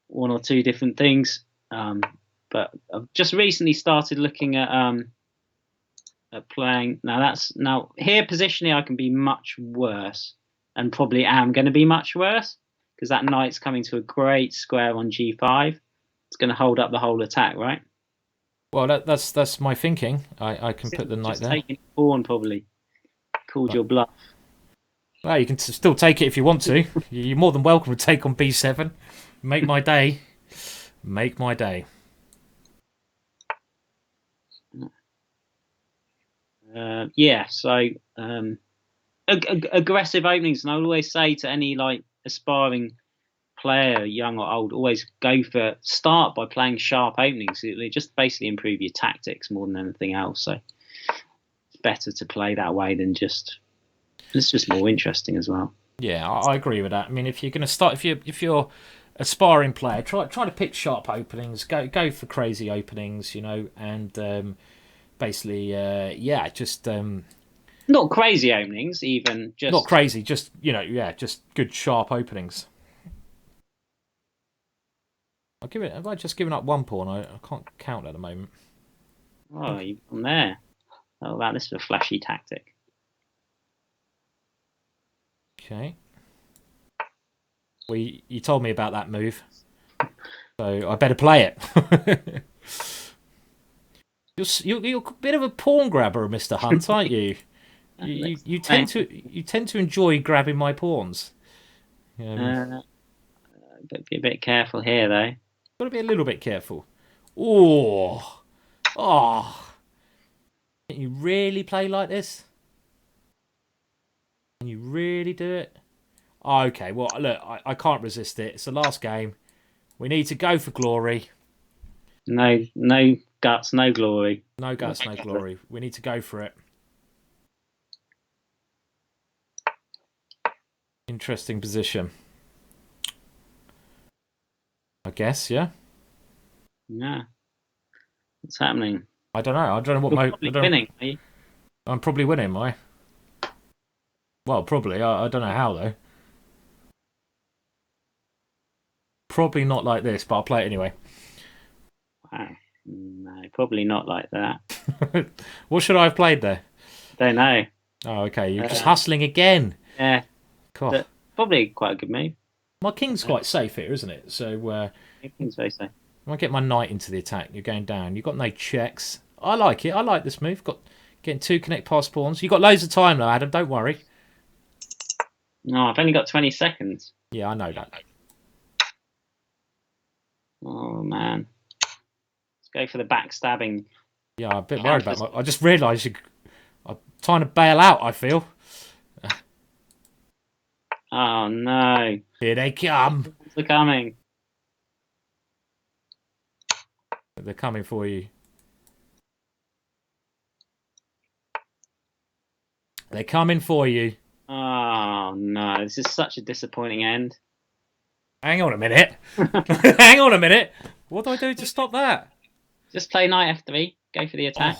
1 or 2 different things. But I've just recently started looking at playing. Now here positionally I can be much worse, and probably am going to be much worse, because that knight's coming to a great square on g5. It's going to hold up the whole attack, right? Well, that's my thinking. I can put the knight there. Taking pawn probably called your bluff. Well, you can still take it if you want to. You're more than welcome to take on b7. Make my day. Make my day. Yeah, so aggressive openings, and I always say to any like aspiring player, young or old, always start by playing sharp openings. They just basically improve your tactics more than anything else. So it's better to play that way than it's just more interesting as well. Yeah, I agree with that. I mean, if you're going to start, if you're aspiring player, try to pick sharp openings, go for crazy openings, and basically, just not crazy openings, even just not crazy, just just good sharp openings. Have I just given up 1 pawn? I can't count at the moment. Oh, you've gone there. Oh, wow, this is a flashy tactic. Okay. Well, you told me about that move, so I better play it. You're a bit of a pawn grabber, Mr. Hunt, aren't you? You tend to enjoy grabbing my pawns. Be a bit careful here, though. Got to be a little bit careful. Oh. Can you really play like this? Can you really do it? Oh, okay, well, look, I can't resist it. It's the last game. We need to go for glory. No guts, no glory. No guts, no glory. We need to go for it. Interesting position. I guess, yeah. Yeah. What's happening? I don't know. I don't know what You're mode. probably winning, are you? I'm probably winning, am I? Well, probably. I don't know how though. Probably not like this, but I'll play it anyway. Wow. No, probably not like that. What should I have played there? Don't know. Oh, okay. You're just hustling again. Yeah, God. probably quite a good move. My king's quite safe here, isn't it? So I think so. when I get my knight into the attack, you're going down. You've got no checks. I like it. I like this move. Got getting 2 connect past pawns. You've got loads of time though, Adam. Don't worry. No, I've only got 20 seconds. Yeah, I know that. Oh man, let's go for the backstabbing. Yeah, I'm a bit worried about I just realised I'm trying to bail out, I feel. Oh no. Here they come. They're coming. They're coming for you. They're coming for you. Oh no, this is such a disappointing end. Hang on a minute. Hang on a minute. What do I do to stop that? Just play knight f3, go for the attack.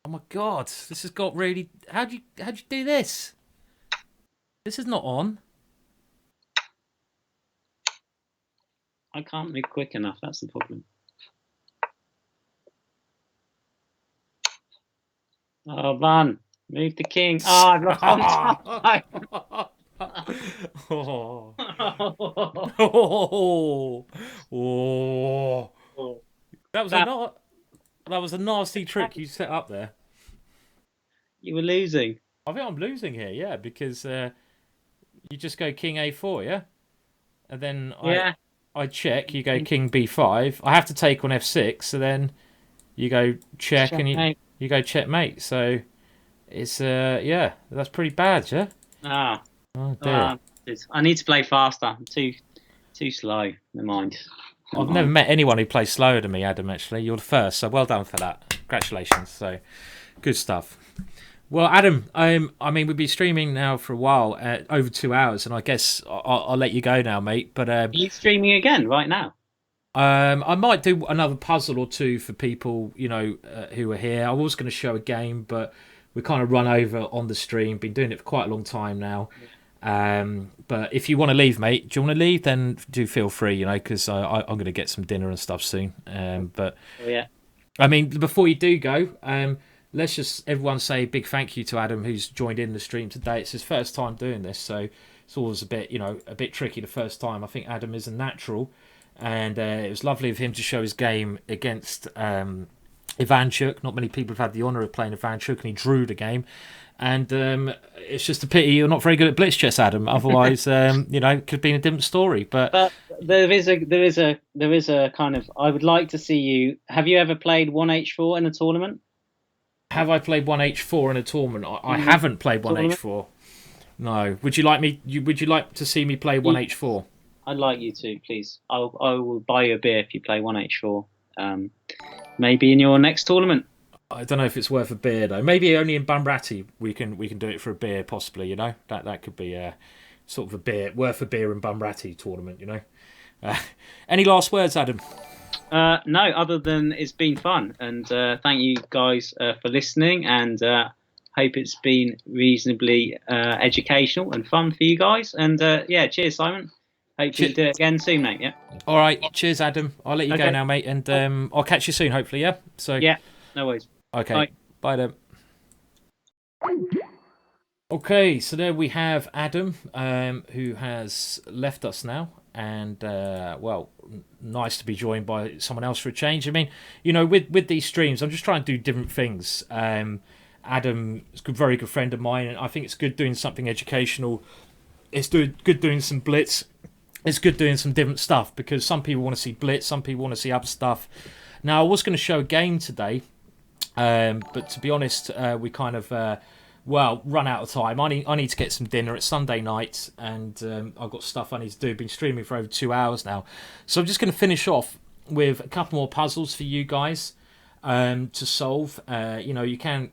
Oh my god, this has got really... How'd you do this? This is not on. I can't move quick enough, that's the problem. Oh, run. Move the king. Oh, I've lost on time. Oh. Oh. Oh. That was a nasty trick you set up there. You were losing. I think I'm losing here, yeah, because you just go king a4, yeah? And then I check, you go king b5. I have to take on f6, so then you go check and you go checkmate. So it's yeah, that's pretty bad, yeah? Oh dear. I need to play faster. I'm too slow. Never mind. I've never met anyone who plays slower than me, Adam, actually. You're the first, so well done for that. Congratulations. So good stuff. Well, Adam, I mean, we've been streaming now for a while, over 2 hours, and I guess I'll let you go now, mate. But are you streaming again right now? I might do another puzzle or two for people, you know, who are here. I was going to show a game, but we kind of run over on the stream. Been doing it for quite a long time now. But if you want to leave, mate, do you want to leave? Then do feel free, you know, because I'm going to get some dinner and stuff soon. But yeah, I mean, before you do go, let's just everyone say a big thank you to Adam, who's joined in the stream today. It's his first time doing this, so it's always a bit, you know, a bit tricky the first time. I think Adam is a natural, and it was lovely of him to show his game against Ivanchuk. Not many people have had the honour of playing Ivanchuk, and he drew the game. And it's just a pity you're not very good at blitz chess, Adam. Otherwise, you know, it could have been a different story. But there is a kind of. I would like to see you. Have you ever played 1h4 in a tournament? Have I played 1h4 in a tournament? I haven't played 1h4. No. Would you like me? Would you like to see me play 1h4? I'd like you to, please. I will buy you a beer if you play 1h4. Maybe in your next tournament. I don't know if it's worth a beer though. Maybe only in Bumbrati we can do it for a beer, possibly. You know, that could be sort of a beer worth a beer in Bumbrati tournament. You know. Any last words, Adam? No, other than it's been fun, and thank you guys for listening, and hope it's been reasonably educational and fun for you guys. And yeah, cheers, Simon. Hope you do it again soon, mate. Yeah. All right. Cheers, Adam. I'll let you go now, mate, and I'll catch you soon, hopefully. Yeah. So. Yeah. No worries. Okay. Bye then. Okay, so there we have Adam, who has left us now, and well, nice to be joined by someone else for a change. I mean, you know, with these streams, I'm just trying to do different things. Adam is a very good friend of mine, and I think it's good doing something educational. It's good doing some blitz. It's good doing some different stuff, because some people want to see blitz, some people want to see other stuff. Now, I was going to show a game today. But to be honest, we kind of run out of time. I need to get some dinner. It's Sunday night, and I've got stuff I need to do. Been streaming for over 2 hours now, so I'm just going to finish off with a couple more puzzles for you guys to solve. You know, you can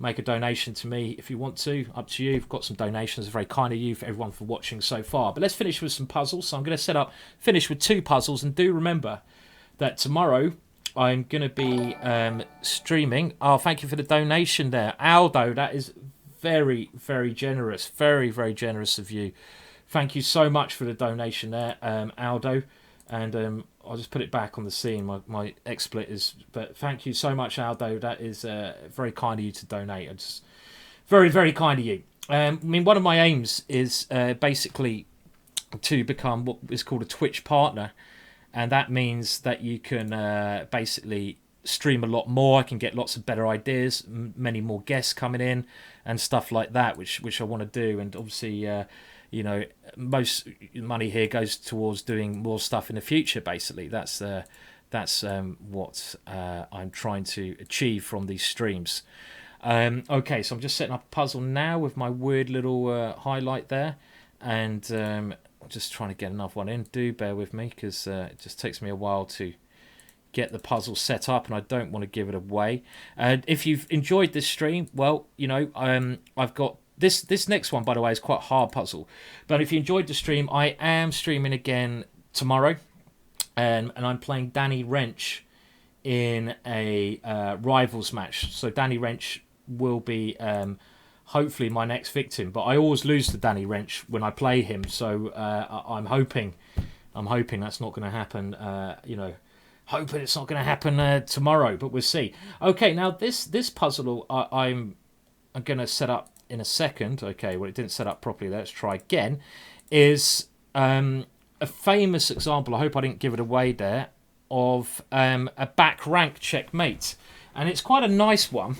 make a donation to me if you want to. Up to you. I've got some donations. Very kind of you, for everyone, for watching so far. But let's finish with some puzzles. So I'm going to finish with 2 puzzles. And do remember that tomorrow I'm going to be streaming. Oh, thank you for the donation there, Aldo. That is very, very generous. Very, very generous of you. Thank you so much for the donation there, Aldo. And I'll just put it back on the scene. My XSplit is... But thank you so much, Aldo. That is very kind of you to donate. It's very, very kind of you. I mean, one of my aims is basically to become what is called a Twitch partner. And that means that you can basically stream a lot more. I can get lots of better ideas, many more guests coming in and stuff like that, which I want to do. And obviously... you know, most money here goes towards doing more stuff in the future. Basically, that's what I'm trying to achieve from these streams. Okay, so I'm just setting up a puzzle now with my weird little highlight there, and I'm just trying to get another one in. Do bear with me, because it just takes me a while to get the puzzle set up, and I don't want to give it away. If you've enjoyed this stream, well, you know, I've got. This next one, by the way, is quite a hard puzzle. But if you enjoyed the stream, I am streaming again tomorrow. And I'm playing Danny Wrench in a Rivals match. So Danny Wrench will be hopefully my next victim. But I always lose to Danny Wrench when I play him. So I'm hoping that's not going to happen, you know. Hoping it's not going to happen tomorrow, but we'll see. Okay, now this puzzle I'm going to set up in a second. Okay, well, it didn't set up properly. Let's try again. Is a famous example, I hope I didn't give it away there, of a back rank checkmate. And it's quite a nice one.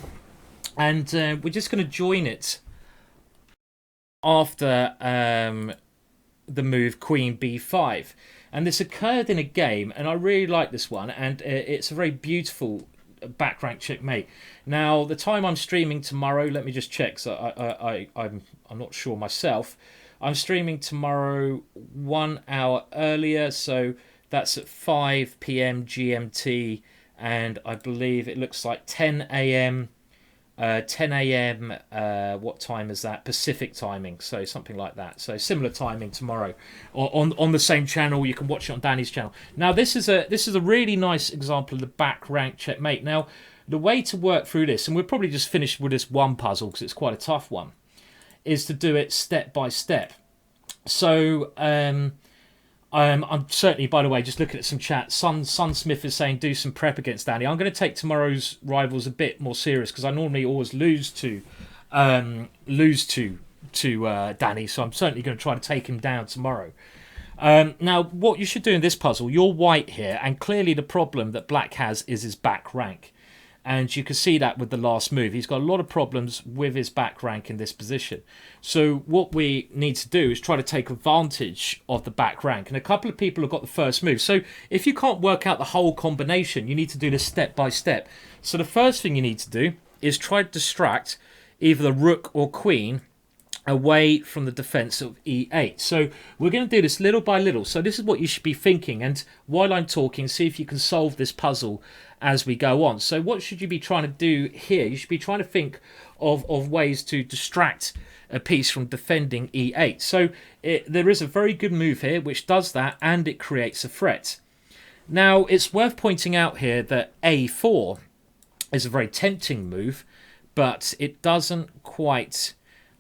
And we're just going to join it after the move Queen B5. And this occurred in a game, and I really like this one. And it's a very beautiful back rank checkmate. Now, the time I'm streaming tomorrow, let me just check. So I'm not sure myself. I'm streaming tomorrow 1 hour earlier, so that's at 5 p.m. GMT, and I believe it looks like 10 a.m. 10 a.m. What time is that? Pacific timing, so something like that. So similar timing tomorrow, or on the same channel. You can watch it on Danny's channel. Now this is a really nice example of the back rank checkmate. Now the way to work through this, and we'll probably just finish with this one puzzle because it's quite a tough one, is to do it step by step. So I'm certainly, by the way, just looking at some chat. Sun Smith is saying do some prep against Danny. I'm going to take tomorrow's rivals a bit more serious because I normally always lose to Danny. So I'm certainly going to try to take him down tomorrow. Now, what you should do in this puzzle, you're white here, and clearly the problem that black has is his back rank. And you can see that with the last move. He's got a lot of problems with his back rank in this position. So what we need to do is try to take advantage of the back rank. And a couple of people have got the first move. So if you can't work out the whole combination, you need to do this step by step. So the first thing you need to do is try to distract either the rook or queen away from the defense of e8. So we're going to do this little by little. So this is what you should be thinking. And while I'm talking, see if you can solve this puzzle as we go on. So what should you be trying to do here? You should be trying to think of ways to distract a piece from defending e8. So there is a very good move here which does that, and it creates a threat. Now it's worth pointing out here that a4 is a very tempting move, but it doesn't quite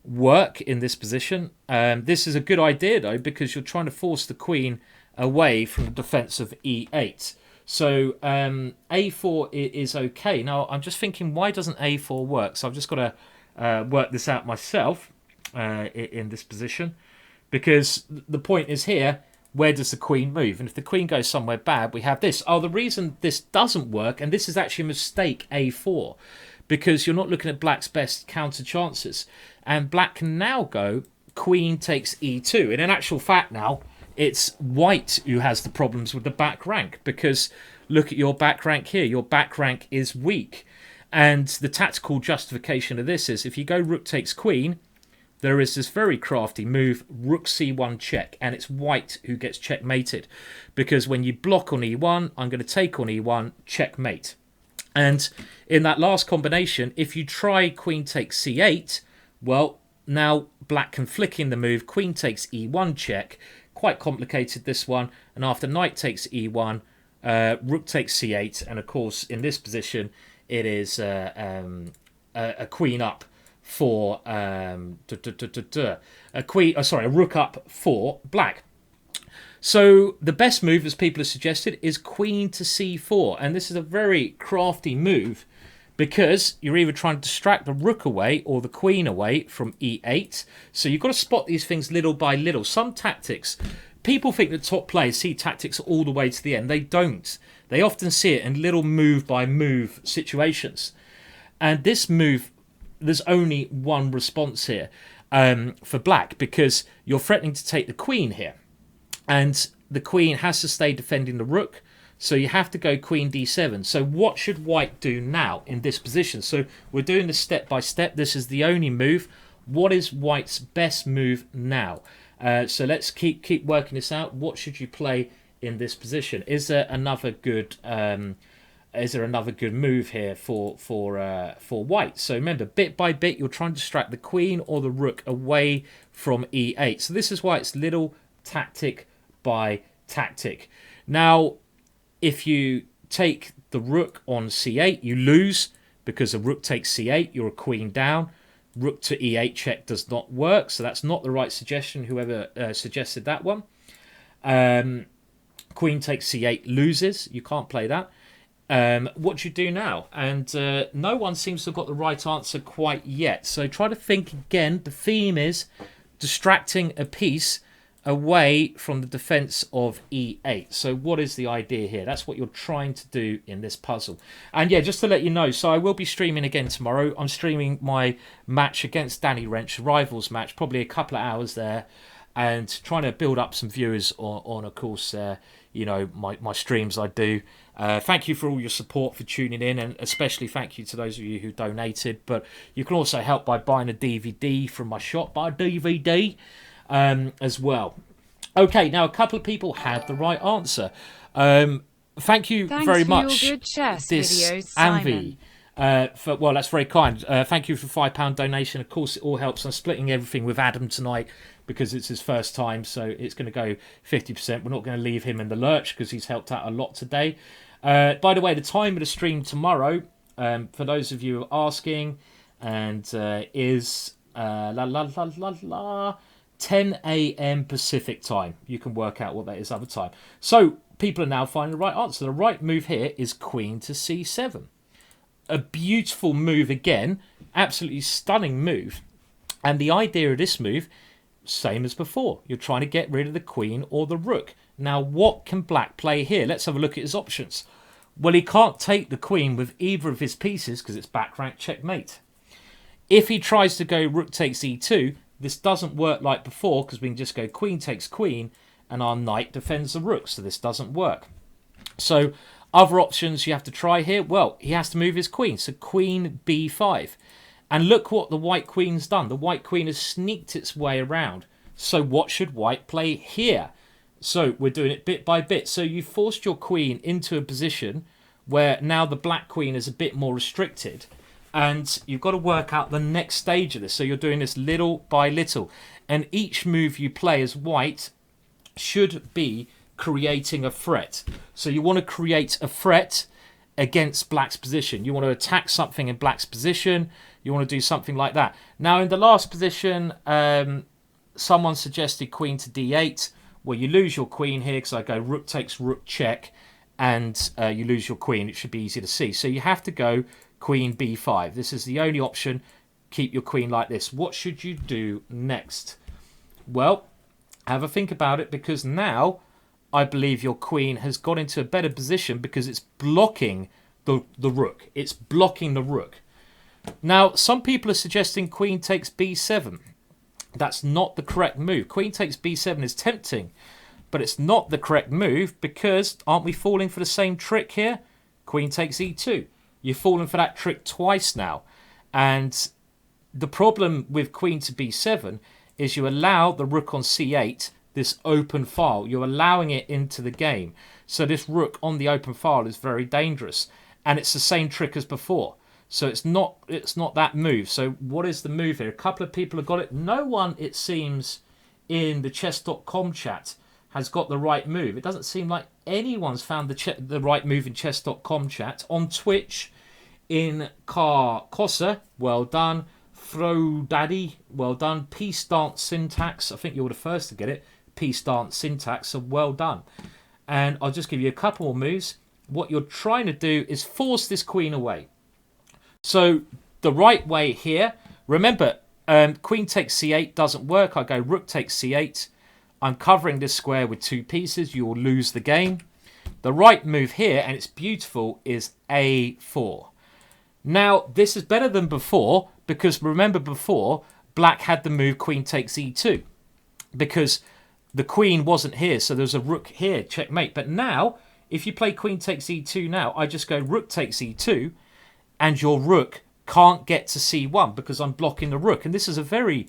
work in this position. This is a good idea though, because you're trying to force the queen away from the defense of e8. So a4 is okay. Now I'm just thinking, why doesn't a4 work? So I've just got to work this out myself in this position, because the point is here, where does the queen move? And if the queen goes somewhere bad, we have this. Oh, the reason this doesn't work, and this is actually a mistake, a4, because you're not looking at black's best counter chances. And black can now go queen takes e2. And in actual fact now, it's white who has the problems with the back rank, because look at your back rank here. Your back rank is weak. And the tactical justification of this is if you go rook takes queen, there is this very crafty move, rook c1 check, and it's white who gets checkmated. Because when you block on e1, I'm going to take on e1, checkmate. And in that last combination, if you try queen takes c8, well, now black can flick in the move. Queen takes e1 check. Quite complicated, this one. And after knight takes e1, rook takes c8. And of course, in this position, it is a queen up for a rook up for black. So the best move, as people have suggested, is queen to c4. And this is a very crafty move because you're either trying to distract the rook away or the queen away from e8. So you've got to spot these things little by little. Some tactics, people think that top players see tactics all the way to the end. They don't. They often see it in little move by move situations. And this move, there's only one response here for black, because you're threatening to take the queen here. And the queen has to stay defending the rook. So you have to go queen d7. So what should white do now in this position? So we're doing this step by step. This is the only move. What is white's best move now? So let's keep working this out. What should you play in this position? Is there another good move here for white? So remember, bit by bit, you're trying to distract the queen or the rook away from e8. So this is why it's little tactic by tactic. Now, if you take the rook on c8, you lose because the rook takes c8. You're a queen down. Rook to e8 check does not work, so that's not the right suggestion, whoever suggested that one. Queen takes c8 loses. You can't play that. What do you do now? And no one seems to have got the right answer quite yet. So try to think again. The theme is distracting a piece away from the defense of e8. So what is the idea here? That's what you're trying to do in this puzzle. And yeah, just to let you know, so I will be streaming again tomorrow. I'm streaming my match against Danny Wrench, rivals match, probably a couple of hours there, and trying to build up some viewers on of course, you know, my streams I do. Thank you for all your support for tuning in, and especially thank you to those of you who donated. But you can also help by buying a DVD from my shop, buy a DVD as well. Okay, now a couple of people had the right answer. Thank you very much. Your good chess this videos, Anvi. Well, that's very kind. Thank you for £5 donation. Of course, it all helps. I'm splitting everything with Adam tonight because it's his first time, so it's going to go 50%. We're not going to leave him in the lurch because he's helped out a lot today. By the way, the time of the stream tomorrow, for those of you asking, and is 10 a.m. Pacific time. You can work out what that is other time. So people are now finding the right answer. The right move here is queen to c7. A beautiful move again. Absolutely stunning move. And the idea of this move, same as before. You're trying to get rid of the queen or the rook. Now, what can black play here? Let's have a look at his options. Well, he can't take the queen with either of his pieces because it's back rank checkmate. If he tries to go rook takes e2, this doesn't work like before because we can just go queen takes queen and our knight defends the rook, so this doesn't work. So other options you have to try here, well, he has to move his queen, so queen b5. And look what the white queen's done. The white queen has sneaked its way around. So what should white play here? So we're doing it bit by bit. So you forced your queen into a position where now the black queen is a bit more restricted. And you've got to work out the next stage of this. So you're doing this little by little. And each move you play as white should be creating a threat. So you want to create a threat against black's position. You want to attack something in black's position. You want to do something like that. Now in the last position, someone suggested queen to d8. Well, you lose your queen here because I go rook takes rook check. And you lose your queen. It should be easy to see. So you have to go queen b5. This is the only option. Keep your queen like this. What should you do next? Well, have a think about it, because now I believe your queen has got into a better position because it's blocking the rook. It's blocking the rook. Now, some people are suggesting queen takes b7. That's not the correct move. Queen takes b7 is tempting, but it's not the correct move because aren't we falling for the same trick here? Queen takes e2. You've fallen for that trick twice now. And the problem with queen to b7 is you allow the rook on c8, this open file. You're allowing it into the game. So this rook on the open file is very dangerous. and it's the same trick as before. So it's not that move. So what is the move here? A couple of people have got it. No one, it seems, in the chess.com chat has got the right move. It doesn't seem like anyone's found the right move in chess.com chat. On Twitch, in Kossa, well done. Throw Daddy, well done. Peace Dance Syntax, I think you were the first to get it. Peace Dance Syntax, so well done. And I'll just give you a couple more moves. What you're trying to do is force this queen away. So the right way here, remember, queen takes c8 doesn't work. I go rook takes c8. I'm covering this square with 2 pieces. You will lose the game. The right move here, and it's beautiful, is a4. Now, this is better than before, because remember before, black had the move queen takes e2, because the queen wasn't here, so there's a rook here, checkmate. But now, if you play queen takes e2 now, I just go rook takes e2, and your rook can't get to c1 because I'm blocking the rook. And this is a very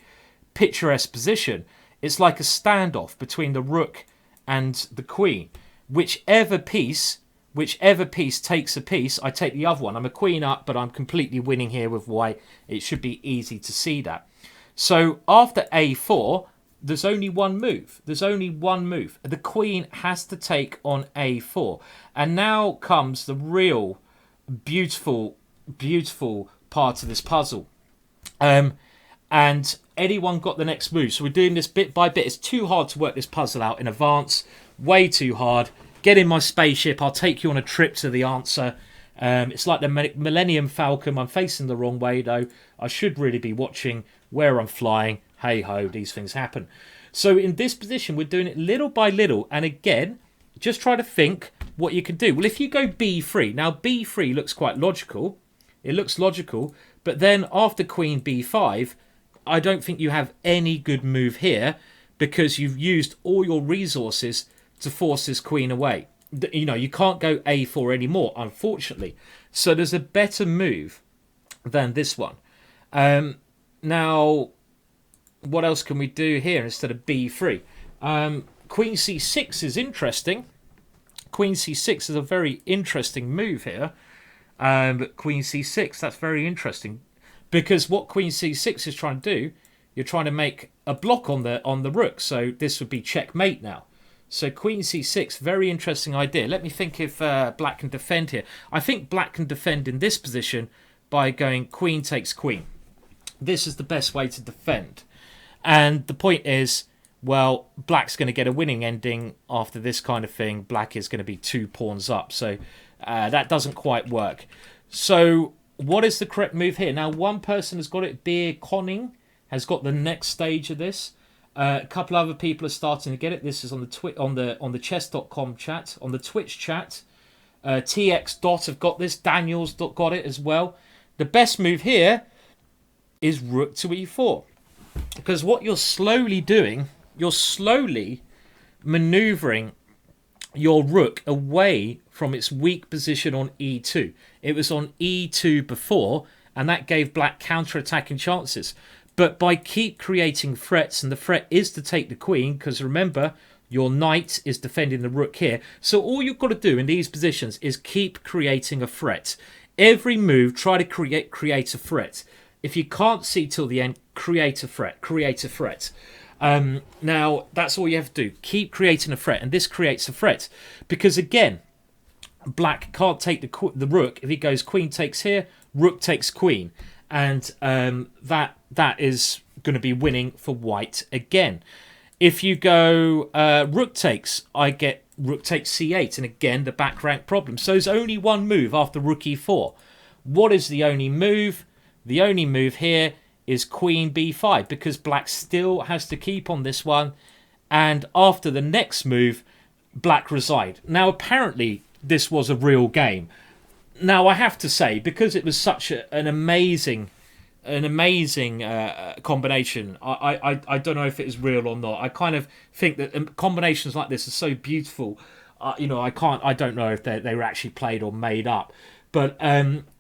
picturesque position. It's like a standoff between the rook and the queen. Whichever piece takes a piece, I take the other one. I'm a queen up, but I'm completely winning here with white. It should be easy to see that. So after a4, there's only one move. There's only one move. The queen has to take on a4. And now comes the real beautiful part of this puzzle. And anyone got the next move? So we're doing this bit by bit. It's too hard to work this puzzle out in advance. Way too hard. Get in my spaceship. I'll take you on a trip to the answer. It's like the Millennium Falcon. I'm facing the wrong way, though. I should really be watching where I'm flying. Hey ho, these things happen. So in this position, we're doing it little by little. And again, just try to think what you can do. Well, if you go b3, now b3 looks quite logical. It looks logical, but then after queen b5, I don't think you have any good move here because you've used all your resources to force this queen away. You know, you can't go a4 anymore, unfortunately. So there's a better move than this one. Now, what else can we do here instead of b3? Queen c6 is interesting. Queen c6 is a very interesting move here. Queen c6, that's very interesting. Because what queen c6 is trying to do, you're trying to make a block on the rook. So this would be checkmate now. So queen c6, very interesting idea. Let me think if black can defend here. I think black can defend in this position by going queen takes queen. This is the best way to defend. And the point is, well, black's going to get a winning ending after this kind of thing. Black is going to be 2 pawns up. So that doesn't quite work. So what is the correct move here? Now, one person has got it. Beer Conning has got the next stage of this. A couple other people are starting to get it. This is on the chess.com chat, on the Twitch chat. TX Dot have got this. Daniel's got it as well. The best move here is rook to e4. Because what you're slowly doing, you're slowly maneuvering your rook away from its weak position on e2. It was on e2 before, and that gave black counter-attacking chances. But by keep creating threats, and the threat is to take the queen, because remember, your knight is defending the rook here. So all you've got to do in these positions is keep creating a threat. Every move, try to create a threat. If you can't see till the end, create a threat. Create a threat. Now, that's all you have to do. Keep creating a threat. And this creates a threat. Because, again, black can't take the rook. If he goes queen takes here, rook takes queen. And that is going to be winning for white again. If you go rook takes, I get rook takes c8. And, again, the back rank problem. So there's only one move after rook e4. What is the only move? The only move here is queen b5 because black still has to keep on this one. And after the next move, black resigned. Now, apparently, this was a real game. Now, I have to say, because it was such an amazing combination, I don't know if it is real or not. I kind of think that combinations like this are so beautiful. I don't know if they were actually played or made up. But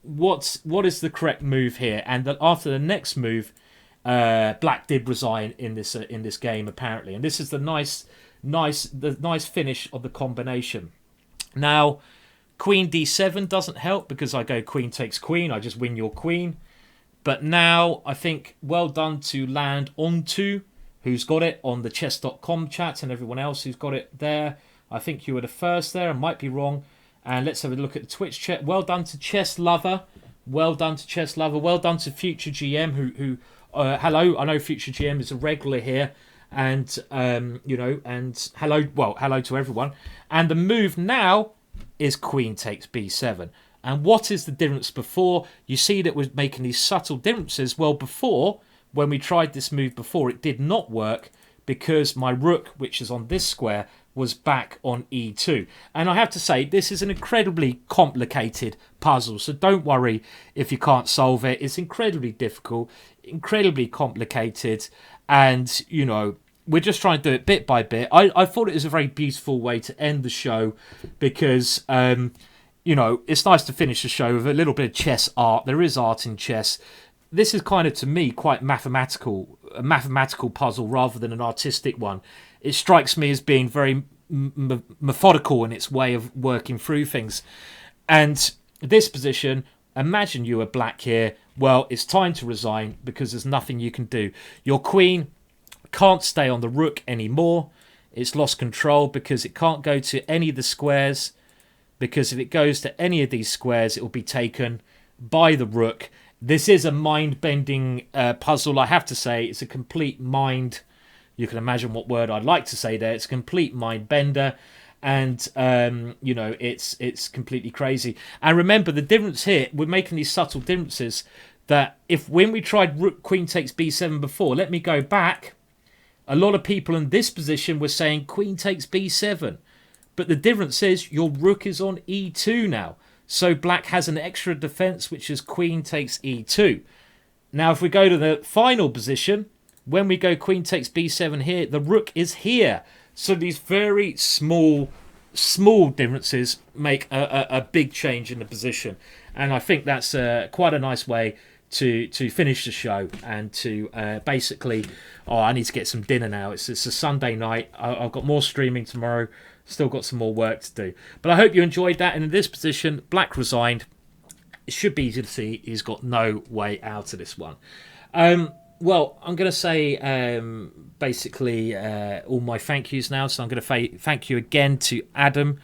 what is the correct move here? And that after the next move, black did resign in this game apparently. And this is the nice finish of the combination. Now, Queen d7 doesn't help because I go queen takes queen. I just win your queen. But now I think well done to Land Onto, who's got it on the chess.com chat, and everyone else who's got it there. I think you were the first there. I might be wrong. And let's have a look at the Twitch chat. Well done to Chess Lover. Well done to Chess Lover. Well done to Future GM, who hello. I know Future GM is a regular here. And, and hello to everyone. And the move now is queen takes b7. And what is the difference before? You see that we're making these subtle differences. Well, before, when we tried this move before, it did not work because my rook, which is on this square, was back on e2. And I have to say, this is an incredibly complicated puzzle. So don't worry if you can't solve it. It's incredibly difficult, incredibly complicated. And, we're just trying to do it bit by bit. I thought it was a very beautiful way to end the show because, it's nice to finish the show with a little bit of chess art. There is art in chess. This is kind of, to me, quite a mathematical puzzle rather than an artistic one. It strikes me as being very methodical in its way of working through things. And this position, imagine you were black here. Well, it's time to resign because there's nothing you can do. Your queen can't stay on the rook anymore. It's lost control because it can't go to any of the squares, because if it goes to any of these squares, it will be taken by the rook. This is a mind-bending puzzle, I have to say. It's a complete mind... You can imagine what word I'd like to say there. It's a complete mind-bender. And, it's completely crazy. And remember, the difference here, we're making these subtle differences that when we tried rook queen takes b7 before, let me go back. A lot of people in this position were saying queen takes b7. But the difference is your rook is on e2 now. So black has an extra defense, which is queen takes e2. Now, if we go to the final position, when we go queen takes b7 here, the rook is here. So these very small differences make a big change in the position. And I think that's quite a nice way to finish the show and to basically... Oh, I need to get some dinner now. It's a Sunday night. I've got more streaming tomorrow. Still got some more work to do. But I hope you enjoyed that. And in this position, black resigned. It should be easy to see. He's got no way out of this one. Well, I'm going to say basically all my thank yous now. So I'm going to thank you again to Adam,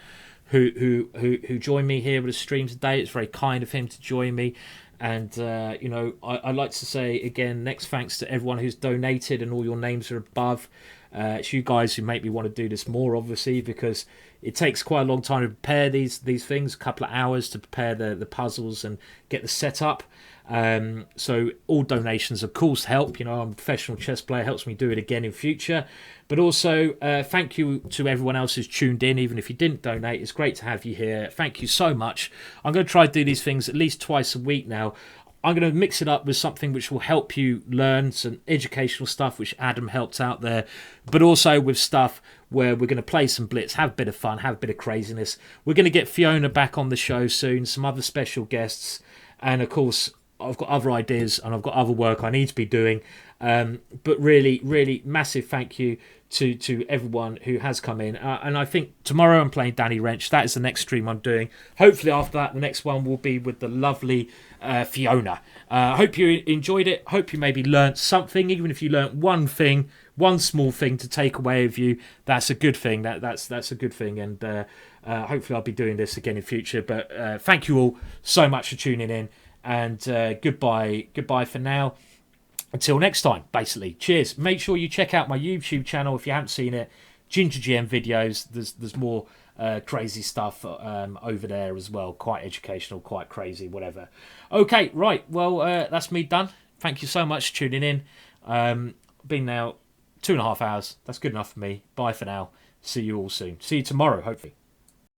who joined me here with the stream today. It's very kind of him to join me. And, I'd like to say, again, next thanks to everyone who's donated and all your names are above. It's you guys who make me want to do this more, obviously, because it takes quite a long time to prepare these things, a couple of hours to prepare the puzzles and get the setup. So all donations, of course, help. I'm a professional chess player, helps me do it again in future. But also, thank you to everyone else who's tuned in, even if you didn't donate. It's great to have you here. Thank you so much. I'm going to try to do these things at least twice a week now. I'm going to mix it up with something which will help you learn some educational stuff, which Adam helped out there, but also with stuff where we're going to play some Blitz, have a bit of fun, have a bit of craziness. We're going to get Fiona back on the show soon, some other special guests, and of course, I've got other ideas and I've got other work I need to be doing. But really, really massive thank you to everyone who has come in. And I think tomorrow I'm playing Danny Wrench. That is the next stream I'm doing. Hopefully after that, the next one will be with the lovely Fiona. Hope you enjoyed it. Hope you maybe learnt something. Even if you learnt one thing, one small thing to take away with you, that's a good thing. That's a good thing. And hopefully I'll be doing this again in future. But thank you all so much for tuning in. And goodbye for now. Until next time, basically. Cheers. Make sure you check out my YouTube channel if you haven't seen it. GingerGM videos. There's more crazy stuff over there as well. Quite educational, quite crazy, whatever. Okay, right. Well, that's me done. Thank you so much for tuning in. Been now 2.5 hours. That's good enough for me. Bye for now. See you all soon. See you tomorrow, hopefully.